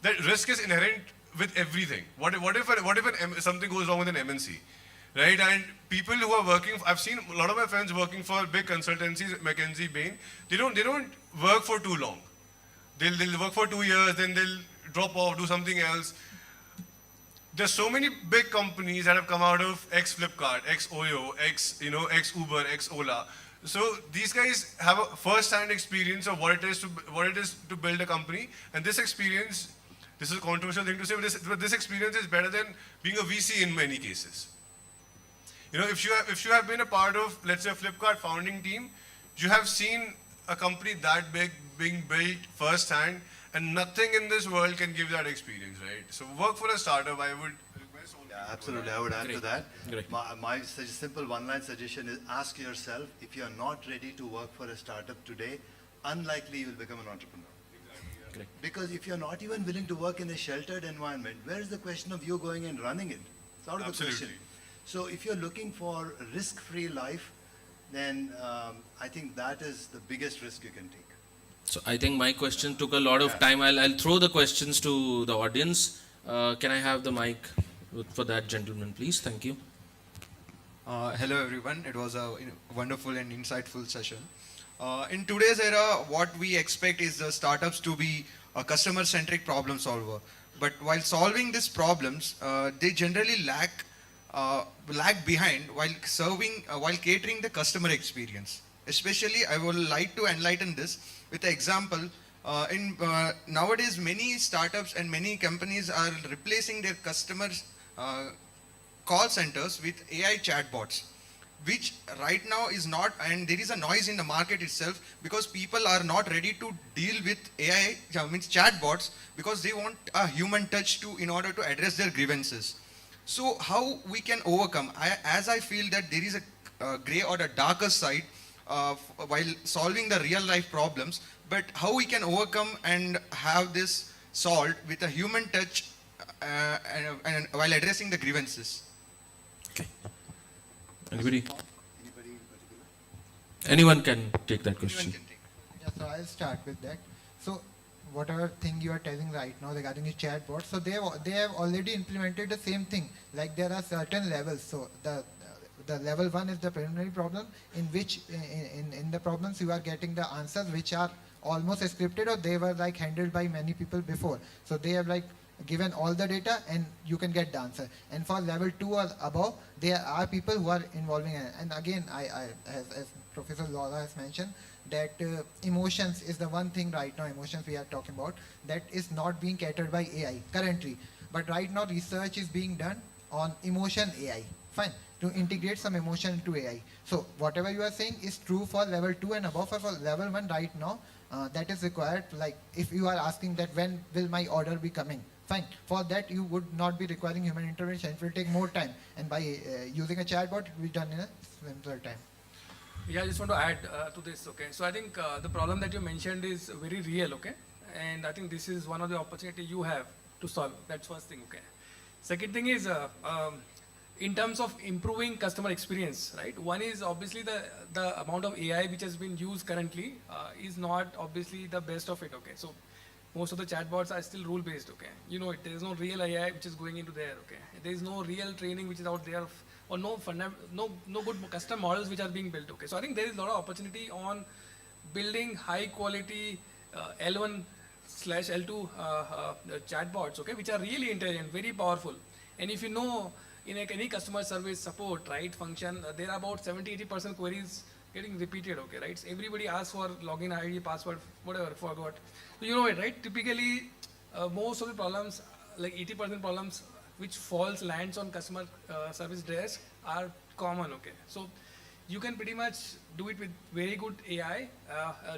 that risk is inherent with everything. What if something goes wrong with an MNC? Right, and people who are working, I've seen a lot of my friends working for big consultancies, McKinsey, Bain. They don't work for too long. They'll work for 2 years, then they'll drop off, do something else. There's so many big companies that have come out of ex-Flipkart, ex-Oyo, ex-Uber, ex-Ola. So these guys have a first-hand experience of what it is to build a company, and this experience, this is a controversial thing to say, but this experience is better than being a VC in many cases. You know, if you have been a part of, let's say, a Flipkart founding team, you have seen a company that big being built firsthand, and nothing in this world can give that experience, right? So work for a startup, I would request all. Yeah, absolutely, I would add to that. Great. My simple one-line suggestion is ask yourself, if you're not ready to work for a startup today, unlikely you will become an entrepreneur. Great. Because if you're not even willing to work in a sheltered environment, where is the question of you going and running it? It's out of the question. So if you're looking for a risk-free life, then I think that is the biggest risk you can take. So I think my question took a lot of time. I'll throw the questions to the audience. Can I have the mic for that gentleman, please? Thank you. Hello everyone. It was a wonderful and insightful session. In today's era, what we expect is the startups to be a customer-centric problem solver. But while solving these problems, they generally lag behind while catering the customer experience. Especially, I would like to enlighten this with an example. Nowadays, many startups and many companies are replacing their customers' call centers with AI chatbots, which right now is not, and there is a noise in the market itself because people are not ready to deal with AI, means chatbots, because they want a human touch in order to address their grievances. So how we can overcome? As I feel that there is a gray or a darker side while solving the real life problems, but how we can overcome and have this solved with a human touch and while addressing the grievances. Okay. Anybody? Anyone can take that question. Yeah, so I'll start with that. So whatever thing you are telling right now regarding the chatbot, so they have already implemented the same thing. Like there are certain levels. So the level 1 is the preliminary problem, in which in the problems you are getting the answers which are almost scripted, or they were like handled by many people before. So they have like given all the data and you can get the answer. And for level 2 or above, there are people who are involving it. And again, as Professor Laura has mentioned, that emotions is the one thing right now, emotions we are talking about, that is not being catered by AI currently. But right now research is being done on emotion AI fine, to integrate some emotion into AI. So whatever you are saying is true for level 2 and above. For level 1 right now, that is required. Like if you are asking that when will my order be coming, fine. For that you would not be requiring human intervention. It will take more time, and by using a chatbot, it will be done in a simpler time. Yeah, I just want to add to this, okay. So I think the problem that you mentioned is very real, okay. And I think this is one of the opportunity you have to solve. That's first thing, okay. Second thing is, in terms of improving customer experience, right? One is obviously the amount of AI which has been used currently is not obviously the best of it, okay. So most of the chatbots are still rule based, okay. You know, there is no real AI which is going into there, okay. There is no real training which is out there, or no good custom models which are being built, okay. So I think there is a lot of opportunity on building high quality L1/L2 chatbots, okay, which are really intelligent, very powerful. And if you know, in any customer service support, right, function, there are about 70-80% queries getting repeated, okay, right? So everybody asks for login ID, password, whatever, forgot. So you know it, right? Typically, most of the problems, like 80% problems which lands on customer service desk are common, okay? So you can pretty much do it with very good AI.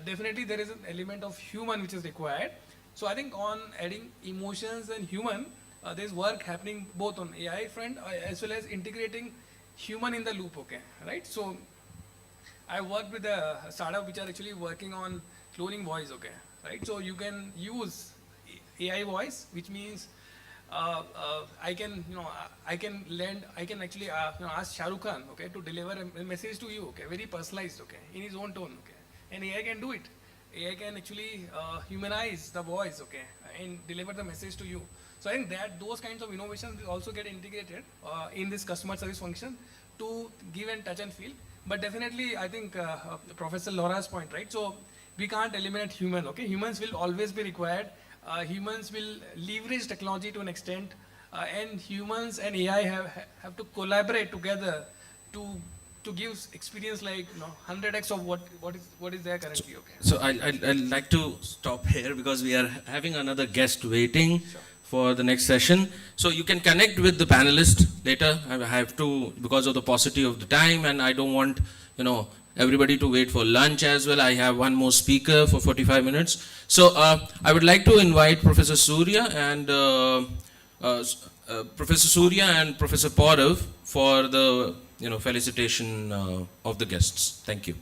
Definitely there is an element of human which is required. So I think on adding emotions and human, there's work happening both on AI front as well as integrating human in the loop, okay, right? So I worked with a startup which are actually working on cloning voice, okay, right? So you can use AI voice, which means I can actually ask Shah Rukh Khan, okay, to deliver a message to you, okay, very personalized, okay, in his own tone, okay, and AI can do it. AI can actually humanize the voice, okay, and deliver the message to you. So I think that those kinds of innovations will also get integrated in this customer service function to give and touch and feel. But definitely, I think Professor Laura's point, right? So we can't eliminate human, okay? Humans will always be required. Humans will leverage technology to an extent, and humans and AI have to collaborate together to give experience like 100x of what is there currently, okay? So I'd like to stop here because we are having another guest waiting. Sure. For the next session. So you can connect with the panelist later. I have to, because of the paucity of the time, and I don't want, everybody to wait for lunch as well. I have one more speaker for 45 minutes. So I would like to invite Professor Surya and Professor Paurav for the felicitation of the guests. Thank you.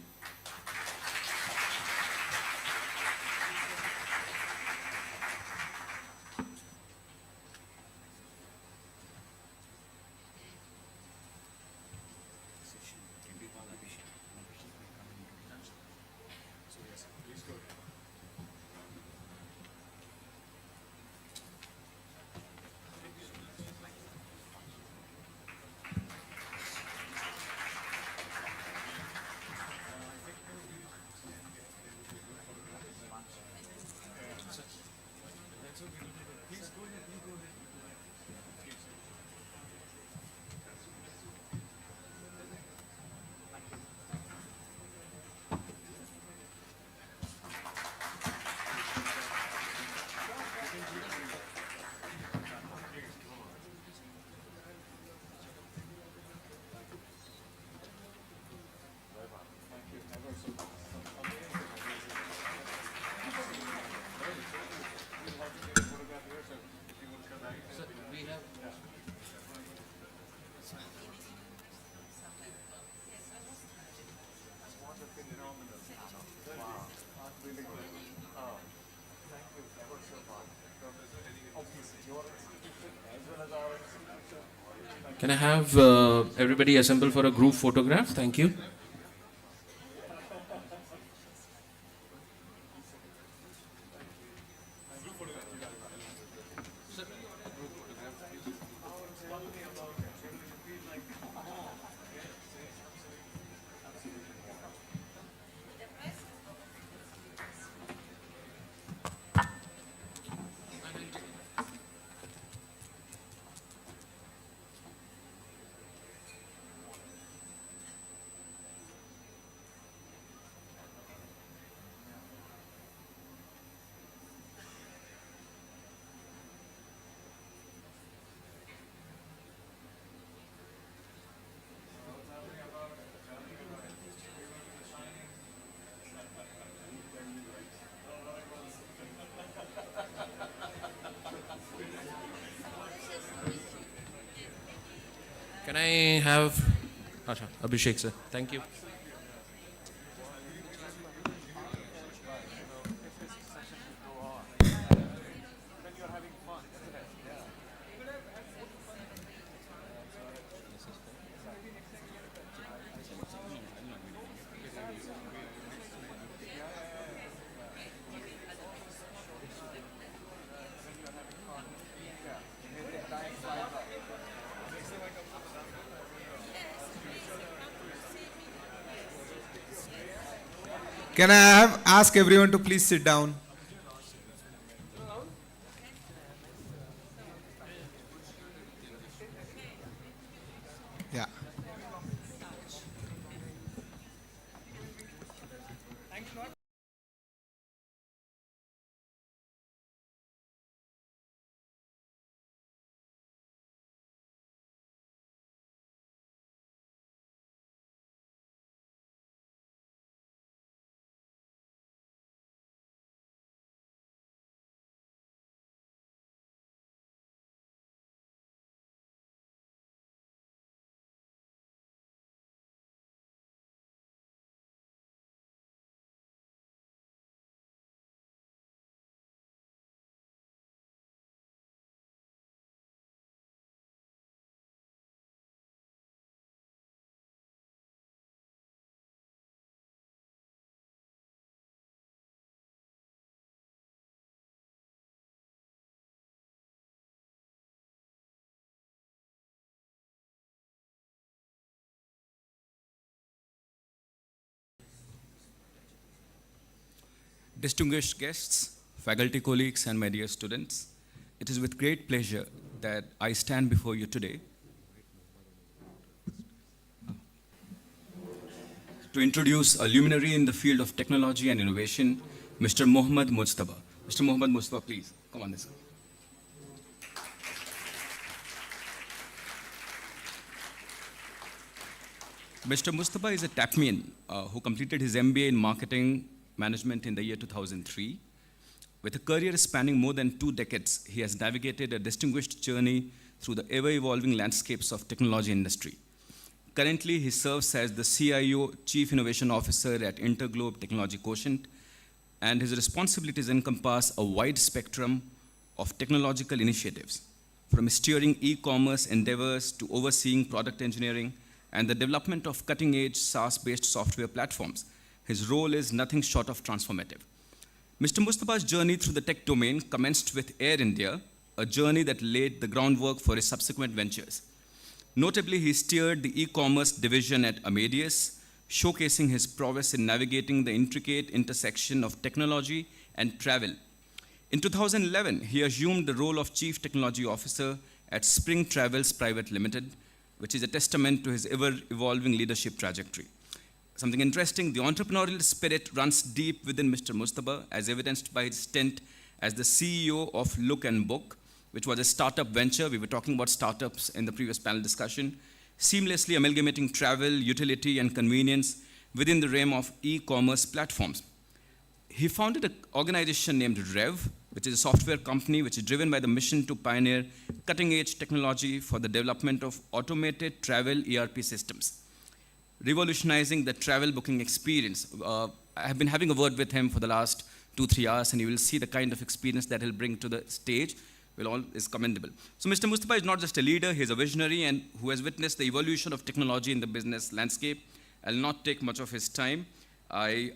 Can I have everybody assemble for a group photograph? Thank you. Can I have Abhishek, sir? Thank you. Can I ask everyone to please sit down? Yeah. Distinguished guests, faculty colleagues, and my dear students, it is with great pleasure that I stand before you today to introduce a luminary in the field of technology and innovation, Mr. Mohammad Mujtaba. Mr. Mohammad Mujtaba, please, come on this side. Mr. Mujtaba is a Tapmian who completed his MBA in Marketing Management in the year 2003. With a career spanning more than 2 decades, he has navigated a distinguished journey through the ever-evolving landscapes of technology industry. Currently, he serves as the CIO, Chief Innovation Officer at Interglobe Technology Quotient, and his responsibilities encompass a wide spectrum of technological initiatives, from steering e-commerce endeavors to overseeing product engineering and the development of cutting-edge SaaS-based software platforms. His role is nothing short of transformative. Mr. Mujtaba's journey through the tech domain commenced with Air India, a journey that laid the groundwork for his subsequent ventures. Notably, he steered the e-commerce division at Amadeus, showcasing his prowess in navigating the intricate intersection of technology and travel. In 2011, he assumed the role of Chief Technology Officer at Spring Travels Private Limited, which is a testament to his ever-evolving leadership trajectory. Something interesting, the entrepreneurial spirit runs deep within Mr. Mujtaba, as evidenced by his stint as the CEO of Look and Book, which was a startup venture. We were talking about startups in the previous panel discussion, seamlessly amalgamating travel, utility, and convenience within the realm of e-commerce platforms. He founded an organization named Rev, which is a software company which is driven by the mission to pioneer cutting-edge technology for the development of automated travel ERP systems, revolutionizing the travel booking experience. I have been having a word with him for the last 2-3 hours, and you will see the kind of experience that he'll bring to the stage is commendable. So Mr. Mujtaba is not just a leader, he's a visionary and who has witnessed the evolution of technology in the business landscape. I'll not take much of his time. I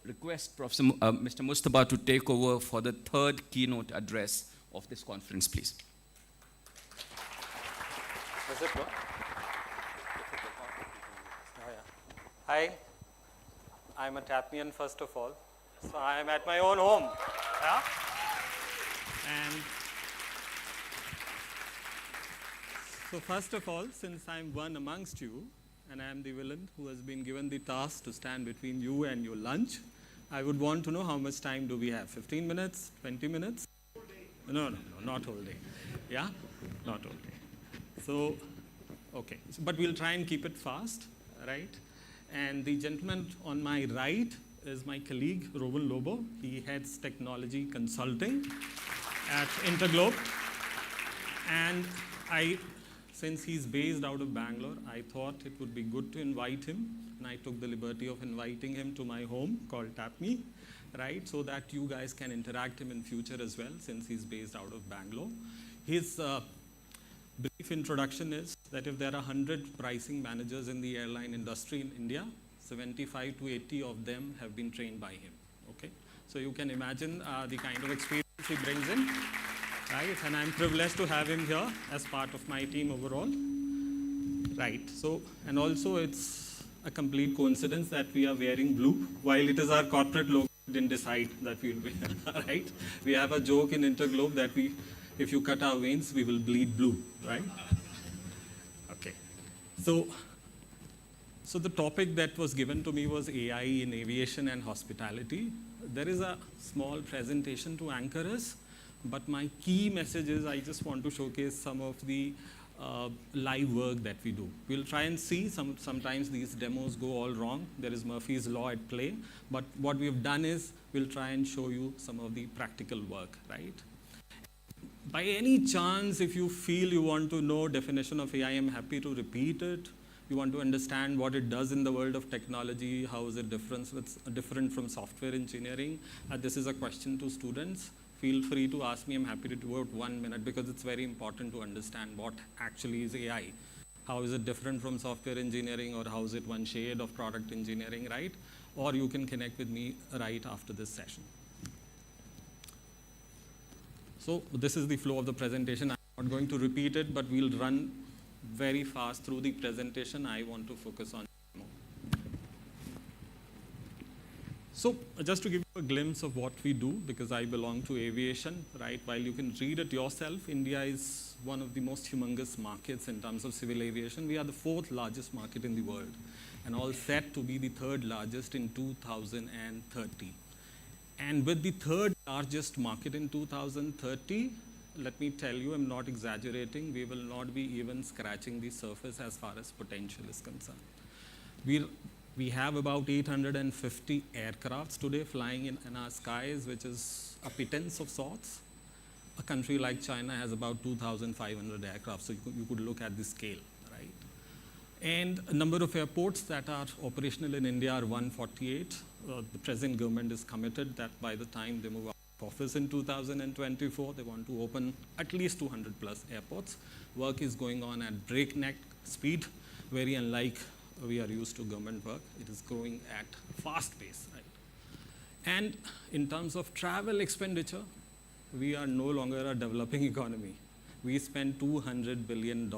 request Mr. Mujtaba to take over for the 3rd keynote address of this conference, please. Hi, I'm a Tapmian first of all, so I'm at my own home. Yeah? And so first of all, since I'm one amongst you, and I'm the villain who has been given the task to stand between you and your lunch, I would want to know how much time do we have? 15 minutes? 20 minutes? No, not whole day. Yeah? Not whole day. So, okay, but we'll try and keep it fast, right? And the gentleman on my right is my colleague, Rowan Lobo. He heads technology consulting at Interglobe. And since he's based out of Bangalore, I thought it would be good to invite him, and I took the liberty of inviting him to my home called TapMe, right, so that you guys can interact him in future as well, since he's based out of Bangalore. His brief introduction is that if there are 100 pricing managers in the airline industry in India, 75 to 80 of them have been trained by him. Okay, so you can imagine the kind of experience he brings in, right? And I'm privileged to have him here as part of my team overall, right? So, and also it's a complete coincidence that we are wearing blue, while it is our corporate logo. We didn't decide that we'll wear, right? We have a joke in Interglobe that if you cut our veins, we will bleed blue, right? Okay, so the topic that was given to me was AI in aviation and hospitality. There is a small presentation to anchor us, but my key message is I just want to showcase some of the live work that we do. We'll try and see, sometimes these demos go all wrong. There is Murphy's Law at play, but what we've done is we'll try and show you some of the practical work, right? By any chance, if you feel you want to know definition of AI, I'm happy to repeat it. You want to understand what it does in the world of technology, how is it different from software engineering. This is a question to students. Feel free to ask me. I'm happy to devote 1 minute because it's very important to understand what actually is AI. How is it different from software engineering, or how is it one shade of product engineering, right? Or you can connect with me right after this session. So this is the flow of the presentation. I'm not going to repeat it, but we'll run very fast through the presentation. I want to focus on demo. So just to give you a glimpse of what we do, because I belong to aviation, right? While you can read it yourself, India is one of the most humongous markets in terms of civil aviation. We are the 4th largest market in the world, and all set to be the 3rd largest in 2030. And with the 3rd largest market in 2030, let me tell you, I'm not exaggerating, we will not be even scratching the surface as far as potential is concerned. We have about 850 aircrafts today flying in our skies, which is a pittance of sorts. A country like China has about 2,500 aircraft, so you could look at the scale, right? And a number of airports that are operational in India are 148. The present government is committed that by the time they move out of office in 2024, they want to open at least 200 plus airports. Work is going on at breakneck speed, very unlike we are used to government work. It is growing at fast pace, right? And in terms of travel expenditure, we are no longer a developing economy. We spend $200 billion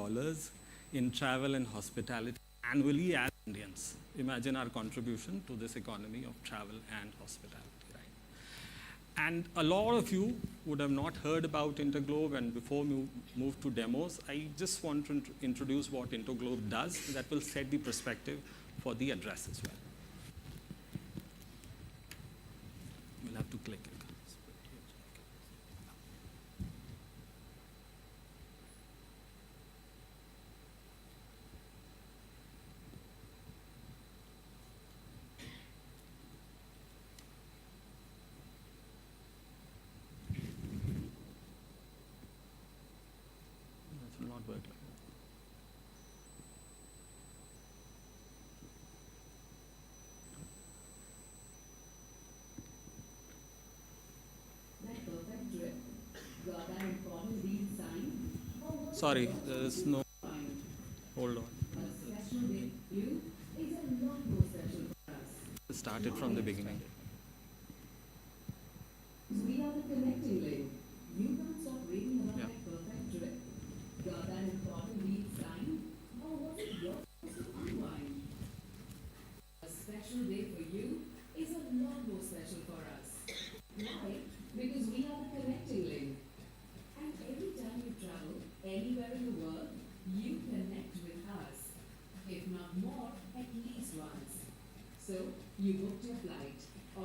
in travel and hospitality annually as Indians. Imagine our contribution to this economy of travel and hospitality, right? And a lot of you would have not heard about Interglobe, and before we move to demos, I just want to introduce what Interglobe does that will set the perspective for the address as well. We'll have to click it. Sorry, there is no, hold on. Start it from the beginning. We are the connecting link. You can't stop reading about that perfect trip. Got that important lead sign? Or was it yours to unwind? A special day for you is a lot more special for us. Why? Because we are the connecting link. And every time you travel, anywhere in the world, you connect with us. If not more, at least once. So, you booked your flight, or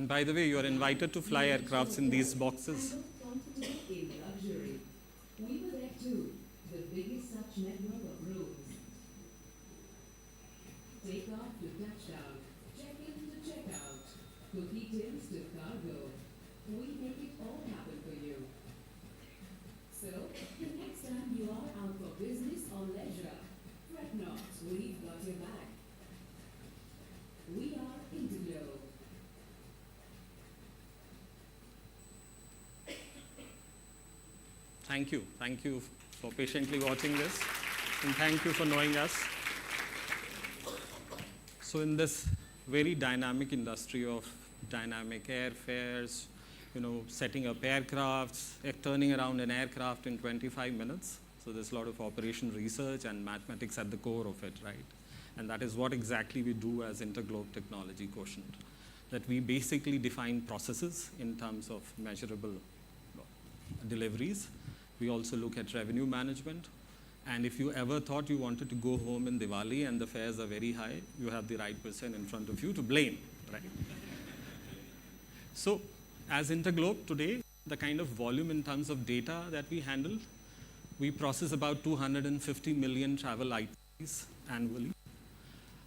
And by the way, you are invited to fly aircrafts in these boxes. Confident in luxury. We were there too, the biggest such network of rooms. Take off to touchdown, check in to check out, cookie tins to cargo. We make it all happen for you. So, the next time you are out for business or leisure, fret not, we've got your back. We are Interglobe. Thank you. Thank you for patiently watching this. And thank you for knowing us. So in this very dynamic industry of dynamic airfares, setting up aircrafts, turning around an aircraft in 25 minutes. So there's a lot of operation research and mathematics at the core of it, right? And that is what exactly we do as Interglobe Technology Quotient. That we basically define processes in terms of measurable deliveries. We also look at revenue management. And if you ever thought you wanted to go home in Diwali and the fares are very high, you have the right person in front of you to blame, right? So as Interglobe today, the kind of volume in terms of data that we handle, we process about 250 million travel ITs annually.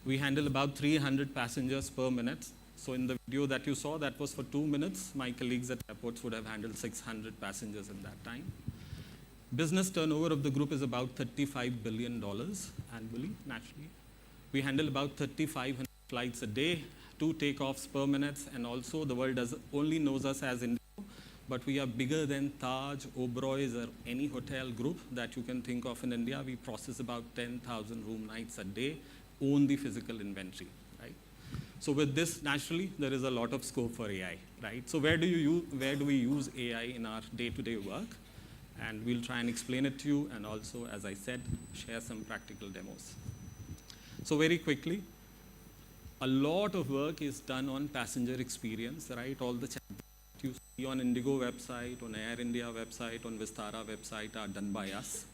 We handle about 300 passengers per minute. So in the video that you saw, that was for 2 minutes. My colleagues at airports would have handled 600 passengers in that time. Business turnover of the group is about $35 billion annually, naturally. We handle about 3,500 flights a day, 2 takeoffs per minute, and also the world only knows us as Indigo, but we are bigger than Taj, Oberoi's, or any hotel group that you can think of in India. We process about 10,000 room nights a day, own the physical inventory, right? So with this, naturally, there is a lot of scope for AI, right? So where do we use AI in our day-to-day work? And we'll try and explain it to you, and also, as I said, share some practical demos. So very quickly, a lot of work is done on passenger experience, right? All the chat you see on Indigo website, on Air India website, on Vistara website are done by us,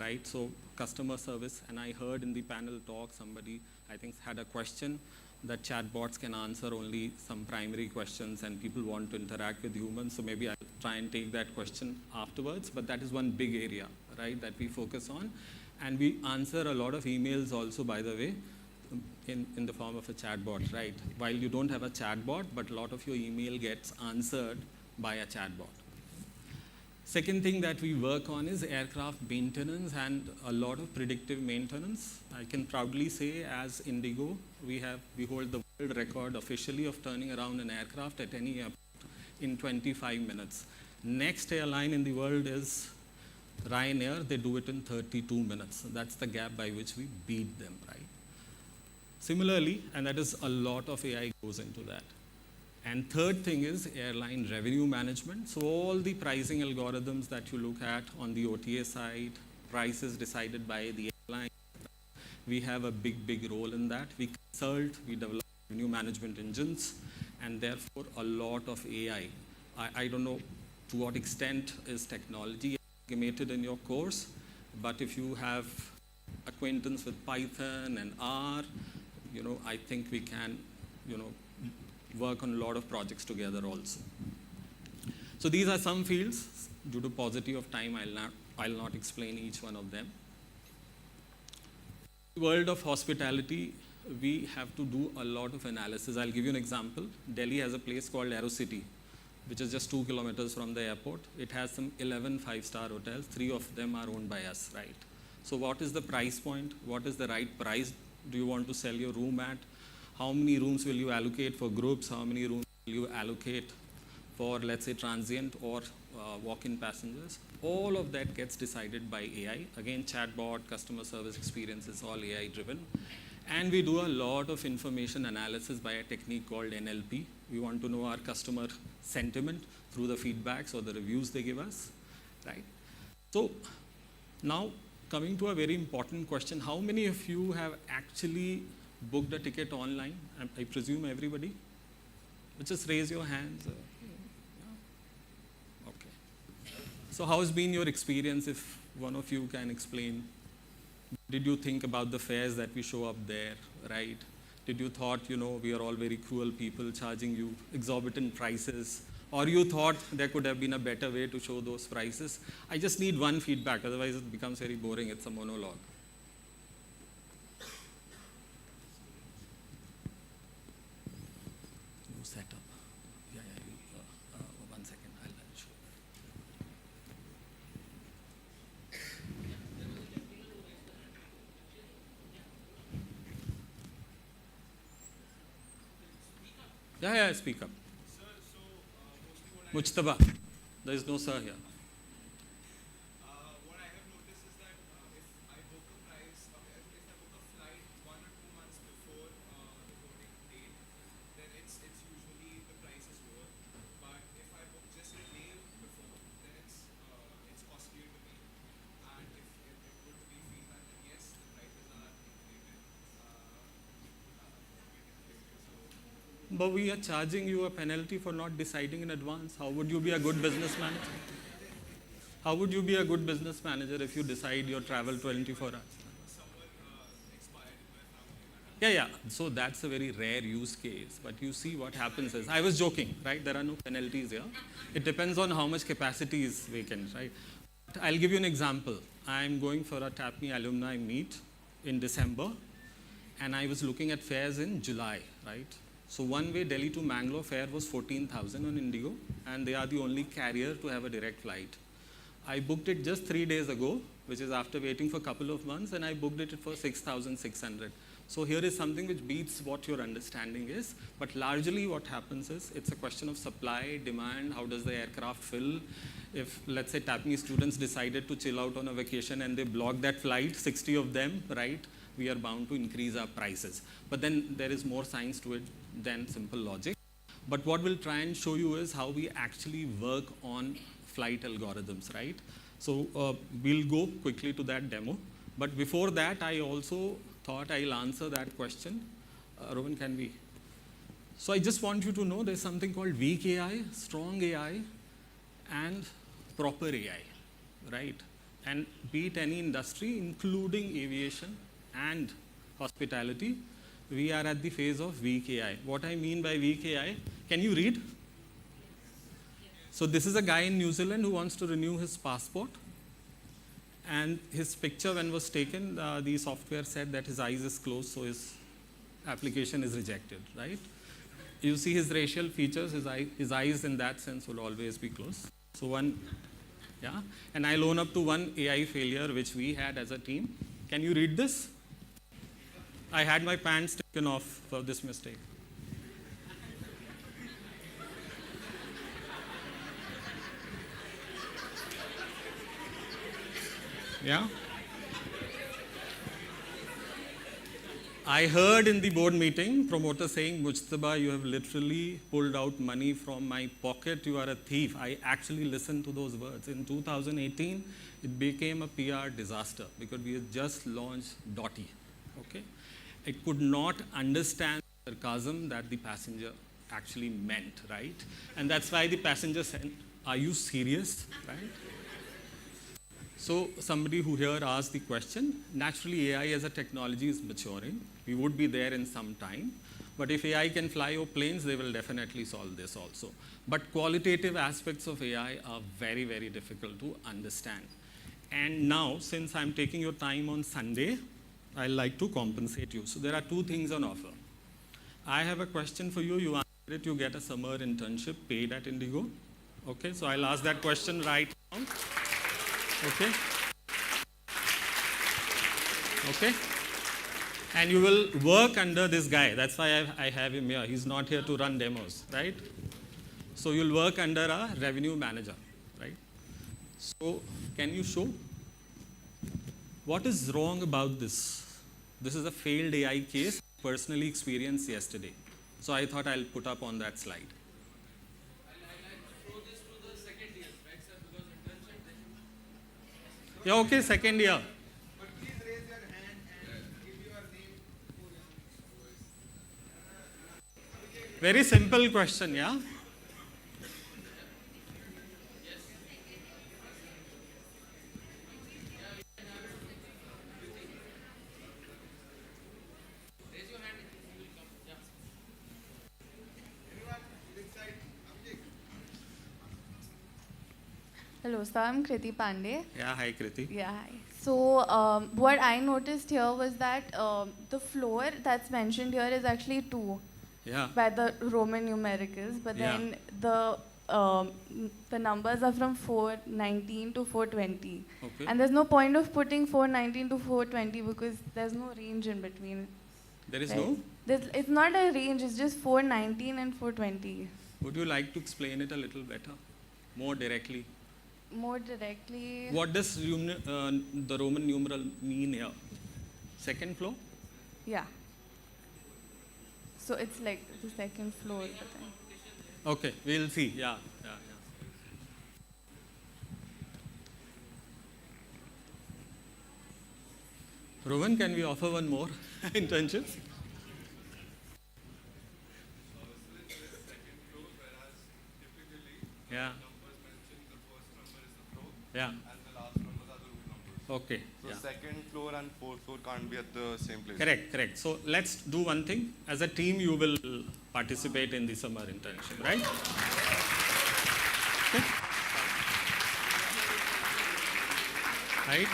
right? So customer service, and I heard in the panel talk, somebody, I think, had a question that chatbots can answer only some primary questions and people want to interact with humans. So maybe I'll try and take that question afterwards, but that is one big area, right, that we focus on. And we answer a lot of emails also, by the way, in the form of a chatbot, right? While you don't have a chatbot, but a lot of your email gets answered by a chatbot. Second thing that we work on is aircraft maintenance and a lot of predictive maintenance. I can proudly say, as Indigo, we hold the world record officially of turning around an aircraft at any airport in 25 minutes. Next airline in the world is Ryanair. They do it in 32 minutes. That's the gap by which we beat them, right? Similarly, and that is a lot of AI goes into that. And third thing is airline revenue management. So all the pricing algorithms that you look at on the OTA side, prices decided by the airline, we have a big role in that. We consult, we develop revenue management engines, and therefore a lot of AI. I don't know to what extent is technology amalgamated in your course, but if you have acquaintance with Python and R, I think we can, work on a lot of projects together also. So these are some fields. Due to paucity of time, I'll not explain each one of them. In the world of hospitality, we have to do a lot of analysis. I'll give you an example. Delhi has a place called AeroCity, which is just 2 kilometers from the airport. It has some 11 5-star hotels. 3 of them are owned by us, right? So what is the price point? What is the right price do you want to sell your room at? How many rooms will you allocate for groups? How many rooms will you allocate for, let's say, transient or walk-in passengers? All of that gets decided by AI. Again, chatbot, customer service experience is all AI driven. And we do a lot of information analysis by a technique called NLP. We want to know our customer sentiment through the feedbacks or the reviews they give us, right? So now coming to a very important question, how many of you have actually booked a ticket online? I presume everybody? Just raise your hands. Okay. So how has been your experience, if one of you can explain? Did you think about the fares that we show up there, right? Did you thought, we are all very cruel people charging you exorbitant prices? Or you thought there could have been a better way to show those prices? I just need one feedback, otherwise it becomes very boring. It's a monologue. No setup. Yeah, one second, I'll show you. Yeah, speak up. Mujtaba. There is no sir here. What I have noticed is that if I book a price, if I book a flight 1 or 2 months before the boarding date, then it's usually the price is lower. But if I book just a day before, then it's costlier to me. And if it were to be feedback, then yes, the prices are inflated. But we are charging you a penalty for not deciding in advance. How would you be a good business manager? How would you be a good business manager if you decide your travel 24 hours? Yeah. So that's a very rare use case. But you see what happens is, I was joking, right? There are no penalties here. It depends on how much capacity is vacant, right? I'll give you an example. I'm going for a TAPME alumni meet in December, and I was looking at fares in July, right? So one way Delhi to Mangalore fare was 14,000 on Indigo, and they are the only carrier to have a direct flight. I booked it just 3 days ago, which is after waiting for a couple of months, and I booked it for 6,600. So here is something which beats what your understanding is, but largely what happens is it's a question of supply, demand, how does the aircraft fill. If, let's say, TAPME students decided to chill out on a vacation and they block that flight, 60 of them, right, we are bound to increase our prices. But then there is more science to it than simple logic. But what we'll try and show you is how we actually work on flight algorithms, right? So we'll go quickly to that demo. But before that, I also thought I'll answer that question. Rohan, can we? So I just want you to know there's something called weak AI, strong AI, and proper AI, right? And be it any industry, including aviation and hospitality, we are at the phase of weak AI. What I mean by weak AI, can you read? So this is a guy in New Zealand who wants to renew his passport. And his picture, when was taken, the software said that his eyes is closed, so his application is rejected, right? You see his racial features, his eyes in that sense will always be closed. So and I'll own up to one AI failure which we had as a team. Can you read this? I had my pants taken off for this mistake. Yeah? I heard in the board meeting, promoter saying, Mujtaba, you have literally pulled out money from my pocket, you are a thief. I actually listened to those words. In 2018, it became a PR disaster because we had just launched Dotty, okay? It could not understand the sarcasm that the passenger actually meant, right? And that's why the passenger said, are you serious, right? So somebody who here asked the question, naturally AI as a technology is maturing. We would be there in some time. But if AI can fly over planes, they will definitely solve this also. But qualitative aspects of AI are very, very difficult to understand. And now, since I'm taking your time on Sunday, I'd like to compensate you. So there are two things on offer. I have a question for you. You answer it, you get a summer internship paid at Indigo. Okay, so I'll ask that question right now. Okay. Okay. And you will work under this guy. That's why I have him here. He's not here to run demos, right? So you'll work under a revenue manager, right? So can you show what is wrong about this? This is a failed AI case personally experienced yesterday. So I thought I'll put up on that slide. Yeah, okay, second year. But please raise your hand and give your name. Very simple question, yeah? Hello, sir. I'm Kriti Pandey. Yeah, hi Kriti. Yeah, hi. So, what I noticed here was that the floor that's mentioned here is actually 2 Yeah. by the Roman numericals, but Yeah. then the numbers are from 419 to 420. Okay. And there's no point of putting 419 to 420 because there's no range in between. There is right? no? It's not a range, it's just 419 and 420. Would you like to explain it a little better, more directly? More directly. What does the Roman numeral mean here? Second floor? Yeah. So it's like the second floor. But then. Okay, we'll see. Yeah. Rowan, can we offer one more internship? Yeah. Yeah. Okay. So yeah. second floor and fourth floor can't be at the same place. Correct. So let's do one thing. As a team, you will participate in the summer internship, right? Okay. Right?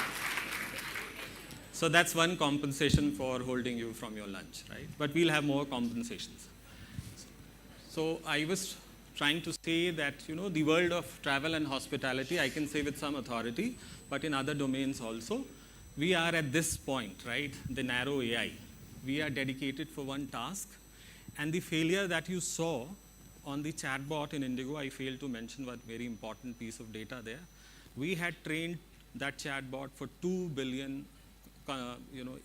So that's one compensation for holding you from your lunch, right? But we'll have more compensations. So I was trying to say that, the world of travel and hospitality, I can say with some authority, but in other domains also, we are at this point, right? The narrow AI. We are dedicated for one task. And the failure that you saw on the chatbot in Indigo, I failed to mention one very important piece of data there. We had trained that chatbot for 2 billion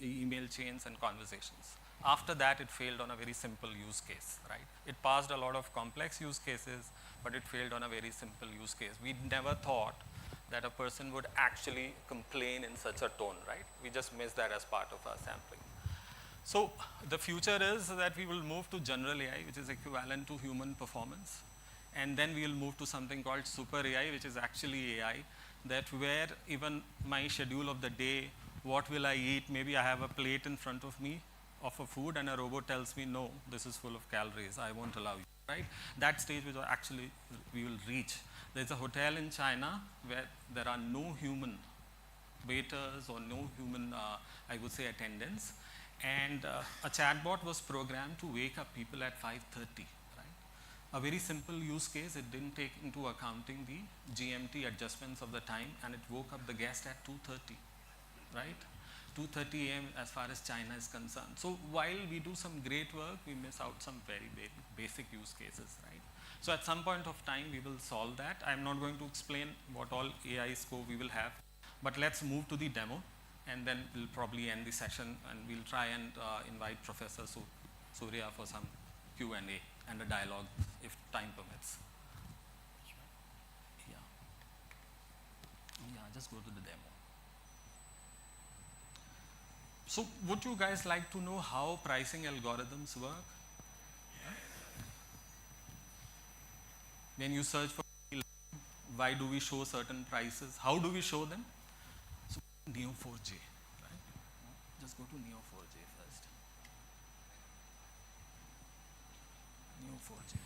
email chains and conversations. After that, it failed on a very simple use case, right? It passed a lot of complex use cases, but it failed on a very simple use case. We never thought that a person would actually complain in such a tone, right? We just missed that as part of our sampling. So the future is that we will move to general AI, which is equivalent to human performance. And then we will move to something called super AI, which is actually AI, that where even my schedule of the day, what will I eat? Maybe I have a plate in front of me of a food and a robot tells me, no, this is full of calories, I won't allow you, right? That stage which actually we will reach. There's a hotel in China where there are no human waiters or no human, I would say, attendants. And a chatbot was programmed to wake up people at 5:30, right? A very simple use case, it didn't take into accounting the GMT adjustments of the time, and it woke up the guest at 2:30, right? 2:30 a.m. as far as China is concerned. So while we do some great work, we miss out some very, very basic use cases, right? So at some point of time, we will solve that. I'm not going to explain what all AI scope we will have, but let's move to the demo, and then we'll probably end the session, and we'll try and invite Professor Surya for some Q&A and a dialogue, if time permits. Yeah, just go to the demo. So would you guys like to know how pricing algorithms work? Yeah. When you search for why do we show certain prices? How do we show them? So Neo4j, right? Just go to Neo4j first. Neo4j.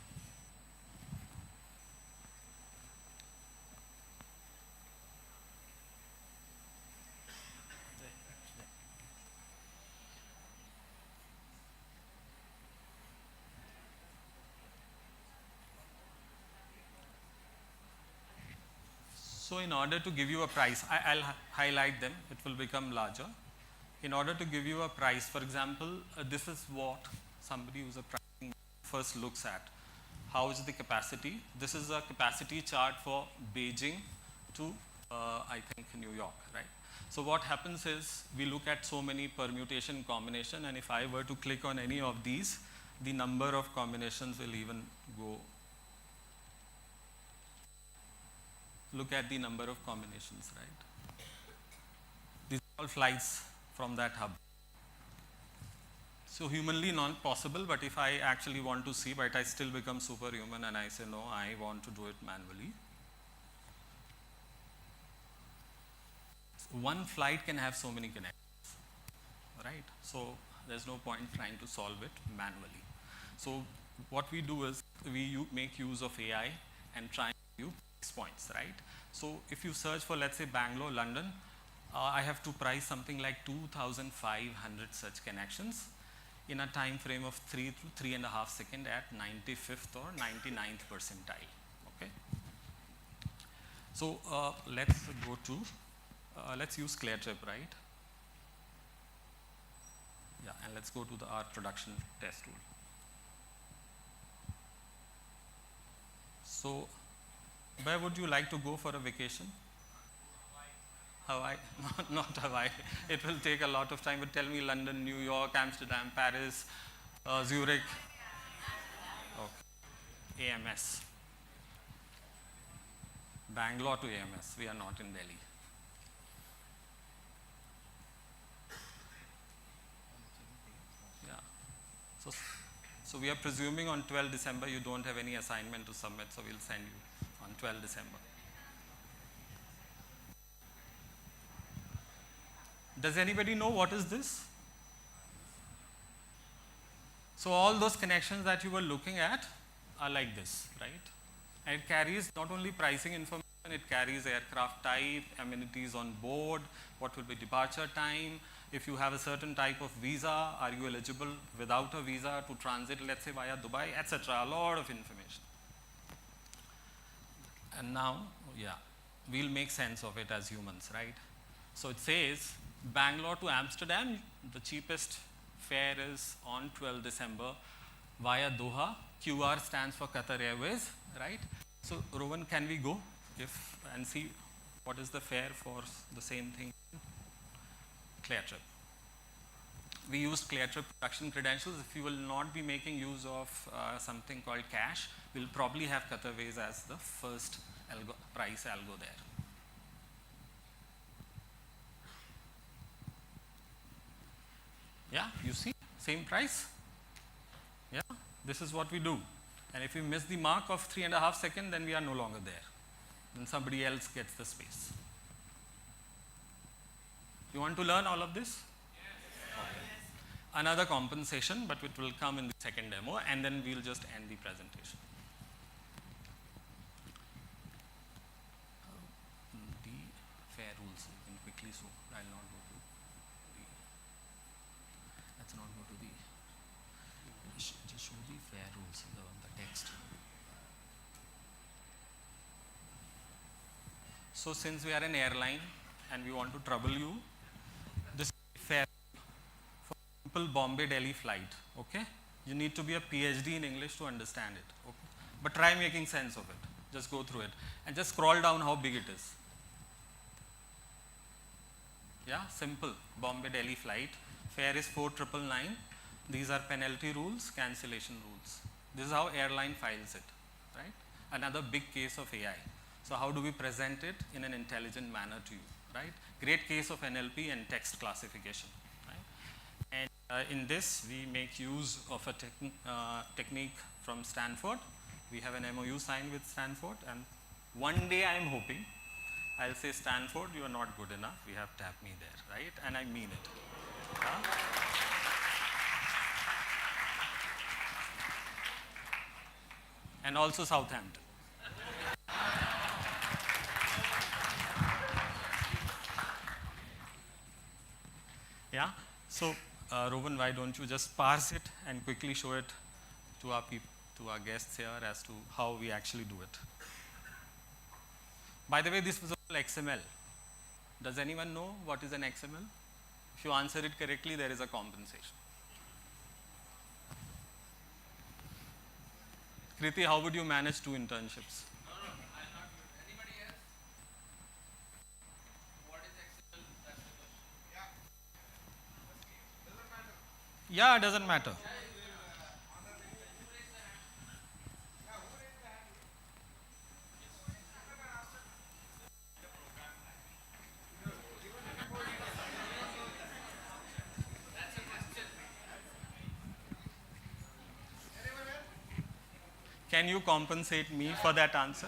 So in order to give you a price, I'll highlight them, it will become larger. In order to give you a price, for example, this is what somebody who's a pricing first looks at. How is the capacity? This is a capacity chart for Beijing to, I think, New York, right? So what happens is, we look at so many permutation combination, and if I were to click on any of these, the number of combinations will even go. Look at the number of combinations, right? These are all flights from that hub. So humanly not possible, but if I actually want to see, but I still become superhuman and I say, no, I want to do it manually. One flight can have so many connections, right? So there's no point trying to solve it manually. So what we do is, we make use of AI and try and view points, right? So if you search for, let's say, Bangalore, London, I have to price something like 2,500 such connections in a time frame of 3 to 3.5 seconds at 95th or 99th percentile. Okay. So let's go to, let's use ClearTrip, right? Yeah, and let's go to our production test tool. So, where would you like to go for a vacation? Hawaii? Not Hawaii. It will take a lot of time, but tell me London, New York, Amsterdam, Paris, Zurich. Okay. AMS. Bangalore to AMS. We are not in Delhi. Yeah. So we are presuming on 12 December you don't have any assignment to submit, so we'll send you on 12 December. Does anybody know what is this? So all those connections that you were looking at are like this, right? And it carries not only pricing information, it carries aircraft type, amenities on board, what will be departure time, if you have a certain type of visa, are you eligible without a visa to transit, let's say via Dubai, etc. A lot of information. And now, yeah, we'll make sense of it as humans, right? So it says Bangalore to Amsterdam, the cheapest fare is on 12 December via Doha. QR stands for Qatar Airways, right? So Rowan, can we go and see what is the fare for the same thing? ClearTrip. We used ClearTrip production credentials. If you will not be making use of something called cache, we'll probably have Qatar Airways as the first price algo there. Yeah, you see, same price. Yeah, this is what we do. And if we miss the mark of 3.5 seconds, then we are no longer there. Then somebody else gets the space. You want to learn all of this? Yes. Okay. Another compensation, but it will come in the second demo, and then we'll just end the presentation. The fair rules, you can quickly show. I'll not go to the, let's not go to the, just show the fair rules, the text. So since we are an airline and we want to trouble you, this is fair for simple Bombay-Delhi flight, okay? You need to be a PhD in English to understand it, okay? But try making sense of it. Just go through it and just scroll down how big it is. Yeah, simple Bombay-Delhi flight. Fare is 4,999. These are penalty rules, cancellation rules. This is how airline files it, right? Another big case of AI. So how do we present it in an intelligent manner to you, right? Great case of NLP and text classification, right? And in this, we make use of a technique from Stanford. We have an MOU signed with Stanford, and one day I am hoping, I'll say, Stanford, you are not good enough, we have tapped me there, right? And I mean it. And also Southampton. Yeah, so Rowan, why don't you just parse it and quickly show it to our guests here as to how we actually do it. By the way, this was all XML. Does anyone know what is an XML? If you answer it correctly, there is a compensation. Kriti, how would you manage 2 internships? Yeah, it doesn't matter. Can you compensate me for that answer?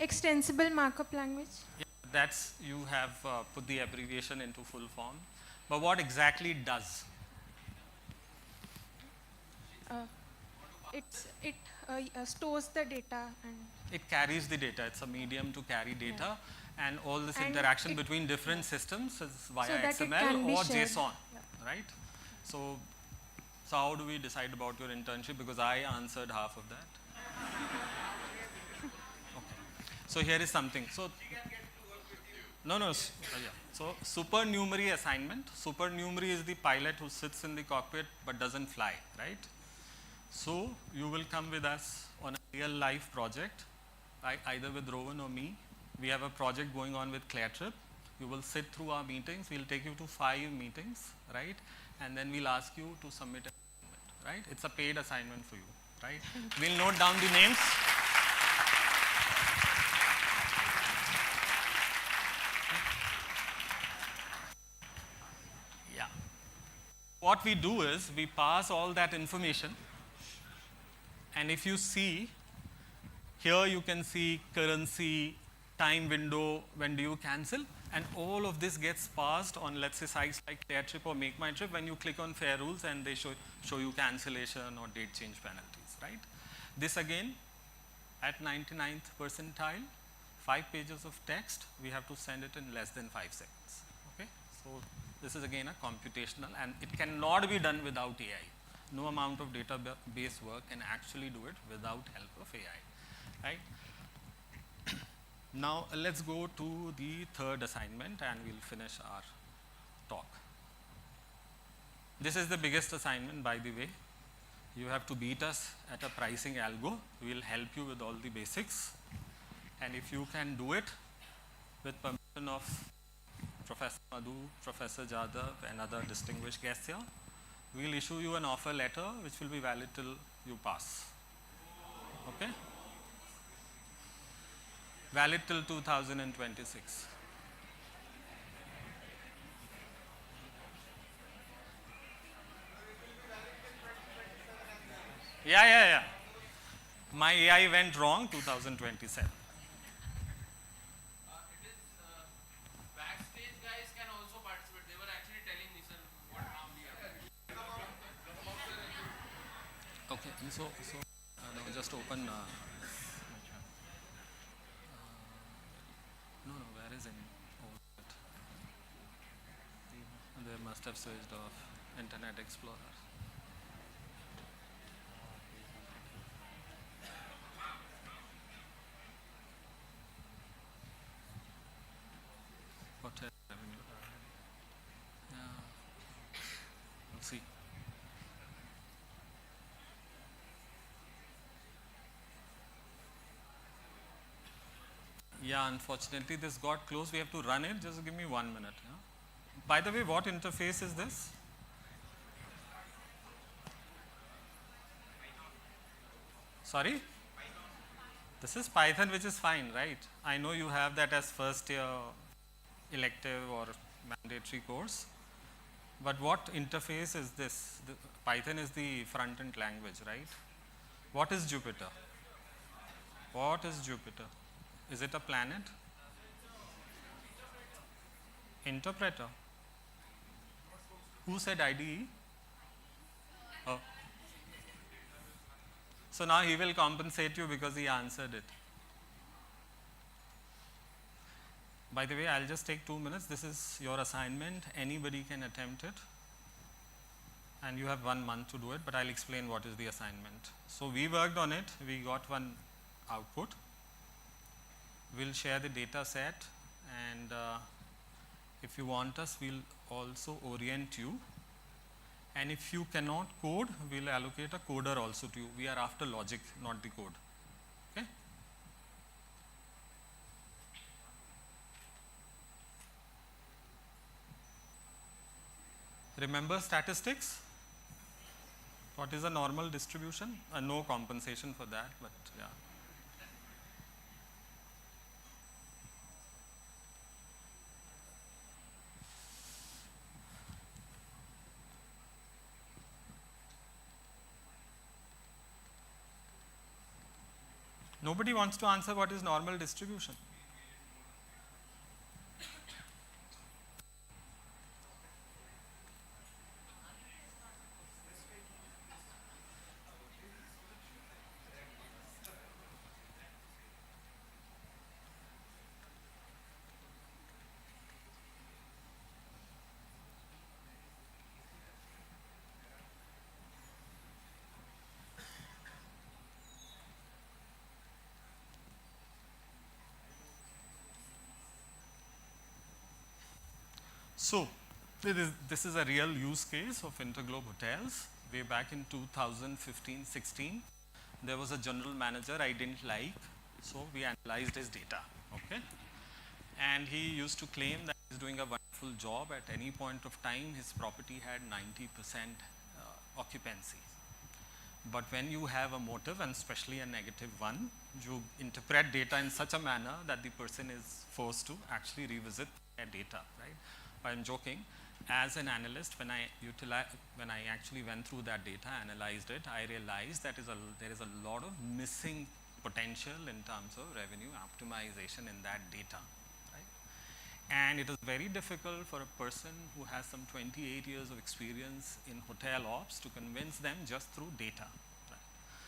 Extensible markup language? Yeah, that's, you have put the abbreviation into full form. But what exactly it does? It stores the data and It carries the data. It's a medium to carry data, and all this And interaction it- between different systems is via So that it XML can be or shared. JSON, Yeah. right? So how do we decide about your internship? Because I answered half of that. Okay. So here is something. So yeah. So supernumerary assignment. Supernumerary is the pilot who sits in the cockpit but doesn't fly, right? So you will come with us on a real life project, either with Rowan or me. We have a project going on with ClearTrip. You will sit through our meetings. We'll take you to 5 meetings, right? And then we'll ask you to submit an assignment, right? It's a paid assignment for you, right? We'll note down the names. Yeah. What we do is we pass all that information, and if you see, here you can see currency, time window, when do you cancel, and all of this gets passed on, let's say, sites like ClearTrip or Make My Trip. When you click on Fair Rules, and they show you cancellation or date change penalties, right? This again, at 99th percentile, 5 pages of text, we have to send it in less than 5 seconds, okay? So this is again a computational, and it cannot be done without AI. No amount of database work can actually do it without help of AI, right? Now let's go to the third assignment and we'll finish our talk. This is the biggest assignment, by the way. You have to beat us at a pricing algo. We'll help you with all the basics. And if you can do it with permission of Professor Madhu, Professor Jadhav, and other distinguished guests here, we'll issue you an offer letter which will be valid till you pass. Okay? Valid till 2026. Yeah. My AI went wrong, 2027. Backstage guys can also participate. They were actually telling me, sir, what harm we are. Okay, and so now just open. No, where is it? Oh, they must have switched off Internet Explorer. Hotel Avenue. Yeah. We'll see. Yeah, unfortunately this got closed. We have to run it. Just give me 1 minute. Yeah? By the way, what interface is this? Sorry? This is Python, which is fine, right? I know you have that as first year elective or mandatory course. But what interface is this? Python is the front end language, right? What is Jupyter? What is Jupyter? Is it a planet? Interpreter. Who said IDE? Oh. So now he will compensate you because he answered it. By the way, I'll just take 2 minutes. This is your assignment. Anybody can attempt it. And you have 1 month to do it, but I'll explain what is the assignment. So we worked on it. We got one output. We'll share the data set, and if you want us, we'll also orient you. And if you cannot code, we'll allocate a coder also to you. We are after logic, not the code. Okay? Remember statistics? What is a normal distribution? No compensation for that, but yeah. Nobody wants to answer what is normal distribution. So, this is a real use case of Interglobe Hotels. Way back in 2015-16, there was a general manager I didn't like, so we analyzed his data, okay? And he used to claim that he's doing a wonderful job. At any point of time, his property had 90% occupancy. But when you have a motive, and especially a negative one, you interpret data in such a manner that the person is forced to actually revisit their data, right? I'm joking. As an analyst, when I actually went through that data, analyzed it, I realized that there is a lot of missing potential in terms of revenue optimization in that data, right? And it is very difficult for a person who has some 28 years of experience in hotel ops to convince them just through data, right?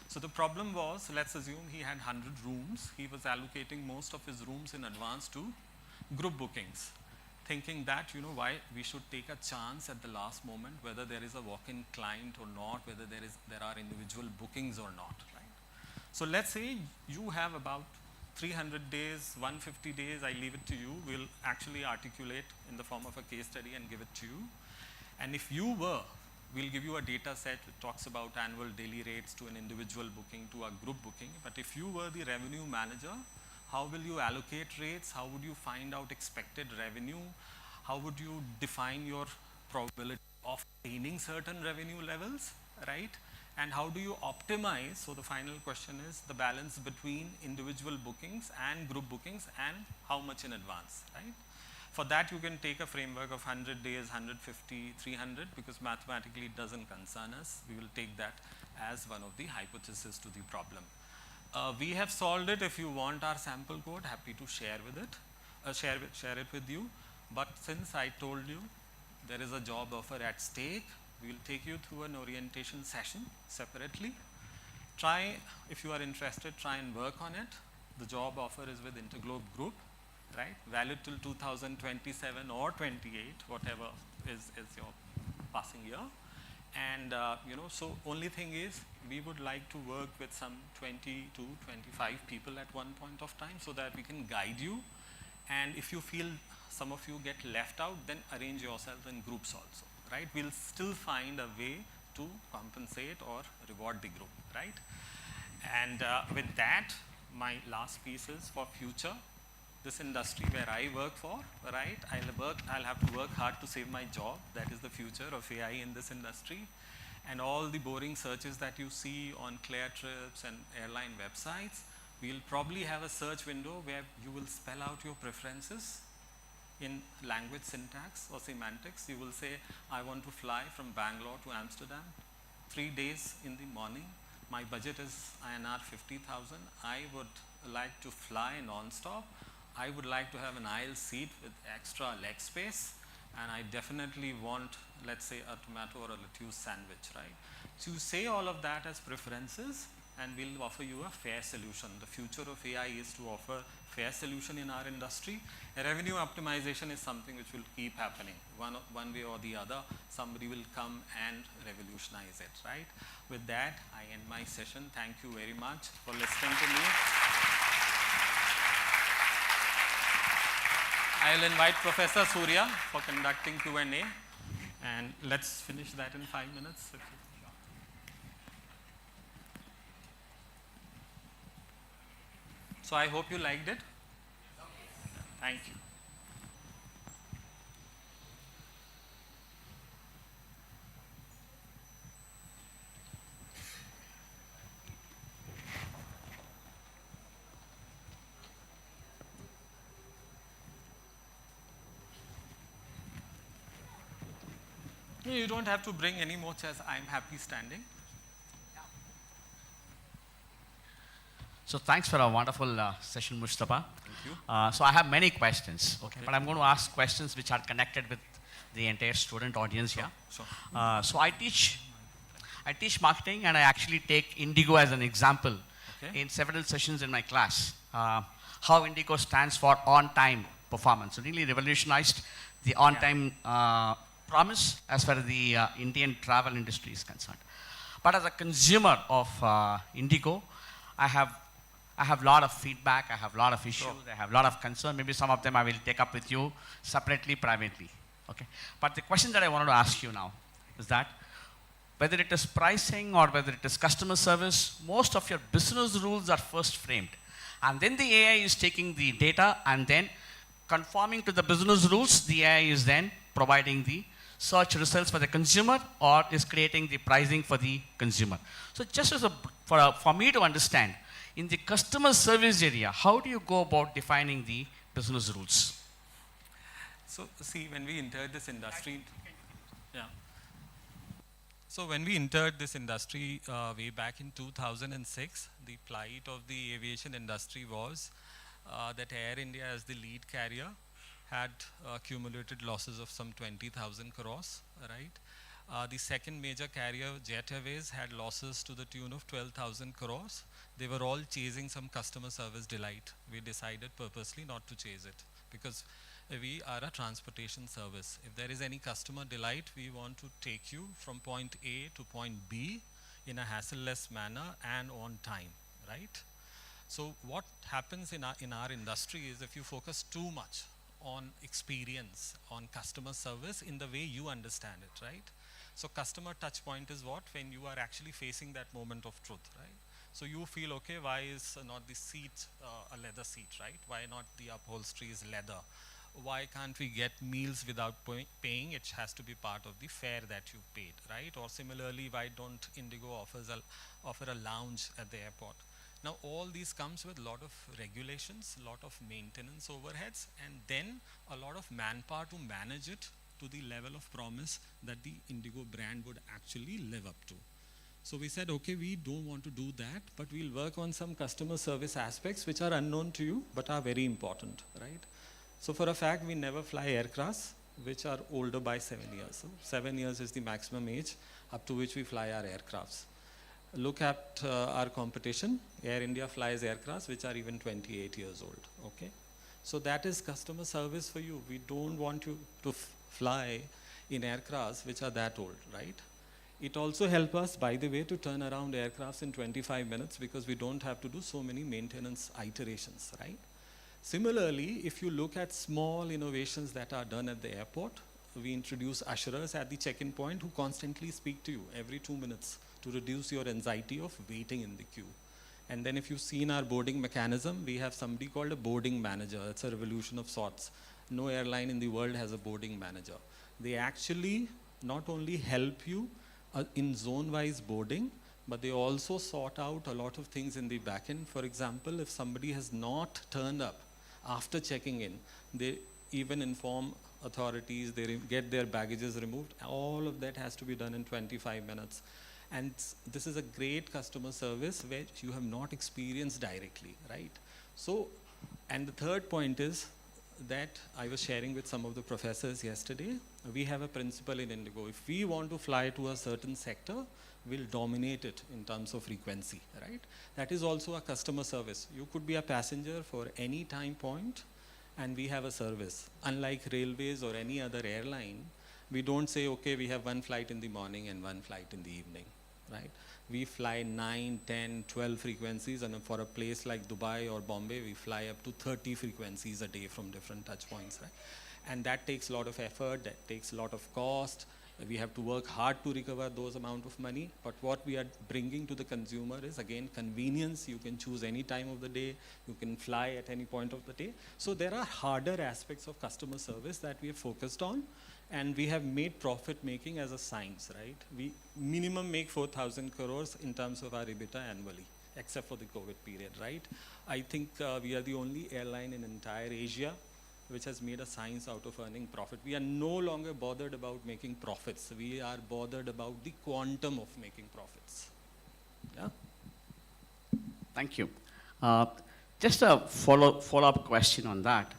So the problem was, let's assume he had 100 rooms. He was allocating most of his rooms in advance to group bookings, thinking that, why we should take a chance at the last moment, whether there is a walk-in client or not, whether there are individual bookings or not, right? So let's say you have about 300 days, 150 days, I leave it to you. We'll actually articulate in the form of a case study and give it to you. And if you were, we'll give you a data set that talks about annual daily rates to an individual booking, to a group booking. But if you were the revenue manager, how will you allocate rates? How would you find out expected revenue? How would you define your probability of attaining certain revenue levels, right? And how do you optimize? So the final question is the balance between individual bookings and group bookings, and how much in advance, right? For that, you can take a framework of 100 days, 150, 300, because mathematically it doesn't concern us. We will take that as one of the hypotheses to the problem. We have solved it. If you want our sample code, happy to share with it, share it with you. But since I told you there is a job offer at stake, we will take you through an orientation session separately. Try, if you are interested, try and work on it. The job offer is with Interglobe Group, right? Valid till 2027 or 28, whatever is your passing year. And so only thing is, we would like to work with some 20 to 25 people at one point of time, so that we can guide you. And if you feel some of you get left out, then arrange yourself in groups also, right? We'll still find a way to compensate or reward the group, right? And with that, my last piece is for future. This industry where I work for, right? I'll have to work hard to save my job. That is the future of AI in this industry. And all the boring searches that you see on Clear Trips and airline websites, we'll probably have a search window where you will spell out your preferences in language syntax or semantics. You will say, I want to fly from Bangalore to Amsterdam, 3 days in the morning. My budget is INR 50,000. I would like to fly non-stop. I would like to have an aisle seat with extra leg space, and I definitely want, let's say, a tomato or a lettuce sandwich, right? So you say all of that as preferences, and we'll offer you a fair solution. The future of AI is to offer fair solution in our industry. Revenue optimization is something which will keep happening. One way or the other, somebody will come and revolutionize it, right? With that, I end my session. Thank you very much for listening to me. I will invite Professor Surya for conducting Q&A, and let's finish that in 5 minutes. So I hope you liked it. Thank you. You don't have to bring any more chairs. I'm happy standing. So thanks for a wonderful session, Mustafa. Thank you. So I have many questions, okay, but I'm going to ask questions which are connected with the entire student audience here. Sure. So I teach marketing, and I actually take Indigo as an example in several sessions in my class. How Indigo stands for on-time performance. So really revolutionized the on-time promise as far as the Indian travel industry is concerned. But as a consumer of Indigo, I have a lot of feedback, I have a lot of issues, I have a lot of concern. Maybe some of them I will take up with you separately, privately. Okay. But the question that I wanted to ask you now is that whether it is pricing or whether it is customer service, most of your business rules are first framed. And then the AI is taking the data and then conforming to the business rules, the AI is then providing the search results for the consumer or is creating the pricing for the consumer. So just as for me to understand, in the customer service area, how do you go about defining the business rules? So see, when we entered this industry, yeah. So when we entered this industry way back in 2006, the plight of the aviation industry was that Air India, as the lead carrier, had accumulated losses of some 20,000 crores, right? The second major carrier, Jet Airways, had losses to the tune of 12,000 crores. They were all chasing some customer service delight. We decided purposely not to chase it because we are a transportation service. If there is any customer delight, we want to take you from point A to point B in a hassle-less manner and on time, right? So what happens in our industry is if you focus too much on experience, on customer service in the way you understand it, right? So customer touch point is what? When you are actually facing that moment of truth, right? So you feel, okay, why is not the seat a leather seat, right? Why not the upholstery is leather? Why can't we get meals without paying? It has to be part of the fare that you paid, right? Or similarly, why don't Indigo offer a lounge at the airport? Now all these comes with a lot of regulations, a lot of maintenance overheads, and then a lot of manpower to manage it to the level of promise that the Indigo brand would actually live up to. So we said, okay, we don't want to do that, but we'll work on some customer service aspects which are unknown to you, but are very important, right? So for a fact, we never fly aircrafts which are older by 7 years. So 7 years is the maximum age up to which we fly our aircrafts. Look at our competition. Air India flies aircrafts which are even 28 years old, okay? So that is customer service for you. We don't want you to fly in aircrafts which are that old, right? It also helps us, by the way, to turn around aircrafts in 25 minutes because we don't have to do so many maintenance iterations, right? Similarly, if you look at small innovations that are done at the airport, we introduce usherers at the check-in point who constantly speak to you every 2 minutes to reduce your anxiety of waiting in the queue. And then if you've seen our boarding mechanism, we have somebody called a boarding manager. It's a revolution of sorts. No airline in the world has a boarding manager. They actually not only help you in zone-wise boarding, but they also sort out a lot of things in the back end. For example, if somebody has not turned up after checking in, they even inform authorities, they get their baggages removed. All of that has to be done in 25 minutes. And this is a great customer service which you have not experienced directly, right? So, and the third point is that I was sharing with some of the professors yesterday. We have a principle in Indigo. If we want to fly to a certain sector, we'll dominate it in terms of frequency, right? That is also a customer service. You could be a passenger for any time point and we have a service. Unlike railways or any other airline, we don't say, okay, we have one flight in the morning and one flight in the evening, right? We fly 9, 10, 12 frequencies, and for a place like Dubai or Bombay, we fly up to 30 frequencies a day from different touch points, right? And that takes a lot of effort, that takes a lot of cost. We have to work hard to recover those amount of money, but what we are bringing to the consumer is, again, convenience. You can choose any time of the day, you can fly at any point of the day. So there are harder aspects of customer service that we have focused on, and we have made profit making as a science, right? We minimum make 4,000 crores in terms of our EBITDA annually, except for the COVID period, right? I think we are the only airline in entire Asia which has made a science out of earning profit. We are no longer bothered about making profits. We are bothered about the quantum of making profits. Yeah? Thank you. Just a follow-up question on that.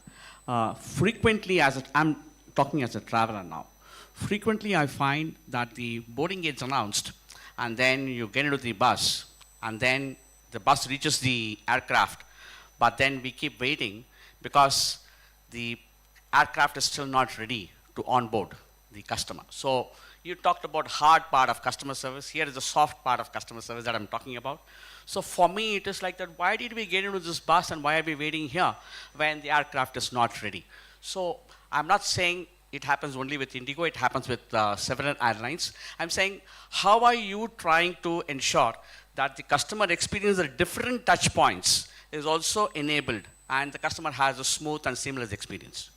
Frequently, I'm talking as a traveler now, frequently I find that the boarding gate's announced and then you get into the bus and then the bus reaches the aircraft, but then we keep waiting because the aircraft is still not ready to onboard the customer. So you talked about hard part of customer service. Here is the soft part of customer service that I'm talking about. So for me, it is like that, why did we get into this bus and why are we waiting here when the aircraft is not ready? So I'm not saying it happens only with Indigo, it happens with several airlines. I'm saying, how are you trying to ensure that the customer experience at different touch points is also enabled and the customer has a smooth and seamless experience?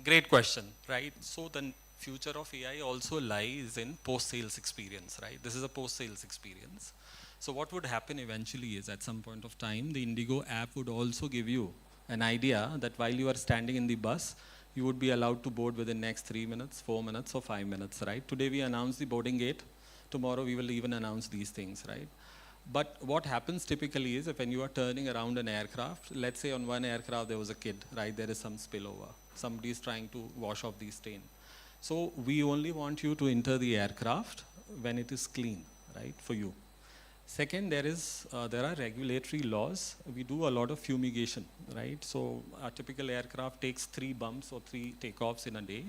Great question, right? So the future of AI also lies in post-sales experience, right? This is a post-sales experience. So what would happen eventually is at some point of time, the Indigo app would also give you an idea that while you are standing in the bus, you would be allowed to board within next 3 minutes, 4 minutes, or 5 minutes, right? Today we announced the boarding gate. Tomorrow we will even announce these things, right? But what happens typically is if when you are turning around an aircraft, let's say on one aircraft there was a kid, right? There is some spillover. Somebody is trying to wash off the stain. So we only want you to enter the aircraft when it is clean, right, for you. Second, there are regulatory laws. We do a lot of fumigation, right? So a typical aircraft takes 3 bumps or 3 takeoffs in a day.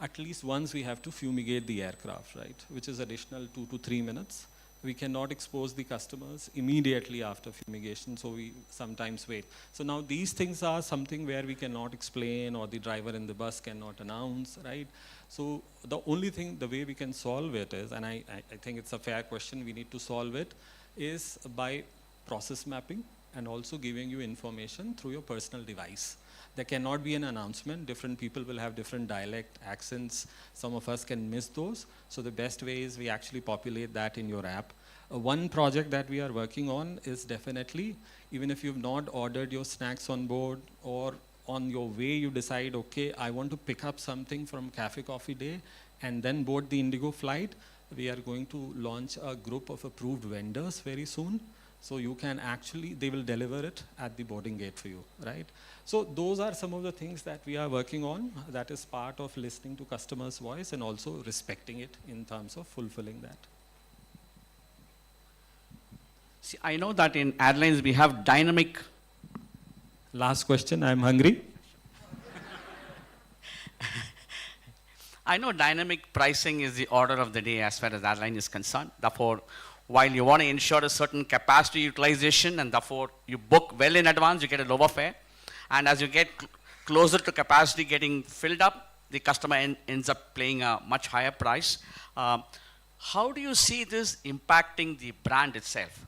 At least once we have to fumigate the aircraft, right, which is additional 2 to 3 minutes. We cannot expose the customers immediately after fumigation, so we sometimes wait. So now these things are something where we cannot explain or the driver in the bus cannot announce, right? So the only thing, the way we can solve it is, and I think it's a fair question, we need to solve it, is by process mapping and also giving you information through your personal device. There cannot be an announcement. Different people will have different dialect, accents. Some of us can miss those. So the best way is we actually populate that in your app. One project that we are working on is definitely, even if you've not ordered your snacks on board or on your way you decide, okay, I want to pick up something from Cafe Coffee Day and then board the Indigo flight, we are going to launch a group of approved vendors very soon. So you can actually, they will deliver it at the boarding gate for you, right? So those are some of the things that we are working on. That is part of listening to customers' voice and also respecting it in terms of fulfilling that. See, I know that in airlines we have dynamic. Last question, I'm hungry. I know dynamic pricing is the order of the day as far as airline is concerned. Therefore, while you want to ensure a certain capacity utilization and therefore you book well in advance, you get a lower fare. And as you get closer to capacity getting filled up, the customer ends up paying a much higher price. How do you see this impacting the brand itself?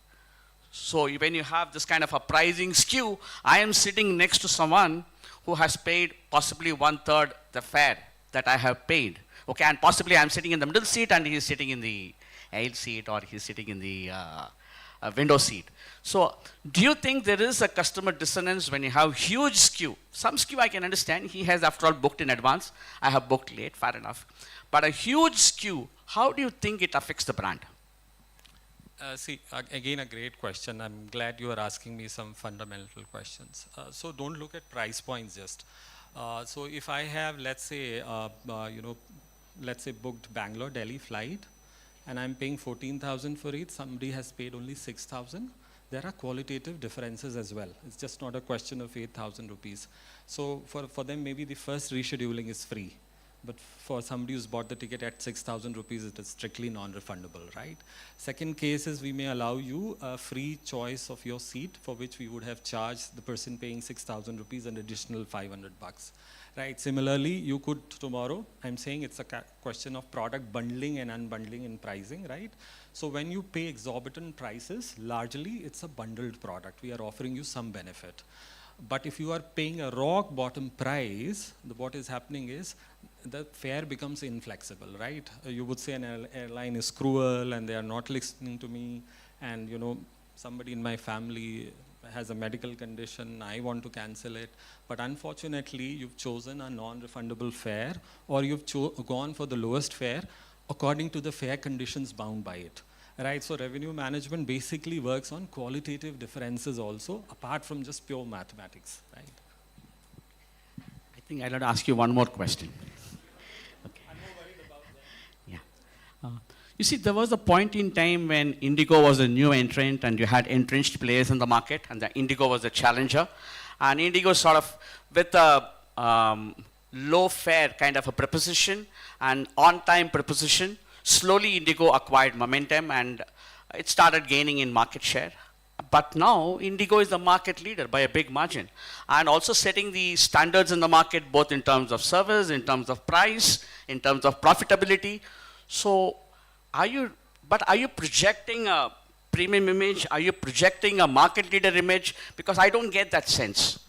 So when you have this kind of a pricing skew, I am sitting next to someone who has paid possibly 1/3 the fare that I have paid. Okay, and possibly I'm sitting in the middle seat and he's sitting in the aisle seat or he's sitting in the window seat. So do you think there is a customer dissonance when you have huge skew? Some skew I can understand. He has after all booked in advance. I have booked late, fair enough. But a huge skew, how do you think it affects the brand? See, again, a great question. I'm glad you are asking me some fundamental questions. So don't look at price points just. So if I have, let's say, booked Bangalore, Delhi flight, and I'm paying 14,000 for it, somebody has paid only 6,000, there are qualitative differences as well. It's just not a question of 8,000 rupees. So for them, maybe the first rescheduling is free. But for somebody who's bought the ticket at 6,000 rupees, it is strictly non-refundable, right? Second case is we may allow you a free choice of your seat for which we would have charged the person paying 6,000 rupees an additional 500 bucks, right? Similarly, you could tomorrow, I'm saying it's a question of product bundling and unbundling in pricing, right? So when you pay exorbitant prices, largely it's a bundled product. We are offering you some benefit. But if you are paying a rock bottom price, what is happening is the fare becomes inflexible, right? You would say an airline is cruel and they are not listening to me, and somebody in my family has a medical condition, I want to cancel it. But unfortunately, you've chosen a non-refundable fare, or you've gone for the lowest fare according to the fare conditions bound by it. Right, so revenue management basically works on qualitative differences also, apart from just pure mathematics, right? I think I'd like to ask you one more question. Okay. I'm more worried about that. Yeah. You see, there was a point in time when Indigo was a new entrant and you had entrenched players in the market, and the Indigo was a challenger. And Indigo sort of, with a low fare kind of a proposition and on-time proposition, slowly Indigo acquired momentum and it started gaining in market share. But now Indigo is the market leader by a big margin, and also setting the standards in the market, both in terms of service, in terms of price, in terms of profitability. So are you projecting a premium image? Are you projecting a market leader image? Because I don't get that sense.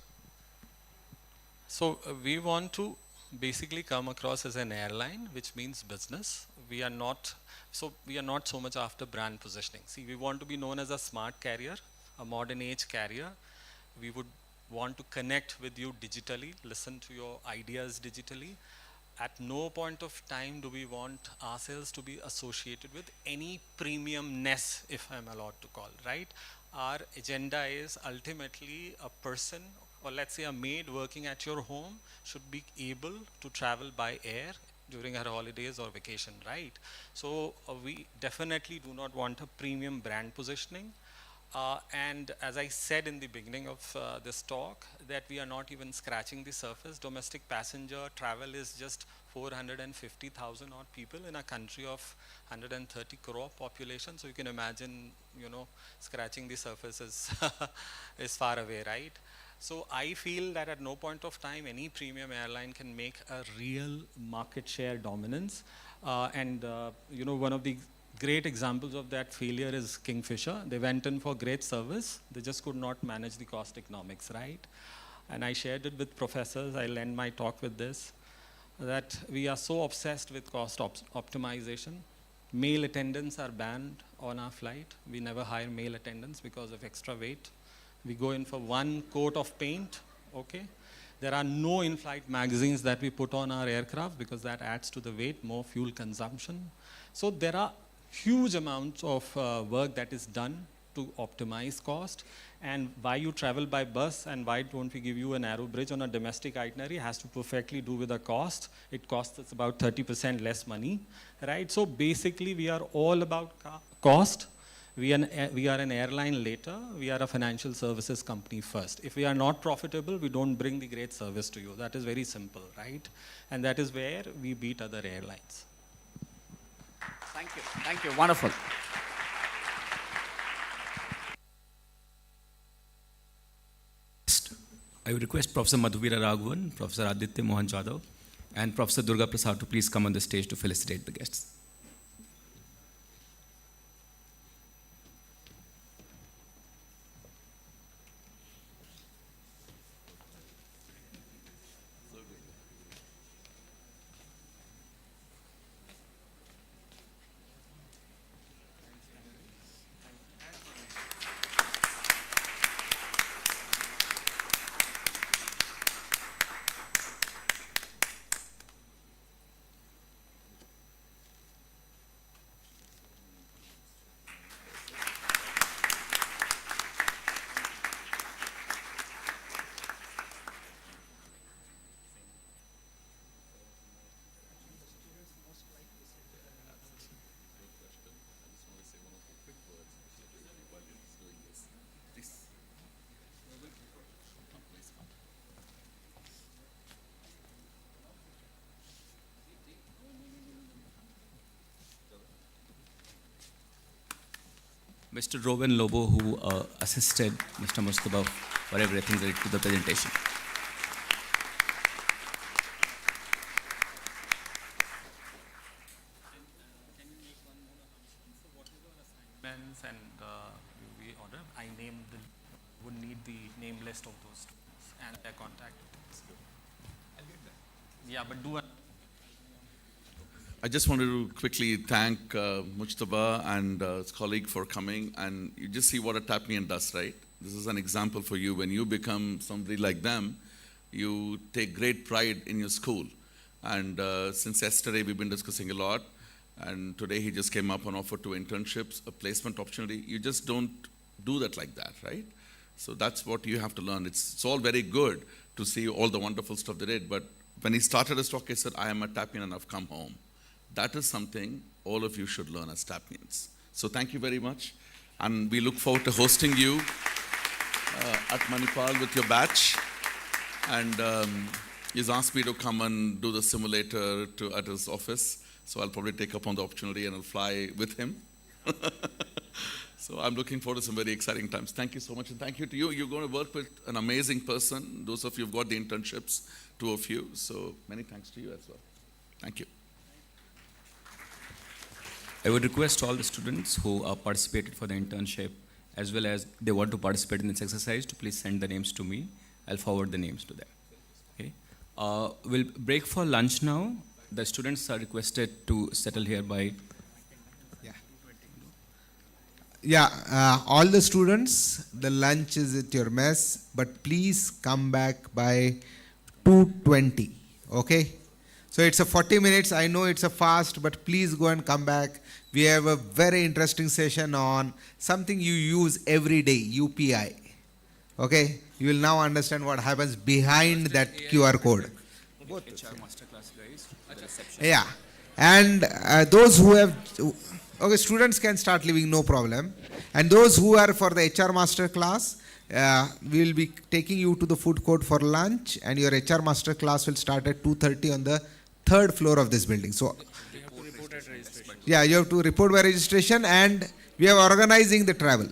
So we want to basically come across as an airline, which means business. We are not so much after brand positioning. See, we want to be known as a smart carrier, a modern age carrier. We would want to connect with you digitally, listen to your ideas digitally. At no point of time do we want ourselves to be associated with any premiumness, if I'm allowed to call, right? Our agenda is ultimately a person, or let's say a maid working at your home, should be able to travel by air during her holidays or vacation, right? So we definitely do not want a premium brand positioning. And as I said in the beginning of this talk, that we are not even scratching the surface. Domestic passenger travel is just 450,000 odd people in a country of 130 crore population. So you can imagine, scratching the surface is far away, right? So I feel that at no point of time any premium airline can make a real market share dominance. One of the great examples of that failure is Kingfisher. They went in for great service. They just could not manage the cost economics, right? And I shared it with professors. I'll end my talk with this, that we are so obsessed with cost optimization. Male attendants are banned on our flight. We never hire male attendants because of extra weight. We go in for one coat of paint, okay? There are no in-flight magazines that we put on our aircraft because that adds to the weight, more fuel consumption. So there are huge amounts of work that is done to optimize cost. And why you travel by bus and why don't we give you a narrow bridge on a domestic itinerary has to perfectly do with the cost. It costs us about 30% less money, right? So basically we are all about cost. We are an airline later. We are a financial services company first. If we are not profitable, we don't bring the great service to you. That is very simple, right? And that is where we beat other airlines. Thank you. Thank you. Wonderful. I would request Professor Madhuvira Raghavan, Professor Aditya Mohan Jadhav, and Professor Durga Prasad to please come on the stage to felicitate the guests. Mr. Rowan Lobo, who assisted Mr. Mustafa for everything related to the presentation. And we order. I named would need the name list of those students and their contact details. I'll get that. Yeah, but do. I just wanted to quickly thank Mujtaba and his colleague for coming, and you just see what a Tapmian does, right? This is an example for you. When you become somebody like them, you take great pride in your school. And since yesterday we've been discussing a lot, and today he just came up and offered 2 internships, a placement opportunity. You just don't do that like that, right? So that's what you have to learn. It's all very good to see all the wonderful stuff they did, but when he started his talk, he said, I am a Tapmian and I've come home. That is something all of you should learn as Tapmians. So thank you very much. And we look forward to hosting you at Manipal with your batch. And he's asked me to come and do the simulator at his office. So I'll probably take up on the opportunity and I'll fly with him. So I'm looking forward to some very exciting times. Thank you so much, and thank you to you. You're going to work with an amazing person. Those of you who've got the internships, 2 of you. So many thanks to you as well. Thank you. I would request all the students who participated for the internship, as well as they want to participate in this exercise, to please send the names to me. I'll forward the names to them. Okay. We'll break for lunch now. The students are requested to settle here by. Yeah, all the students, the lunch is at your mess, but please come back by 2:20. Okay? So it's a 40 minutes. I know it's a fast, but please go and come back. We have a very interesting session on something you use every day, UPI. Okay? You will now understand what happens behind that QR code. HR masterclass guys. Yeah. And those who have, okay, students can start leaving, no problem. And those who are for the HR master class, we will be taking you to the food court for lunch, and your HR master class will start at 2:30 on the 3rd floor of this building. So, You have to report at registration. yeah, you have to report by registration, and we are organizing the travel.